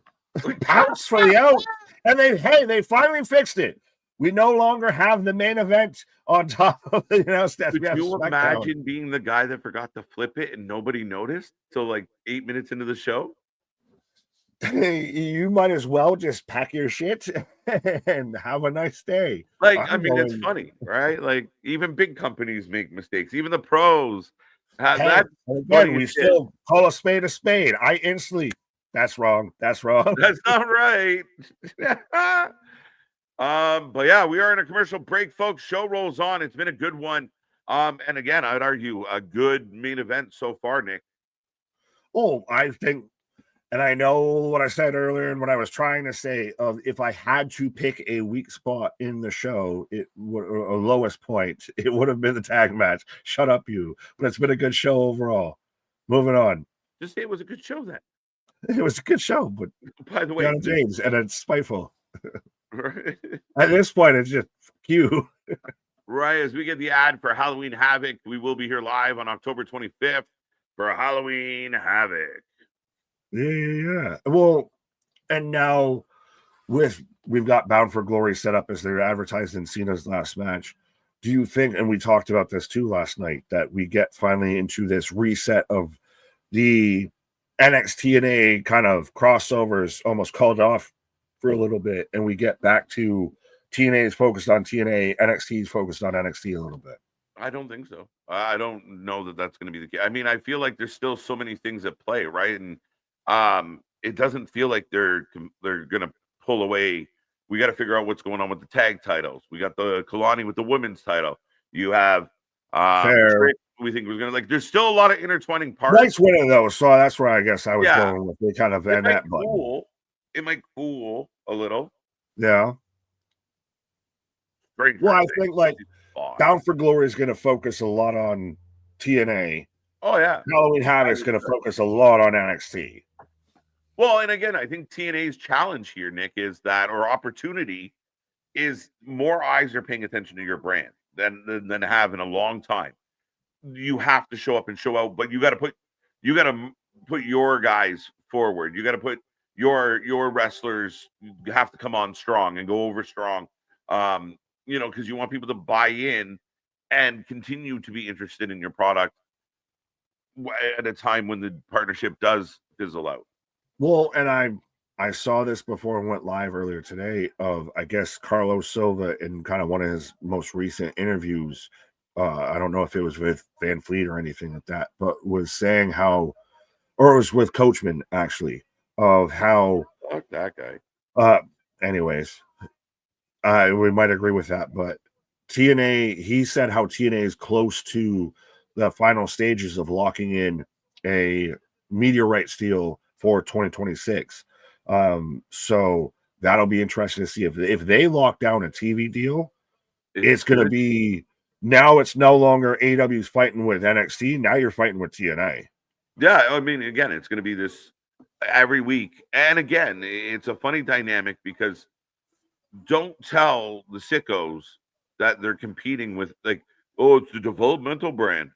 [SPEAKER 2] pounce for the out, and they finally fixed it. We no longer have the main event on top of the
[SPEAKER 1] Could you imagine being the guy that forgot to flip it and nobody noticed till like 8 minutes into the show?
[SPEAKER 2] You might as well just pack your shit and have a nice day.
[SPEAKER 1] Like, it's funny, right? Like, even big companies make mistakes. Even the pros.
[SPEAKER 2] We still call a spade a spade. That's wrong. That's wrong.
[SPEAKER 1] That's not right. But yeah, we are in a commercial break, folks. Show rolls on. It's been a good one. And again, I'd argue a good main event so far, Nick.
[SPEAKER 2] Oh, I think, and I know what I said earlier and what I was trying to say of if I had to pick a weak spot in the show, a lowest point, it would have been the tag match. Shut up, you. But it's been a good show overall. Moving on.
[SPEAKER 1] Just say it was a good show then.
[SPEAKER 2] It was a good show, but
[SPEAKER 1] by the way,
[SPEAKER 2] James, and it's spiteful.
[SPEAKER 1] Right.
[SPEAKER 2] At this point, it's just you.
[SPEAKER 1] Right, as we get the ad for Halloween Havoc, we will be here live on October 25th for Halloween Havoc.
[SPEAKER 2] Yeah. Well, and now we've got Bound for Glory set up as they're advertised in Cena's last match. Do you think, and we talked about this too last night, that we get finally into this reset of the NXT kind of crossovers almost called off for a little bit, and we get back to TNA is focused on TNA, NXT is focused on NXT a little bit?
[SPEAKER 1] I don't think so. I don't know that that's going to be the case. I mean, I feel like there's still so many things at play, right? And it doesn't feel like they're going to pull away. We got to figure out what's going on with the tag titles. We got the Kalani with the women's title. You have Trick, we think we're going to like. There's still a lot of intertwining parts.
[SPEAKER 2] Nice winning though, so that's where I guess I was going with. They kind of end that button.
[SPEAKER 1] It might cool a little.
[SPEAKER 2] Yeah. Well, I think like Bound for Glory is going to focus a lot on TNA.
[SPEAKER 1] Oh yeah.
[SPEAKER 2] Halloween Havoc is going to focus a lot on NXT.
[SPEAKER 1] Well, and again, I think TNA's challenge here, Nick, is that, or opportunity, is more eyes are paying attention to your brand than have in a long time. You have to show up and show out, but you got to put your guys forward. You got to put your wrestlers have to come on strong and go over strong. Because you want people to buy in and continue to be interested in your product at a time when the partnership does fizzle out.
[SPEAKER 2] Well, and I saw this before and went live earlier today of, I guess, Carlos Silva in kind of one of his most recent interviews. I don't know if it was with Van Fleet or anything like that, but was saying how, or it was with Coachman actually, of how.
[SPEAKER 1] Fuck that guy.
[SPEAKER 2] Anyways, we might agree with that, but TNA, he said how TNA is close to the final stages of locking in a media rights deal for 2026. So that'll be interesting to see if they lock down a TV deal. It's going to be, now it's no longer AEW's fighting with NXT. Now you're fighting with TNA.
[SPEAKER 1] Yeah, I mean, again, it's going to be this every week. And again, it's a funny dynamic because don't tell the sickos that they're competing with, like, oh, it's the developmental brand.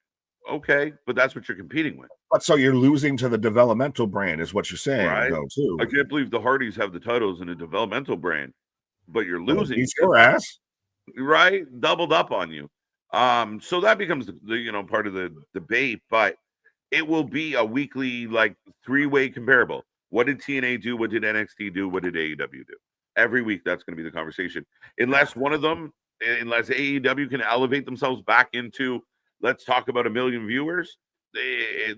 [SPEAKER 1] Okay, but that's what you're competing with.
[SPEAKER 2] But so you're losing to the developmental brand, is what you're saying,
[SPEAKER 1] Right.
[SPEAKER 2] though, too.
[SPEAKER 1] I can't believe the Hardys have the titles in a developmental brand, but you're losing.
[SPEAKER 2] Beat your ass.
[SPEAKER 1] Right? Doubled up on you. So that becomes the part of the debate, but it will be a weekly, like, three-way comparable. What did TNA do? What did NXT do? What did AEW do? Every week, that's going to be the conversation. Unless AEW can elevate themselves back into, let's talk about 1 million viewers,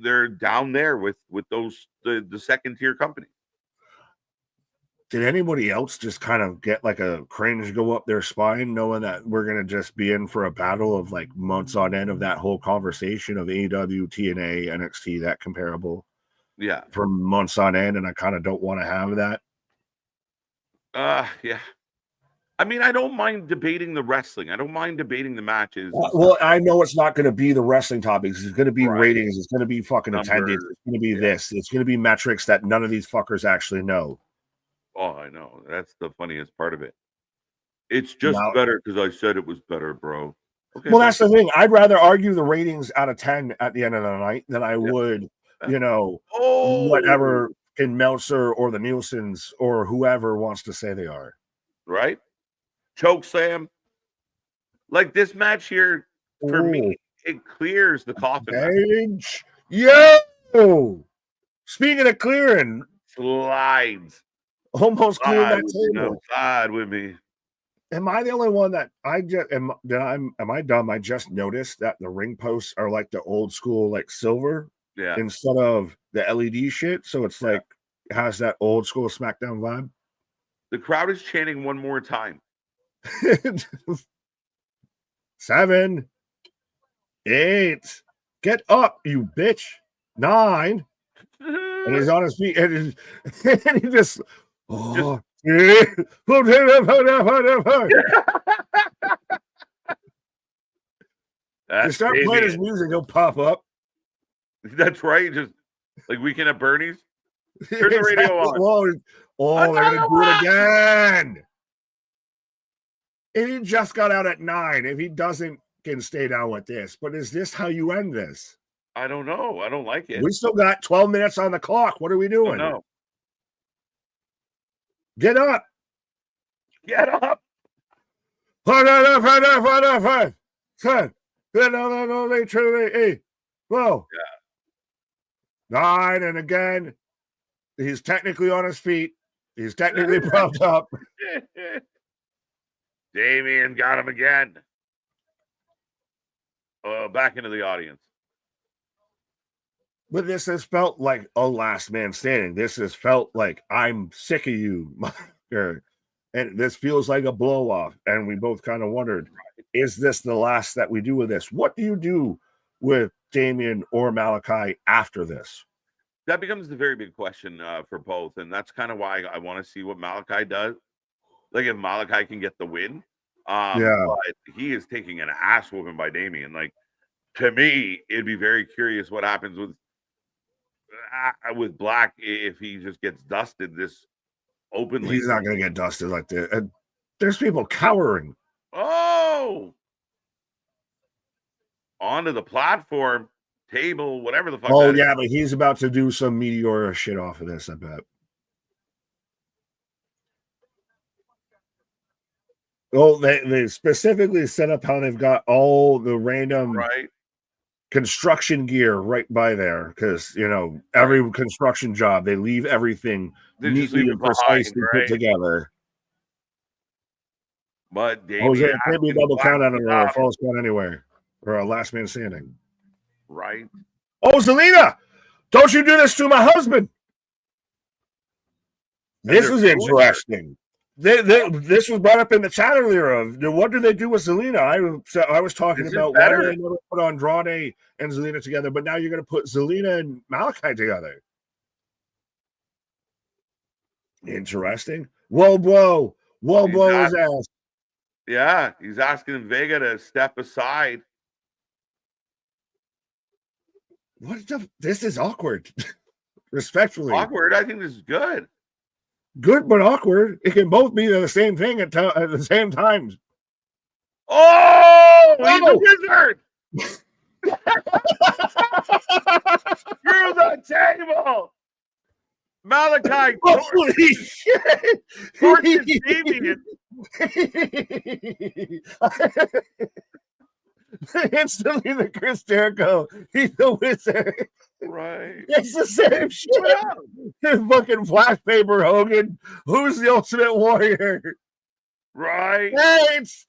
[SPEAKER 1] they're down there with those the second tier companies.
[SPEAKER 2] Did anybody else just kind of get like a cringe go up their spine, knowing that we're going to just be in for a battle of like months on end of that whole conversation of AEW, TNA, NXT, that comparable?
[SPEAKER 1] Yeah.
[SPEAKER 2] For months on end, and I kind of don't want to have that.
[SPEAKER 1] Yeah. I mean, I don't mind debating the wrestling. I don't mind debating the matches.
[SPEAKER 2] Well, I know it's not going to be the wrestling topics. It's going to be ratings. It's going to be fucking attendance. It's going to be this. It's going to be metrics that none of these fuckers actually know.
[SPEAKER 1] Oh, I know. That's the funniest part of it. It's just better because I said it was better, bro.
[SPEAKER 2] Okay, well, that's the thing. I'd rather argue the ratings out of 10 at the end of the night than I would, whatever in Meltzer or the Nielsen's or whoever wants to say they are.
[SPEAKER 1] Right? Choke slam. Like this match here, for me, it clears the coffin.
[SPEAKER 2] Yo! Speaking of clearing.
[SPEAKER 1] Slides.
[SPEAKER 2] Almost cleared that table.
[SPEAKER 1] Slide with me.
[SPEAKER 2] Am I the only one that am I dumb? I just noticed that the ring posts are like the old school, like silver, instead of the LED shit. So it's like it has that old school SmackDown vibe.
[SPEAKER 1] The crowd is chanting one more time.
[SPEAKER 2] 7, 8, get up, you bitch. 9, and he's on his feet, and he just. They start playing his music, he'll pop up.
[SPEAKER 1] That's right. Just like Weekend at Bernie's. Turn the radio on.
[SPEAKER 2] Oh, they're gonna do it again. And he just got out at 9. If he doesn't, can stay down with this. But is this how you end this?
[SPEAKER 1] I don't know. I don't like it.
[SPEAKER 2] We still got 12 minutes on the clock. What are we doing?
[SPEAKER 1] No.
[SPEAKER 2] Get up.
[SPEAKER 1] Get up.
[SPEAKER 2] Whoa. 9, and again, he's technically on his feet. He's technically propped up.
[SPEAKER 1] Damien got him again. Back into the audience.
[SPEAKER 2] But this has felt like a last man standing. This has felt like I'm sick of you. And this feels like a blow off. And we both kind of wondered, is this the last that we do with this? What do you do with Damien or Malachi after this?
[SPEAKER 1] That becomes the very big question for both. And that's kind of why I want to see what Malachi does. Like if Malachi can get the win. But he is taking an ass whooping by Damien. Like, to me, it'd be very curious what happens with Black if he just gets dusted this openly.
[SPEAKER 2] He's not going to get dusted like this. There's people cowering.
[SPEAKER 1] Oh, onto the platform, table, whatever the fuck.
[SPEAKER 2] Oh yeah, but he's about to do some meteor shit off of this, I bet. Oh, they specifically set up how they've got all the random construction gear right by there, because every construction job they leave everything neatly and precisely put together.
[SPEAKER 1] But
[SPEAKER 2] Jose, it can't be a double count out or a false count anywhere, or a last man standing.
[SPEAKER 1] Right.
[SPEAKER 2] Oh, Zelina, don't you do this to my husband? This is interesting. This was brought up in the chat earlier of what do they do with Zelina? I was talking about why they never put Andrade and Zelina together, but now you're going to put Zelina and Malachi together. Interesting. Whoa, blow his ass.
[SPEAKER 1] Yeah, he's asking Vega to step aside.
[SPEAKER 2] This is awkward. Respectfully.
[SPEAKER 1] Awkward? I think this is good.
[SPEAKER 2] Good, but awkward. It can both be the same thing at the same time.
[SPEAKER 1] Oh, he's a wizard. Through the table. Malachi
[SPEAKER 2] Holy shit!
[SPEAKER 1] torches Damien.
[SPEAKER 2] Instantly, the Chris Jericho. He's the wizard.
[SPEAKER 1] Right.
[SPEAKER 2] It's the same shit. Fucking black paper Hogan. Who's the Ultimate Warrior?
[SPEAKER 1] Right.
[SPEAKER 2] It's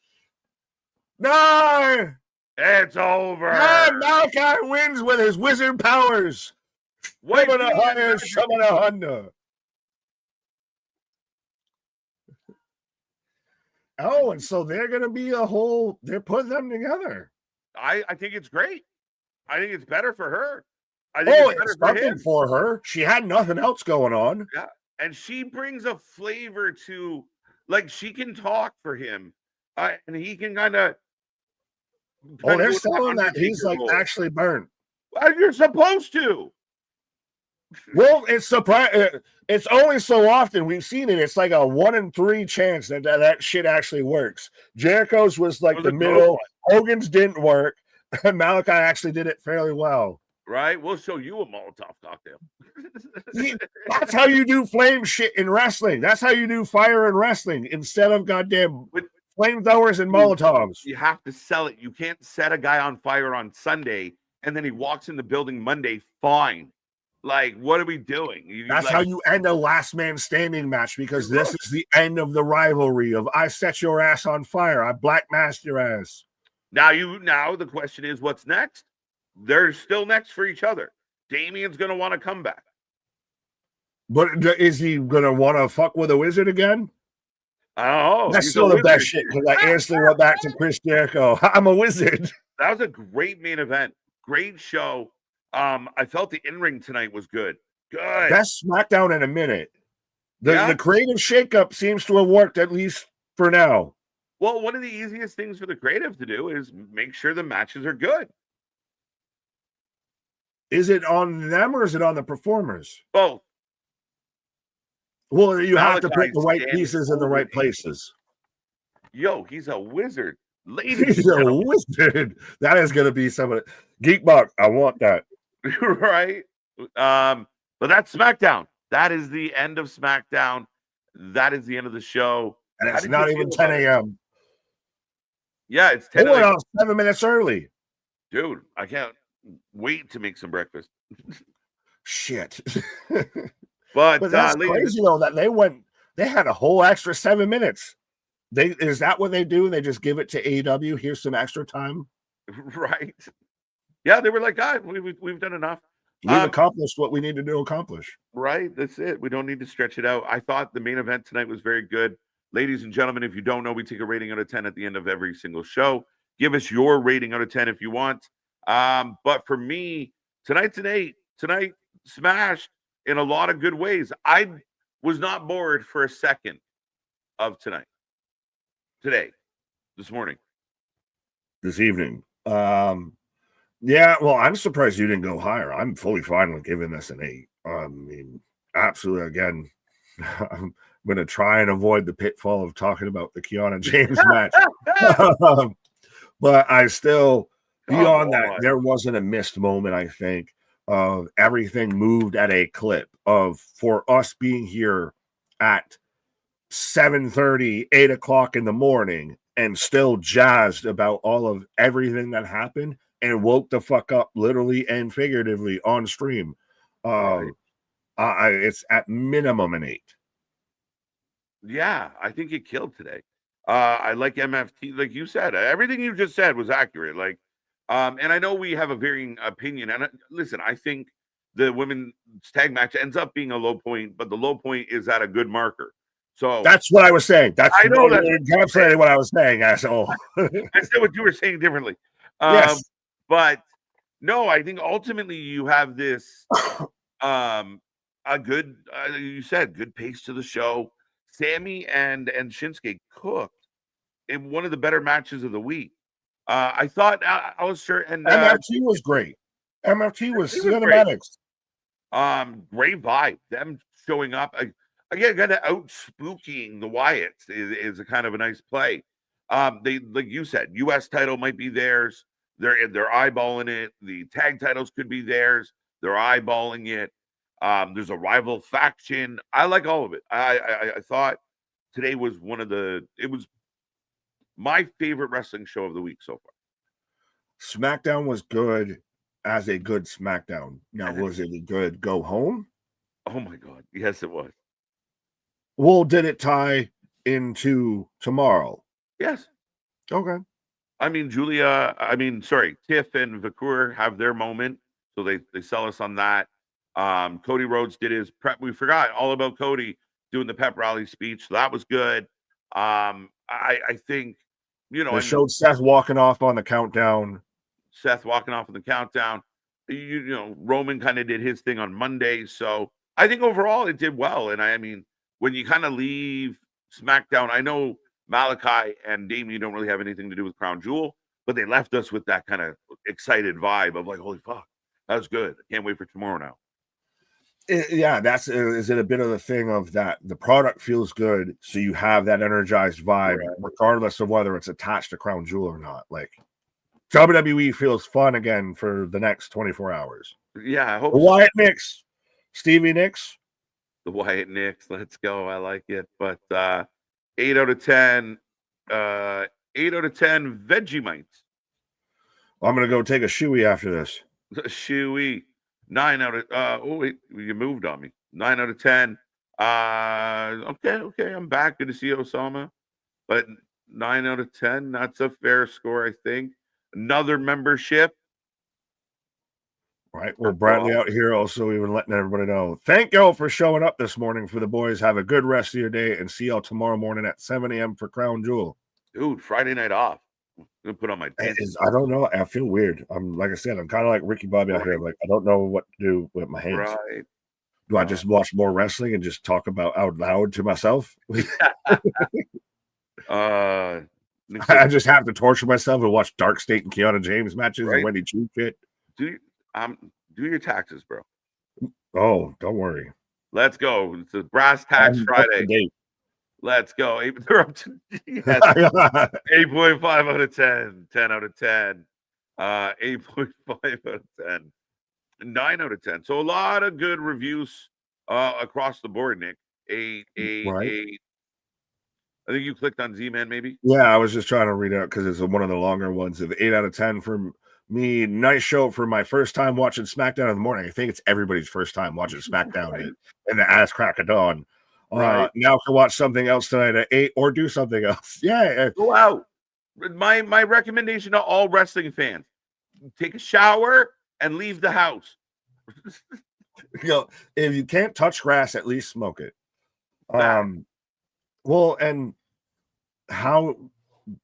[SPEAKER 2] no.
[SPEAKER 1] It's over.
[SPEAKER 2] Malachi wins with his wizard powers.
[SPEAKER 1] Wait,
[SPEAKER 2] Summon a Hunter, summon a Honda. Oh, and so they're going to be a whole, they're putting them together.
[SPEAKER 1] I think it's great. I think it's better for her. I think
[SPEAKER 2] It's something for her. She had nothing else going on.
[SPEAKER 1] Yeah. And she brings a flavor to, like, she can talk for him. And he can kind of.
[SPEAKER 2] Oh, they're selling that he's like actually burnt.
[SPEAKER 1] Well, you're supposed to.
[SPEAKER 2] Well, it's it's only so often we've seen it. It's like a 1 in 3 chance that shit actually works. Jericho's was like the middle. Hogan's didn't work. Malachi actually did it fairly well.
[SPEAKER 1] Right? We'll show you a Molotov cocktail.
[SPEAKER 2] That's how you do flame shit in wrestling. That's how you do fire in wrestling instead of goddamn flamethrowers and Molotovs.
[SPEAKER 1] You have to sell it. You can't set a guy on fire on Sunday and then he walks in the building Monday fine. Like, what are we doing?
[SPEAKER 2] That's how you end a last man standing match, because this is the end of the rivalry of I set your ass on fire. I black masked your ass.
[SPEAKER 1] Now the question is, what's next? They're still next for each other. Damien's going to want to come back.
[SPEAKER 2] But is he going to want to fuck with a wizard again?
[SPEAKER 1] Oh,
[SPEAKER 2] that's still the best shit, because I instantly went back to Chris Jericho. I'm a wizard.
[SPEAKER 1] That was a great main event. Great show. I felt the in-ring tonight was good. Good.
[SPEAKER 2] Best SmackDown in a minute. The creative shakeup seems to have worked, at least for now.
[SPEAKER 1] Well, one of the easiest things for the creative to do is make sure the matches are good.
[SPEAKER 2] Is it on them or is it on the performers?
[SPEAKER 1] Both.
[SPEAKER 2] Well, you have to put the right pieces in the right places.
[SPEAKER 1] Yo, he's a wizard. Ladies,
[SPEAKER 2] he's a wizard. That is going to be some of it. Geekbuck, I want that.
[SPEAKER 1] Right. But that's SmackDown. That is the end of SmackDown. That is the end of the show.
[SPEAKER 2] And it's not even 10 a.m.
[SPEAKER 1] Yeah, it's 10
[SPEAKER 2] a.m. 7 minutes early.
[SPEAKER 1] Dude, I can't wait to make some breakfast.
[SPEAKER 2] Shit.
[SPEAKER 1] But
[SPEAKER 2] that's crazy though that they had a whole extra 7 minutes. Is that what they do? They just give it to AEW. Here's some extra time.
[SPEAKER 1] Right. Yeah, they were like, God, we've done enough.
[SPEAKER 2] We've accomplished what we need to accomplish.
[SPEAKER 1] Right. That's it. We don't need to stretch it out. I thought the main event tonight was very good. Ladies and gentlemen, if you don't know, we take a rating out of 10 at the end of every single show. Give us your rating out of 10 if you want. But for me, tonight smashed in a lot of good ways. I was not bored for a second of tonight. Today, this morning,
[SPEAKER 2] this evening. Yeah, well, I'm surprised you didn't go higher. I'm fully fine with giving this an 8. I mean, absolutely. Again, I'm going to try and avoid the pitfall of talking about the Kiana James match. But I still, beyond that, there wasn't a missed moment, I think, of everything moved at a clip of for us being here at 7:30, 8 o'clock in the morning and still jazzed about all of everything that happened and woke the fuck up literally and figuratively on stream. It's at minimum an 8.
[SPEAKER 1] Yeah, I think it killed today. I like MFT, like you said. Everything you just said was accurate. Like, and I know we have a varying opinion. And listen, I think the women's tag match ends up being a low point, but the low point is at a good marker. So
[SPEAKER 2] that's what I was saying.
[SPEAKER 1] I know that's
[SPEAKER 2] exactly what I was saying, asshole.
[SPEAKER 1] I said what you were saying differently.
[SPEAKER 2] Yes.
[SPEAKER 1] But no, I think ultimately you have this a good you said good pace to the show. Sammy and Shinsuke cooked in one of the better matches of the week. I thought Alistair and
[SPEAKER 2] MFT was great. MFT was cinematics.
[SPEAKER 1] Great vibe. Them showing up again, kind of out spooking the Wyatts is a kind of a nice play. They, like you said, U.S. title might be theirs. They're eyeballing it. The tag titles could be theirs. They're eyeballing it. There's a rival faction. I like all of it. I thought today was it was my favorite wrestling show of the week so far.
[SPEAKER 2] SmackDown was good as a good SmackDown. Now, was it a good go home?
[SPEAKER 1] Oh my God. Yes, it was.
[SPEAKER 2] Well, did it tie into tomorrow?
[SPEAKER 1] Yes.
[SPEAKER 2] Okay.
[SPEAKER 1] I mean, Tiff and Vakur have their moment. So they sell us on that. Cody Rhodes did his prep. We forgot all about Cody doing the pep rally speech. So that was good. I think,
[SPEAKER 2] They showed Seth walking off on the countdown.
[SPEAKER 1] Roman kind of did his thing on Monday. So I think overall it did well. And I mean, when you kind of leave SmackDown, I know Malachi and Damien don't really have anything to do with Crown Jewel, but they left us with that kind of excited vibe of like, holy fuck, that was good. I can't wait for tomorrow now.
[SPEAKER 2] Is it a bit of the thing of that the product feels good, so you have that energized vibe, regardless of whether it's attached to Crown Jewel or not. Like WWE feels fun again for the next 24 hours.
[SPEAKER 1] Yeah, I hope
[SPEAKER 2] Wyatt Nicks, Stevie Nicks.
[SPEAKER 1] The Wyatt Nicks, let's go. I like it. But 8 out of 10, 8 out of 10 Vegemites.
[SPEAKER 2] I'm gonna go take a shoey after this.
[SPEAKER 1] Shoey. 9 out of you moved on me. 9 out of 10. Okay, I'm back. Good to see you, Osama. But 9 out of 10, that's a fair score, I think. Another membership.
[SPEAKER 2] All right. Well, Bradley out here also even letting everybody know. Thank y'all for showing up this morning for the boys. Have a good rest of your day and see y'all tomorrow morning at 7 a.m. for Crown Jewel.
[SPEAKER 1] Dude, Friday night off. I'm gonna put on my pants.
[SPEAKER 2] I don't know. I feel weird. I'm like I said, I'm kind of like Ricky Bobby out here. Like I don't know what to do with my hands.
[SPEAKER 1] Right.
[SPEAKER 2] Do I just watch more wrestling and just talk about out loud to myself? I just have to torture myself and watch Dark State and Kiana James matches and Wendy Chu shit.
[SPEAKER 1] Do your taxes, bro.
[SPEAKER 2] Oh, don't worry.
[SPEAKER 1] Let's go. It's a brass tax Friday. Let's go. They're up to 8.5 out of 10, 10 out of 10, 8.5 out of 10, 9 out of 10. So a lot of good reviews across the board, Nick. I think you clicked on Z-Man, maybe?
[SPEAKER 2] Yeah, I was just trying to read out because it's one of the longer ones of 8 out of 10 from me. Nice show for my first time watching SmackDown in the morning. I think it's everybody's first time watching SmackDown in the ass crack of dawn. All right, now can watch something else tonight at 8 or do something else. Yeah.
[SPEAKER 1] Go out. My recommendation to all wrestling fans, take a shower and leave the house.
[SPEAKER 2] If you can't touch grass, at least smoke it. Well, and how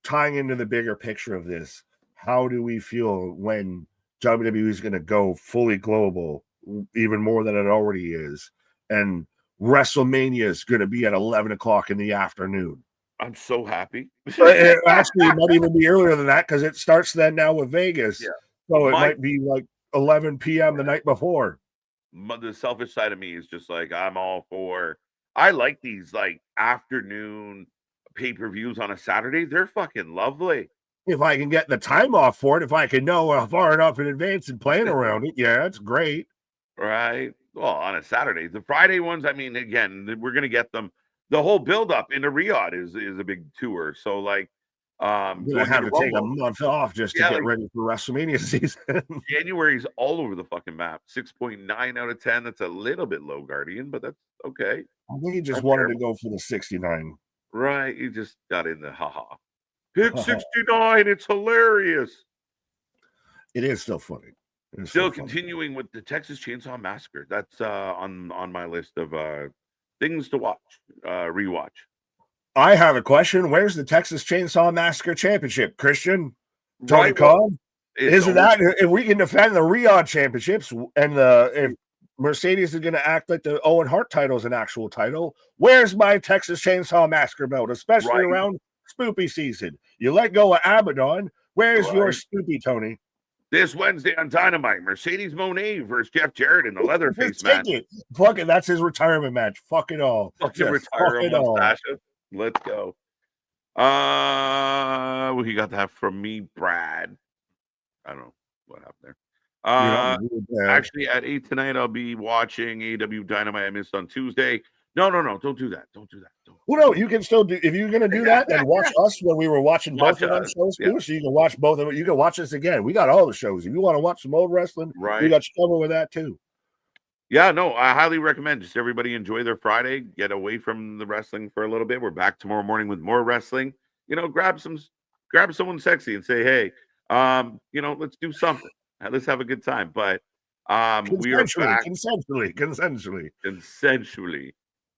[SPEAKER 2] tying into the bigger picture of this, how do we feel when WWE is going to go fully global, even more than it already is, and WrestleMania is going to be at 11 o'clock in the afternoon?
[SPEAKER 1] I'm so happy.
[SPEAKER 2] Actually, it might even be earlier than that because it starts then now with Vegas. Yeah. So it might be like 11 p.m. the night before.
[SPEAKER 1] The selfish side of me is just like, I'm all for. I like these like afternoon pay-per-views on a Saturday. They're fucking lovely.
[SPEAKER 2] If I can get the time off for it, if I can know far enough in advance and plan around it, yeah, it's great.
[SPEAKER 1] Right. Well, on a Saturday. The Friday ones, I mean, again, we're gonna get them. The whole build-up into Riyadh is a big tour. So like
[SPEAKER 2] I'm gonna have to take a month off just to get ready for WrestleMania season.
[SPEAKER 1] January's all over the fucking map. 6.9 out of 10. That's a little bit low, Guardian, but that's okay.
[SPEAKER 2] I think he just wanted to go for the 69.
[SPEAKER 1] Right. He just got in the haha. Pick 69. It's hilarious.
[SPEAKER 2] It is still funny.
[SPEAKER 1] Still continuing with the Texas Chainsaw Massacre. That's on my list of things to watch, rewatch.
[SPEAKER 2] I have a question. Where's the Texas Chainsaw Massacre Championship, Christian? Tony Khan? Isn't that if we can defend the Riyadh championships and if Mercedes is going to act like the Owen Hart title is an actual title, where's my Texas Chainsaw Massacre belt, especially around spoopy season? You let go of Abaddon. Where's your spoopy, Tony?
[SPEAKER 1] This Wednesday on Dynamite, Mercedes Moné versus Jeff Jarrett in the Leatherface match.
[SPEAKER 2] Fuck it. That's his retirement match. Fuck it all.
[SPEAKER 1] Let's go. We got that from me, Brad. I don't know what happened there. Actually, at 8 tonight, I'll be watching AEW Dynamite I missed on Tuesday. No, don't do that. Don't do that.
[SPEAKER 2] Well, no, you can still do. If you're going to do that, then watch us when we were watching both of them shows too. So you can watch both of them. You can watch us again. We got all the shows. If you want to watch some old wrestling, we got you covered with that too.
[SPEAKER 1] Yeah, no, I highly recommend. Just everybody enjoy their Friday. Get away from the wrestling for a little bit. We're back tomorrow morning with more wrestling. Grab someone sexy and say, hey, let's do something. Let's have a good time. But we are back consensually.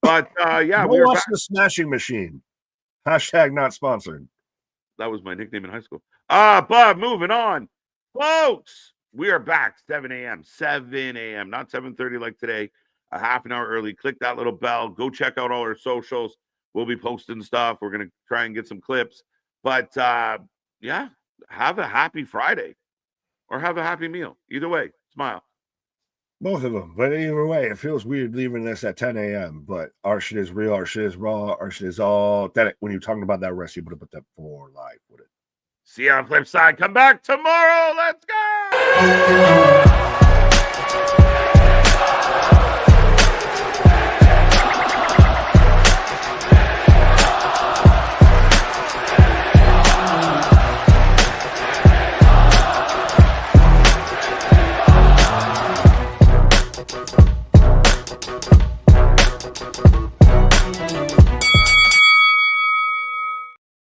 [SPEAKER 1] But
[SPEAKER 2] we watch the Smashing Machine. # not sponsored.
[SPEAKER 1] That was my nickname in high school. But moving on, folks. We are back 7 a.m., not 7:30 like today, a half an hour early. Click that little bell. Go check out all our socials. We'll be posting stuff. We're going to try and get some clips. But, have a happy Friday or have a happy meal. Either way, smile.
[SPEAKER 2] Both of them. But either way, it feels weird leaving this at 10 a.m. But our shit is real. Our shit is raw. Our shit is all authentic. When you're talking about that rest, you put that for life with it.
[SPEAKER 1] See you on the flip side. Come back tomorrow. Let's go.